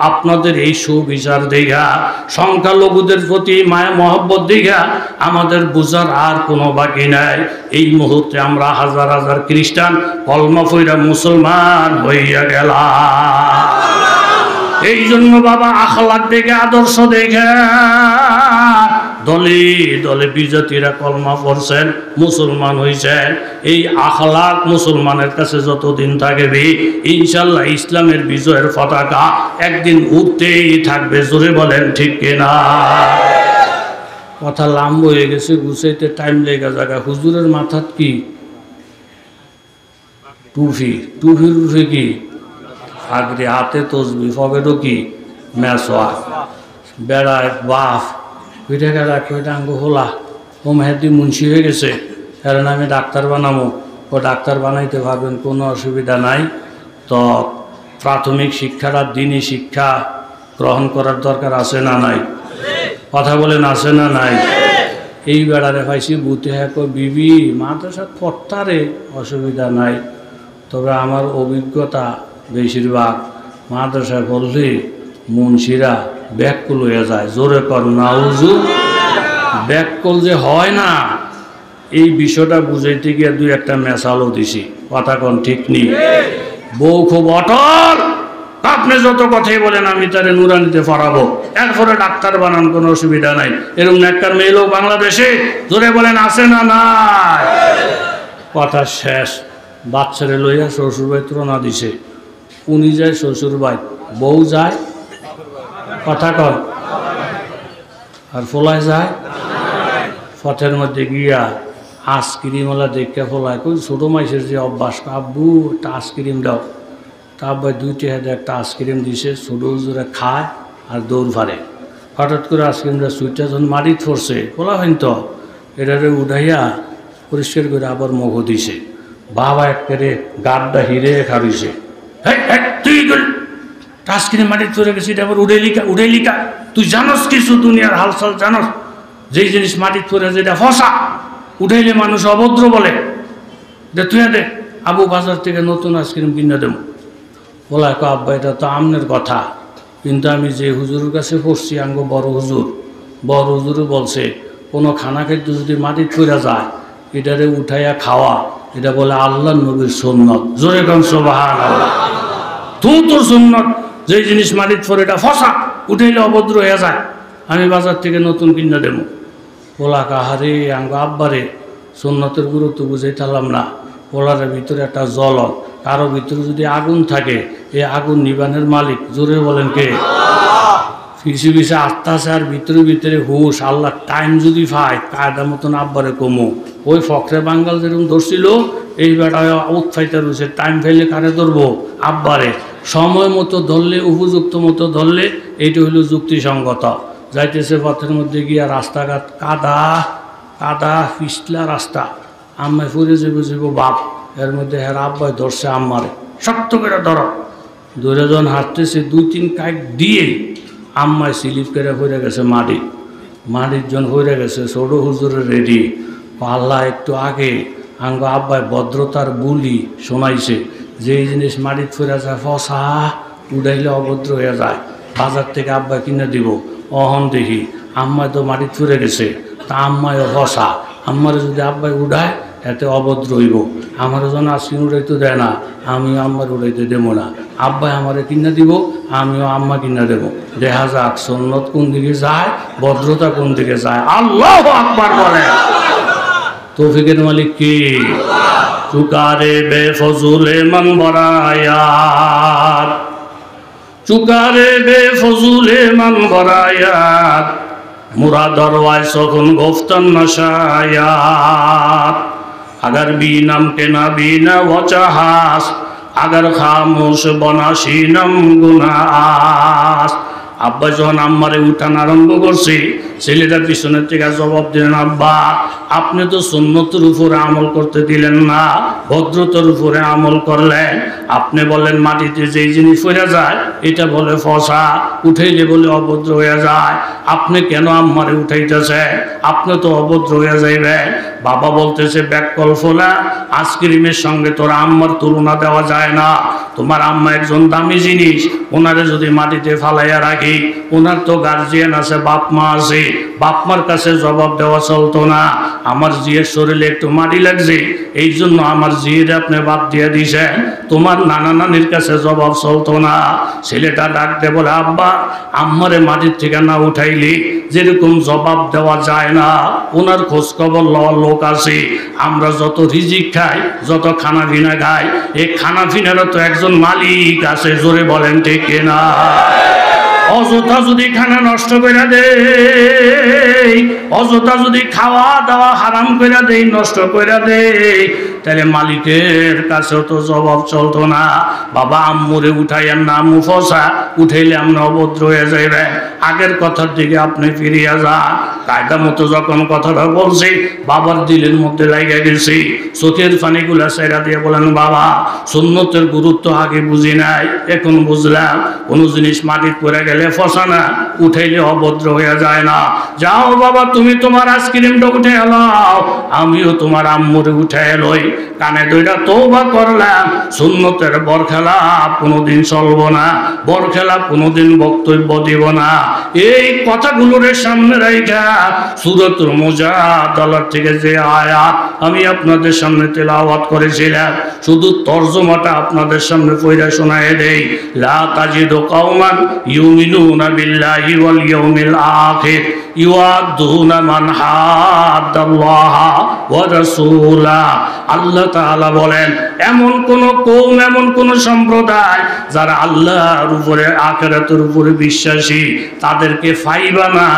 আপনাদের এই সুবিচার দেখা, সংখ্যালঘুদের প্রতি মায়া মহব্বত দেখা আমাদের বুঝার আর কোনো বাকি নাই। এই মুহূর্তে আমরা হাজার হাজার খ্রিস্টান কলমা পড়া মুসলমান হইয়া গেলাম। এই জন্য বাবা আখলাক দেখে, আদর্শ দেখে দলে দলে বিজাতিরা কলমা পড়ছেন, মুসলমান হয়েছেন। এই আখলাক মুসলমানের কাছে যতদিন থাকবে ইনশাল্লাহ ইসলামের বিজয়ের পতাকা একদিন উঠতেই থাকবে। জোরে বলেন ঠিক কিনা? কথা লাম্ব হয়ে গেছে, গুছাইতে টাইম লেগে জায়গা। হুজুরের মাথাত কি টুফি, টুফির উঠে কি আগরে, হাতে তসবি, পকেটও কি মেসোয়া, বেড়ায় বাফ, ওইটা রাখি, ওইটা আঙ্গ হোলা, ও মেহেদি মুন্সি হয়ে গেছে, কারণ আমি ডাক্তার বানাবো, ও ডাক্তার বানাইতে পারবেন, কোনো অসুবিধা নাই। তো প্রাথমিক শিক্ষাটা, দিনই শিক্ষা গ্রহণ করার দরকার আছে না নাই? কথা বলেন আছে না নাই? এই বেড়ারে পাইছি বুতে হ্যাঁ বিবি মাদ্রাসার পড়তারে অসুবিধা নাই, তবে আমার অভিজ্ঞতা বেশিরভাগ মাদ্রাসায় পড়লে মুন্সিরা ব্যাককুল হয়ে যায়। জোরে কর নাউজু। ব্যাককুল যে হয় না, এই বিষয়টা বুঝাইতে গিয়ে দুই একটা মেশালও দিছি, কথা কোন ঠিক নেই। বউ খুব অটল, আপনি যত কথাই বলেন আমি তারে নুরানিতে পড়াবো, এরপরে ডাক্তার বানান, কোনো অসুবিধা নাই। এরকম একটা মেয়ে লোক বাংলাদেশে, জোরে বলেন আছে না নাই? কথা শেষ। বাচ্চারে লইয়া শ্বশুরবাড়ি রওনা দিছে, উনি যায় শ্বশুরবাড়ি, বউ যায় কথা কর, আর ফোলায় যায় পথের মধ্যে গিয়া আইসক্রিমওয়ালা দেখে ফোলায়, কই ছোটো মাইসের যে অভ্যাস, আব্বু একটা আইসক্রিম দাও, তা আব্বাই 2টি হাতে একটা আইসক্রিম দিছে, ছোটো জোরে খায় আর দৌড় ফারে। হঠাৎ করে আইসক্রিমটা সুইটটা যখন মাটিত পড়ছে, ফোলা হইন তো এটারে উঠাইয়া পরিষ্কার করে আবার মুখ দিছে। বাবা একেবারে গাড্ডা হিরে খারিছে, তুই আইসক্রিম মাটির চলে গেছি, এটা আবার উড়াইলিকা, তুই জানোস কিছু দুনিয়ার হালচাল জানোস? যেই জিনিস মাটির চলে যেটা ফসা, উঠাইলে মানুষ অভদ্র বলে, তুই দে, আবু বাজার থেকে নতুন আইসক্রিম কিনে দেবো। বলা আব্বা এটা তো আমনের কথা, কিন্তু আমি যে হুজুরের কাছে পড়ছি আঙ্গ বড় হুজুরও বলছে কোনো খানা খাদ্য যদি মাটির চলে যায় এটারে উঠাইয়া খাওয়া, এটা বলে আল্লাহ নবীর সুন্নত। জোরে কম সুবহানাল্লাহ। তোর সুন্নত, যেই জিনিস মাটির পরে এটা ফসা, উঠাইলে অভদ্র হয়ে যায়, আমি বাজার থেকে নতুন কিনে দেবো। বলা কাহারে আঙ্গ আব্বারে সুন্নতের গুরুত্ব বুঝাইতালাম না। পোলারের ভিতরে একটা জ্বলন, কারো ভিতরে যদি আগুন থাকে, এই আগুন নিবানের মালিক জোরে বলেন কে? পিছিয়ে পিছিয়ে আত্মা আছে, আর ভিতরে ভিতরে হুশ। আল্লাহ টাইম যদি পায় কায়দা মতন আব্বারে কমো। ওই ফখরে বাঙ্গাল যেরকম ধরছিল, এই বেটা উৎফাইতে রয়েছে, টাইম ফেললে কারে ধরবো? আব্বারে। সময় মতো ধরলে, উপযুক্ত মতো ধরলে, এইটা হইল যুক্তিসঙ্গত। যাইতেছে পথের মধ্যে গিয়া রাস্তাঘাট কাদা কাদা পিছলা রাস্তা, আম্মায় ফুরে যাবো বাপ, এর মধ্যে হ্যাঁ আব্বাই ধরছে আম্মারে, শক্ত করে ধরো। দুজন হাঁটতেছে, 2-3 কাইক দিয়ে আম্মায় স্লিপ করে হয়ে গেছে মাটির জন হয়ে গেছে। ছোটো হুজুরের রেডি পাল্লা একটু আগে আঙ্গ আব্বাই ভদ্রতার বুলি শোনাইছে, যে জিনিস মাটির ফিরে যায় ফসা, উড়াইলে অভদ্র হয়ে যায়, বাজার থেকে আব্বাই কিনে দিব। অহন দেখি আম্মায় তো মাটি চুরে গেছে, তা আম্মায় হসা, আম্মারে যদি আব্বাই উঠায় এতে অভদ্র হইব। আমার যেন আজকিন উড়াইতে দেয় না, আমিও আম্মার উড়াইতে দেবো না। আব্বাই আমারে কিনা দিব, আমিও আম্মা কিনা দেব। দেখা যাক সুন্নত কোন দিকে যায়, ভদ্রতা কোন দিকে যায়। আল্লাহু আকবার বলে। তৌফিকের মালিক কি? চুকারে বেফজুলে মন বরায়াত, চুকারে বেফজুলে মন বরায়াত, মুরাদর ওয়াইস যখন গফতান নশায়াত। अगर बीनम के ना बीना वचहास, अगर खामोश बनाशीनम गुनास। আব্বা যখন আম্মারে উঠান আরম্ভ করছে, ছেলেটা পিছনের থেকে জবাব দিলেন, আব্বা আপনি তো সুন্নতের উপরে আমল করতে দিলেন না, ভদ্রতার উপরে আমল করলেন। আপনি বলেন মাটিতে যেই জিনিস পড়ে যায় এটা বলে ফসা, উঠাইলে বলে অভদ্র হয়ে যায়। আপনি কেন আম্মারে উঠাইতেছেন? আপনি তো অভদ্র হয়ে যাইবেন। বাবা বলতেছে, ব্যাককল ফোলা, আইসক্রিমের সঙ্গে তোর আম্মার তুলনা দেওয়া যায় না। তোমার আম্মা একজন দামি জিনিস, ওনারে যদি মাটিতে ফালাইয়া রাখি, ওনার তো গার্জিয়ান আছে, বাপ মা আছে, বাপ মার কাছে জবাব দেওয়া চলতো না। আমার জিয়ের শরীরে একটু মাটি লাগছে, এই জন্য আমার জিয়ের আপনি বাদ দিয়ে দিছেন, তোমার নানা নানির কাছে জবাব চলতো না। ছেলেটা ডাকতে বলে, আব্বা আম্মারে মাটির থেকে না উঠাইলি যেরকম জবাব দেওয়া যায় না, ওনার খোঁজখবর লওয়ার লোক আছে। আমরা যত রিজিক খাই, যত খানা পিনা খাই, এই খানা পিনারও তো একজন মালিক আছে। জোরে বলেন ঠিক কিনা? অযথা যদি খানা নষ্ট করে দেই, অযথা যদি খাওয়া দাওয়া হারাম করে দেই, নষ্ট করে দেই, তাহলে মালিকের কাছেও তো জবাব চলতো না। বাবা আম্মুরে উঠাইয়েন না, আম্মু ফসা, উঠাইলে আমরা অভদ্র হয়ে যাইবে। আগের কথার দিকে আপনি ফিরিয়া যান। কায়দা মতো যখন কথাটা বলছি, বাবার দিলের মধ্যে লাগিয়ে গেছি। চোখের পানিগুলা সেরা দিয়ে বলেন, বাবা সুন্নতের গুরুত্ব আগে বুঝি নাই, এখন বুঝলাম। কোনো জিনিস মাটির পড়ে গেলে ফসা না, উঠাইলে অভদ্র হয়ে যায় না। যাও বাবা তুমি তোমার আইসক্রিমটা উঠে এলাও, আমিও তোমার আম্মুরে উঠে এলোই। কানে দুইটা তওবা করলাম, সুন্নতের বরখেলাপ কোনোদিন চলবো না, বরখেলাপ কোনোদিন বক্তব্য দিব না। এই কথাগুলোর সামনে রাইখা সূরাতুল মুজাদালার থেকে যে আয়াত আমি আপনাদের সামনে তেলাওয়াত করেছিলাম, শুধু তরজমাটা আপনাদের সামনে পড়ে শোনায়ে দেই। লা তাজিদু কওমান ইউমিনুনা বিল্লাহি ওয়াল ইয়াউমিল আখির ইউআদ্দুনা মান হাদ্দাল্লাহ ওয়া রাসূলা। আল্লাহ তাআলা বলেন, এমন কোন কওম, এমন কোন সম্প্রদায় যারা আল্লাহর উপরে, আখিরাতের উপরে বিশ্বাসী, তাদেরকে পাইবা না।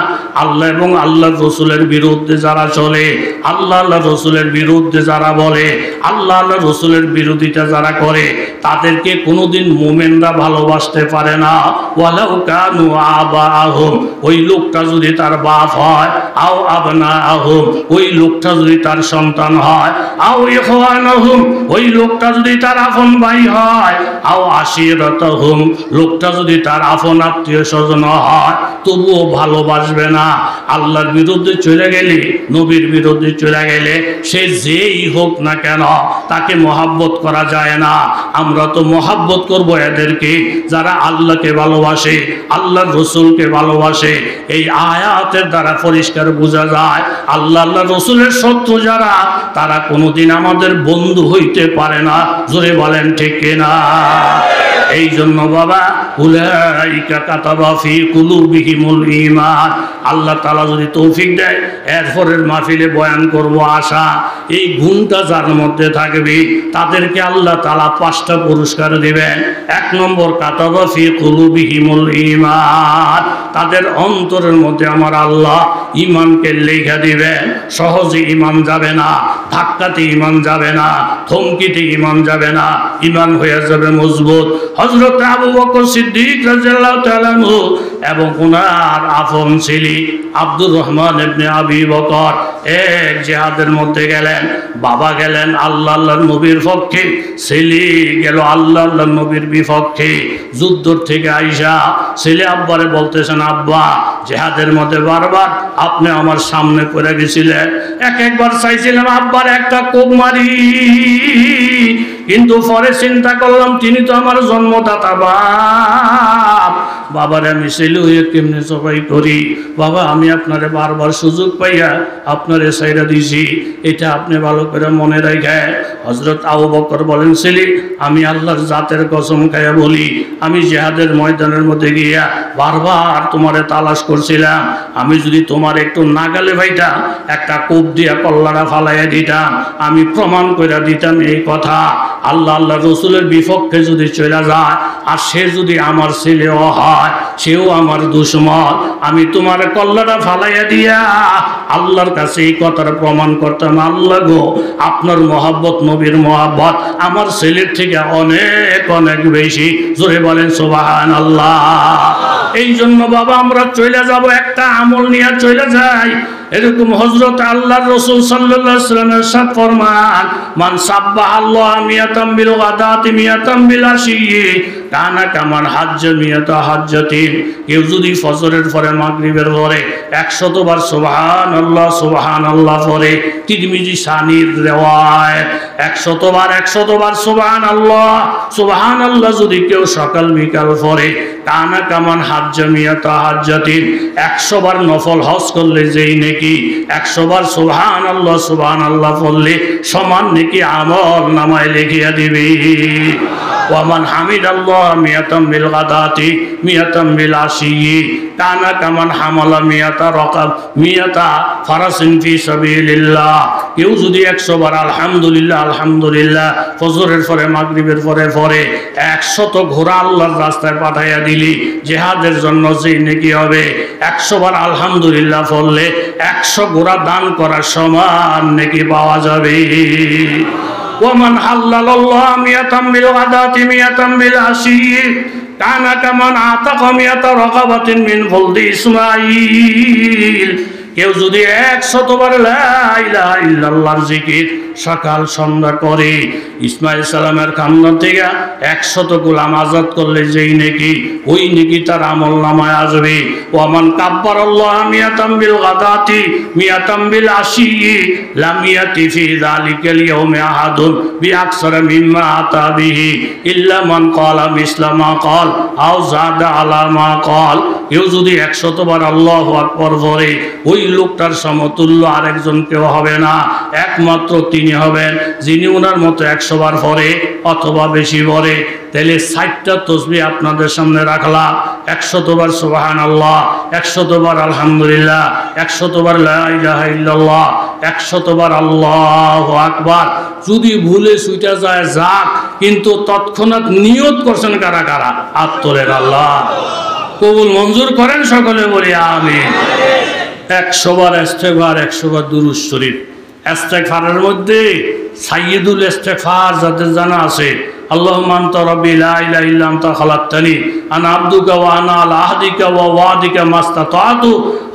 আল্লাহ এবং আল্লাহর রাসূলের বিরুদ্ধে যারা চলে, আল্লাহ আল্লাহ রাসূলের বিরুদ্ধে যারা বলে, আল্লাহ আল্লাহ রাসূলের বিরোধিতা যারা করে, তাদেরকে কোনোদিন মুমিনরা ভালোবাসতে পারে না। ওয়ালাউ কানু আবাহুম, ওই লোকটা যদি তার বাপ হয়, আও আবনাহুম, ওই লোকটা যদি তার সন্তান হয়, আও ইখওয়ানুহুম, ওই লোকটা যদি তার আপন ভাই হয়, আও আশিরাতুহুম, লোকটা যদি তার আপন আত্মীয় স্বজন হয়, তবুও ভালোবাসবে না। আল্লাহর বিরুদ্ধে চলে গেলে, নবীর বিরুদ্ধে চলে গেলে, সে যেই হোক না কেন, তাকে মহাব্বত করা যায় না। আমরা তো মহাব্বত করব এদেরকে যারা আল্লাহকে ভালোবাসে, আল্লাহর রাসূলকে ভালোবাসে। এই আয়াতের দ্বারা পরিষ্কার বোঝা যায়, আল্লাহ আল্লাহ রাসূলের শত্রু যারা, তারা কোনোদিন আমাদের বন্ধু হইতে পারে না। জোরে বলেন ঠিক কিনা? এই জন্য বাবা, উলাইকা কাতাবা ফি কুলুবিহিমুল ঈমান, আল্লাহ তাআলা যদি তৌফিক দেয়, এরপরের মাহফিলে বয়ান করব আশা, এই গুণটা যার মধ্যে থাকবে তাদেরকে আল্লাহ তাআলা 5টা পুরস্কার দিবেন। 1 নম্বর, কাতাবা ফি কুলুবিহিমুল ঈমান, তাদের অন্তরের মধ্যে আমার আল্লাহ ঈমানকে লেখা দিবেন। সহজে ঈমান যাবে না, ধাক্কাতে ঈমান যাবে না, থমকিতে ঈমান যাবে না, ঈমান হয়ে যাবে মজবুত। হযরত আবু বকর সিদ্দিক রাদিয়াল্লাহু তাআলা আনহু এবং ওনার আপন ছেলে আব্দুর রহমান ইবনে আবি বকর এক জিহাদের মধ্যে গেলেন। বাবা গেলেন আল্লাহ আল্লাহর নবীর পক্ষে, ছেলে গেল আল্লাহ আল্লাহর নবীর বিপক্ষে। যুদ্ধ থেকে আইসা ছেলে আব্বারে বলতেছেন, আব্বা জিহাদের মধ্যে বারবার আপনি আমার সামনে পড়ে গেছিলেন, একবার চাইছিলাম আব্বার একটা কোপ মারি, কিন্তু পরে চিন্তা করলাম তিনি তো আমার জন্মদাতা বাপ, বাবার আমি ছেলে হয়ে কেমনে সবাই করি। বাবা আমি আপনারে বারবার সুযোগ পাইয়া আপনারে সাইরা দিছি, এটা আপনি ভালো করে মনে রাখে। হযরত আবু বকর বলেন, ছেলে আমি আল্লাহর জাতের কসম খাইয়া বলি, আমি জিহাদের ময়দানের মধ্যে গিয়া বারবার তোমারে তালাশ করছিলাম। আমি যদি তোমার একটু নাগালে ভাইটা একটা কোপ দিয়া কল্লাটা ফালাইয়া দিতাম, আমি প্রমাণ করে দিতাম এই কথা। আল্লাহ আল্লাহ রসুলের বিপক্ষে যদি চলে যায় আর সে যদি আমার ছেলেও হয়, সেও আমার দুশমন, আমি তোমার কল্লাটা ফালাইয়া দিয়া আল্লাহর কাছে এই কথার প্রমাণ করতাম, আল্লাহ গো আপনার মহাব্বত, নবীর মহাব্বত আমার ছেলের থেকে অনেক অনেক বেশি। জোরে বলেন সুবহানাল্লাহ। এই জন্য বাবা আমরা চলে যাব, একটা আমল নিয়ে চলে যাই। এরকম হযরত আল্লাহর রাসূল সাল্লাল্লাহু আলাইহি ওয়াসাল্লামের সাথ ফরমান, মান সাব্বাহাল্লাহ মিয়াতাম বিল গাদাতি মিয়াতাম বিল আশিয়্যি কানা কামান হাজ্জ মিয়াতা হাজ্জাতিন। কেউ যদি ফজরের পরে মাগরিবের পরে 100 বার সুবহানাল্লাহ সুবহানাল্লাহ পড়ে, তিরমিজি সানির রিওয়ায়াত 100 বার সুবহানাল্লাহ সুবহানাল্লাহ যদি কেউ সকাল বিকাল পড়ে, কানা কামান হাজ্জ মিয়াতা হাজ্জাতিন, 100 বার নফল হজ করলে যেই নেকি 100 বার সুবহানাল্লাহ সুবহানাল্লাহ পড়লে সমান নেকি আমল নামায় লিখিয়া দিবে। ওয়ামান হামিদাল্লাহ মিয়াতাম বিল গাদাতি মিয়াতাম বিল আশিয়্যি কানা কামান হামালা মিয়াতা ফারাসিন ফি সাবিলিল্লাহ। কেউ যদি 100 বার আলহামদুলিল্লাহ আলহামদুলিল্লাহ ফজরের পরে মাগরিবের পরে 100 ঘোড়া আল্লাহর রাস্তায় পাঠাইয়া দিলি, জিহাদের জন্য যে নেকি হবে 100 বার আলহামদুলিল্লাহ পড়লে 100 ঘোড়া দান করার সমান নেকি পাওয়া যাবে। ওয়ামান হাল্লাল্লাহ মিয়াতাম বিল গাদাতি মিয়াতাম বিল আশিয়্যি কানা কামান আতাকা মিয়াতা রাকাবাতিন মিন ফুলদি ইসমাঈল। কেউ যদি 100 বার লা ইলাহা ইল্লাল্লাহর জিকির সকাল সন্ধ্যা করে, ইসমাইল সালামের খান্না থেকে 100 গোলাম আজাদ করলে যেই নেকি, ওই নেকি তার আমল নামায় আসবে। ওয়ামান কাব্বারাল্লাহ মিয়াতাম বিল গাদাতি মিয়াতাম বিল আশিয়্যি লাম ইয়াতি ফি যালিকাল ইয়াউমি আহাদুন বিআকসারা মিম্মা আতা বিহি ইল্লা মান ক্বালা মিসলা মা ক্বাল আও যাদা আলা মা ক্বাল। কেউ যদি 100 বার আল্লাহু আকবার পড়ে, ওই লোকটার সমতুল্য আরেকজন কেউ হবে না, একমাত্র তিনি হবেন যিনি ওনার মতো 100 বার পড়ে অথবা বেশি পড়ে। তাহলে 60টা তাসবিহ আপনাদের সামনে রাখলাম। 100 বার সুবহানাল্লাহ, 100 বার আলহামদুলিল্লাহ, 100 বার লা ইলাহা ইল্লাল্লাহ, 100 বার আল্লাহু আকবার। যদি ভুলে ছুটা যায় যাক, কিন্তু তৎক্ষণাৎ নিয়ত করছেন কারা কারা? হাত তোলেন। আল্লাহ কবুল মঞ্জুর করেন, সকলে বলি আমিন। 100 বার ইস্তেগফার, 100 বার দুরূদ শরীফ। ইস্তেগফারের মধ্যে সাইয়্যিদুল ইস্তেগফার যাদের জানা আছে, আল্লাহুম্মা আনতা রাব্বি লা ইলাহা ইল্লা আনতা খালাকতানি আনা আবদুকা ওয়া আনা আলা আহদিকা ওয়া ওয়াদিকা মাস্তাতাতু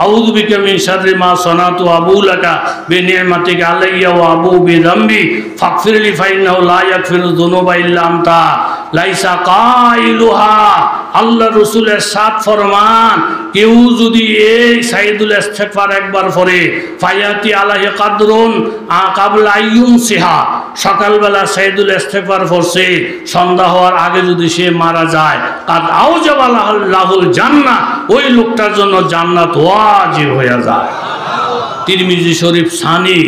আউযু বিকা মিন শাররি মা সানাতু আবু লাকা বিনি'মাতিকা আলাইয়া ওয়া আবু বিযামবি ফাগফিরলি ফাইন্নাহু লা ইয়াগফিরু যুনুবা ইল্লা আনতা লাইসা কাইলুহা। আল্লাহ রসুলের সাত ফরমান, কেউ যদি এই সাইয়্যিদুল ইস্তেগফার একবার পড়ে, ফায়াতি আলাইহি কাদরুন কাবলা আইয়ুম সিহা, সকালবেলা সাইয়্যিদুল ইস্তেগফার পড়ছে, সন্ধ্যা হওয়ার আগে যদি সে মারা যায়, কাদ আউজাবালাহুল জান্নাহ, ওই লোকটার জন্য জান্নাত ওয়াজিব হয়ে যায়। তিরমিজি শরীফ সানি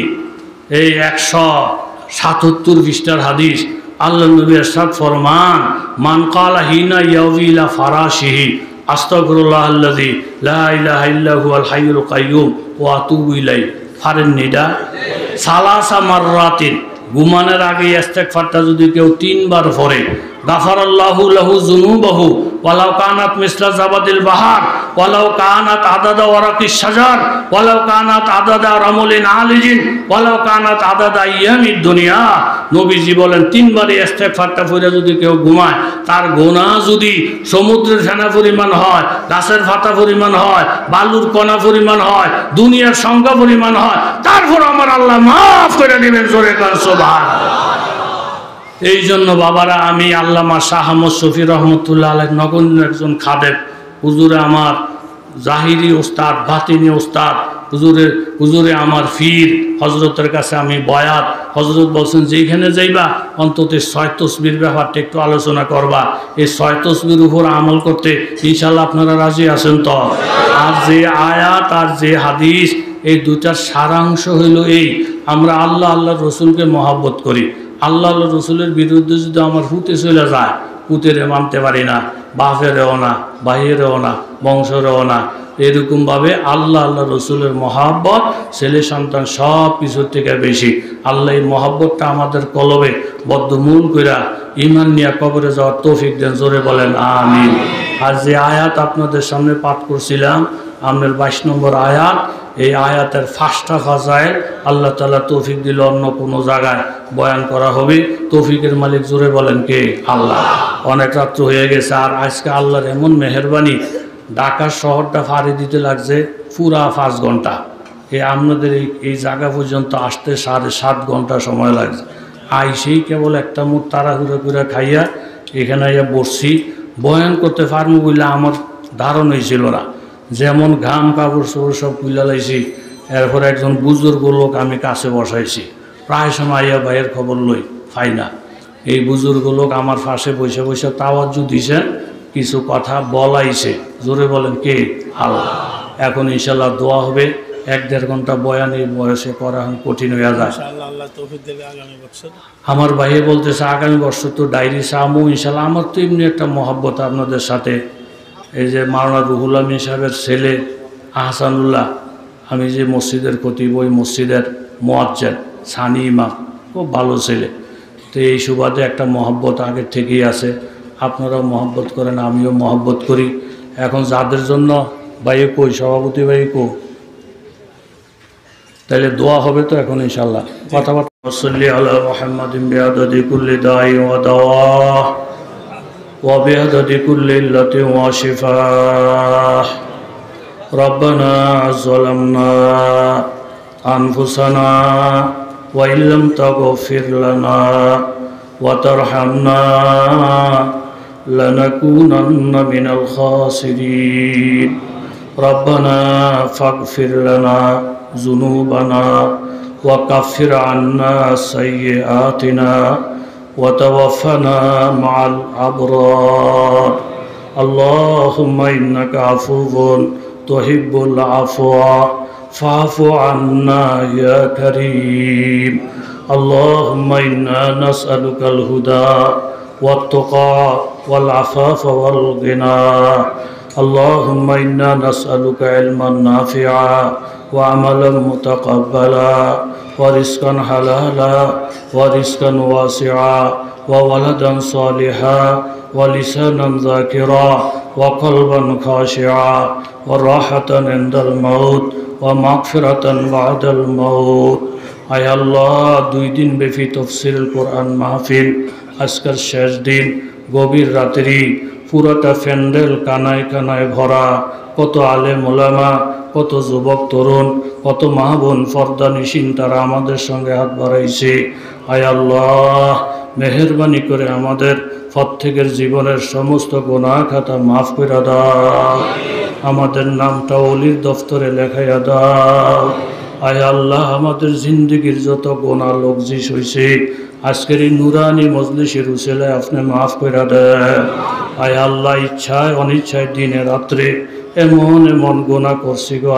এই 177 পৃষ্ঠার হাদিস। আল্লাহ নবী ইরশাদ ফরমান, মান ক্বালা হিনা ইয়াউযি ইলা ফারাশিহি আস্তাগফিরুল্লাহাল্লাযী লা ইলাহা ইল্লা হুয়াল হাইয়ুল কাইয়্যুম ওয়া আতুবু ইলাইহি ফারেন নিদা সালাসা মাররাতিন। ঘুমানোর আগে ইস্তেগফারটা যদি কেউ 3 বার পড়ে, গাফারাল্লাহু লাহু যুনুবাহু ওয়ালাউ কানাত মিসলা জাবাদিল বাহার ওয়ালাউ কানাত আদাদা ওয়ারাকিস শাজার ওয়ালাউ কানাত আদাদা রামলিন আলিজিন ওয়ালাউ কানাত আদাদা ইয়ামিদ দুনিয়া। নবীজি বলেন 3 বার ইস্তেগফারটা পড়ে যদি কেউ ঘুমায়, তার গুনাহ যদি সমুদ্রের ফেনা পরিমাণ হয়, গাছের পাতা পরিমাণ হয়, বালুর কণা পরিমাণ হয়, দুনিয়ার সংখ্যা পরিমাণ হয়, তারপর আমার আল্লাহ মাফ করে দিবেন। জোরে কার সুবহানাল্লাহ। এই জন্য বাবারা, আমি আল্লামা শাহ আহমদ শফি রহমতুল্লাহ আলাইহি নগণ্য একজন খাদেম। হুজুরে আমার জাহিরি ওস্তাদ, বাতিনি ওস্তাদ, হুজুরে আমার ফির, হজরতের কাছে আমি বয়াত, হযরত বলছেন যেখানে যাইবা অন্তত 6 তসবির ব্যাপারটা একটু আলোচনা করবা। এই 6 তসবির উপর আমল করতে ইনশাআল্লাহ আপনারা রাজি আছেন তো? আর যে আয়াত আর যে হাদিস এই দুটার সারাংশ হইল এই, আমরা আল্লাহ আল্লাহর রসুলকে মহব্বত করি। আল্লাহ আল্লাহ রসুলের বিরুদ্ধে যদি আমার হুতে চলে যায়, হুতেরে মানতে পারি না, বাপেরেও না, ভাইয়েরও না, বংশেরও না। এরকমভাবে আল্লাহ আল্লাহ রসুলের মহাব্বত ছেলে সন্তান সব কিছুর থেকে বেশি। আল্লাহ এই মহাব্বতটা আমাদের কলবে বদ্ধমূল কইরা ইমান নিয়ে কবরে যাওয়ার তৌফিক দেন, জোরে বলেন আমিন। আর যে আয়াত আপনাদের সামনে পাঠ করছিলাম, আপনার 22 নম্বর আয়াত, এই আয়াতের ফার্স্টটা ফাজায় আল্লাহ তাআলা তৌফিক দিলে অন্য কোনো জায়গায় বয়ান করা হবে। তৌফিকের মালিক জোরে বলেন কে? আল্লাহ। অনেক রাত্র হয়ে গেছে, আর আজকে আল্লাহর এমন মেহেরবানি, ঢাকা শহরটা ফাড়ি দিতে লাগছে পুরা 5 ঘন্টা। আপনাদের এই জায়গা পর্যন্ত আসতে 7.5 ঘন্টা সময় লাগছে। আইসেই কেবল একটা মুখ তাড়াহুড়ো করে খাইয়া এখানে আইয়া বসছি। বয়ান করতে পারবো বলে আমার ধারণ হয়েছিল না, যেমন ঘাম কাপড় চোপড় সব কুইলা লাইছি। এরপর একজন বুজুর্গ লোক আমি কাছে বসাইছি, প্রায় সময় আইয়া ভাইয়ের খবর লই, পাই না। এই বুজুর্গ লোক আমার পাশে বসে বসে তাওয়াজ্জু দিছেন, কিছু কথা বলাইছে, জোরে বলেন কে? আল্লাহ। এখন ইনশাল্লাহ দোয়া হবে। 1-1.5 ঘন্টা বয়ান এই বয়সে করা কঠিন হয়ে যায়। আমার ভাইয়ে বলতেছে আগামী বছর তো ডায়েরি সামু ইনশাল্লাহ। আমার তো এমনি একটা মহব্বত আপনাদের সাথে। এই যে মাওলানা রুহুল আমিন সাহেবের ছেলে আহসানুল্লাহ, আমি যে মসজিদের খতিব, ওই মসজিদের মুয়াজ্জিন সানি ইমাম, খুব ভালো ছেলে। তো এই সুবাদে একটা মহব্বত আগের থেকেই আছে। আপনারাও মহব্বত করেন, আমিও মহব্বত করি। এখন যাদের জন্য ভাইয়ে কই, সভাপতি ভাইয়ে কো, তাহলে দোয়া হবে তো এখন ইনশাল্লাহ। কথাবার্তা সাল্লি আলা মুহাম্মাদিন বিআদাদি কুল্লি দাই ওয়া দাওয়া ওয়া বিআদাদি কুল্লি ইল্লাতি ওয়া শিফা। রব্বানা যালামনা আনফুসানা ওয়া ইল্লাম তাগফির লানা ওয়া তারহামনা লানাকুনান্না মিনাল খাসিরিন। রব্বানা ফাগফির লানা যুনুবানা ওয়া কাফির আন্না সাইয়্যাতিনা ওয়া তাওয়াফানা মা'আল আবরার। আল্লাহুম্মা ইন্নাকা আফুউন তুহিব্বুল আফওয়া ফা'ফু আন্না ইয়া কারীম। আল্লাহুম্মা ইন্না নাসআলুকাল হুদা ওয়াত তুকা ওয়াল আফাফা ওয়াল গিনা। اللهم إنا نسألك علما نافعا وعملا متقبلا ورزقا حلالا ورزقا واسعا وولدا صالحا ولسانا ذاكرا وقلبا خاشعا وراحة عند الموت ومغفرة بعد الموت। আয় আল্লাহ, 2 দিন ব্যাপী তাফসীরুল কোরআন মাহফিল, আজকের শেষ দিন, গভীর রাত্রি, পুরোটা প্যান্ডেল কানায় কানায় ভরা। কত আলেম ওলামা, কত যুবক তরুণ, কত মা বোন পর্দা নিশিন তারা আমাদের সঙ্গে হাত বাড়াইছে। আয় আল্লাহ, মেহেরবানি করে আমাদের প্রত্যেকের জীবনের সমস্ত গুনাহ খাতা মাফ করে দাও, আমাদের নামটা ওলির দফতরে লেখাইয়া দাও। আয় আল্লাহ, আমাদের জিন্দগির যত গুনাহ লগজিস হয়েছে আজকের এই নুরানি মজলিসের উসিলায় আপনি মাফ করে দেন। আয় আল্লাহ, ইচ্ছায় অনিচ্ছায় দিনে রাত্রে এমন এমন গুনাহ করছি গো।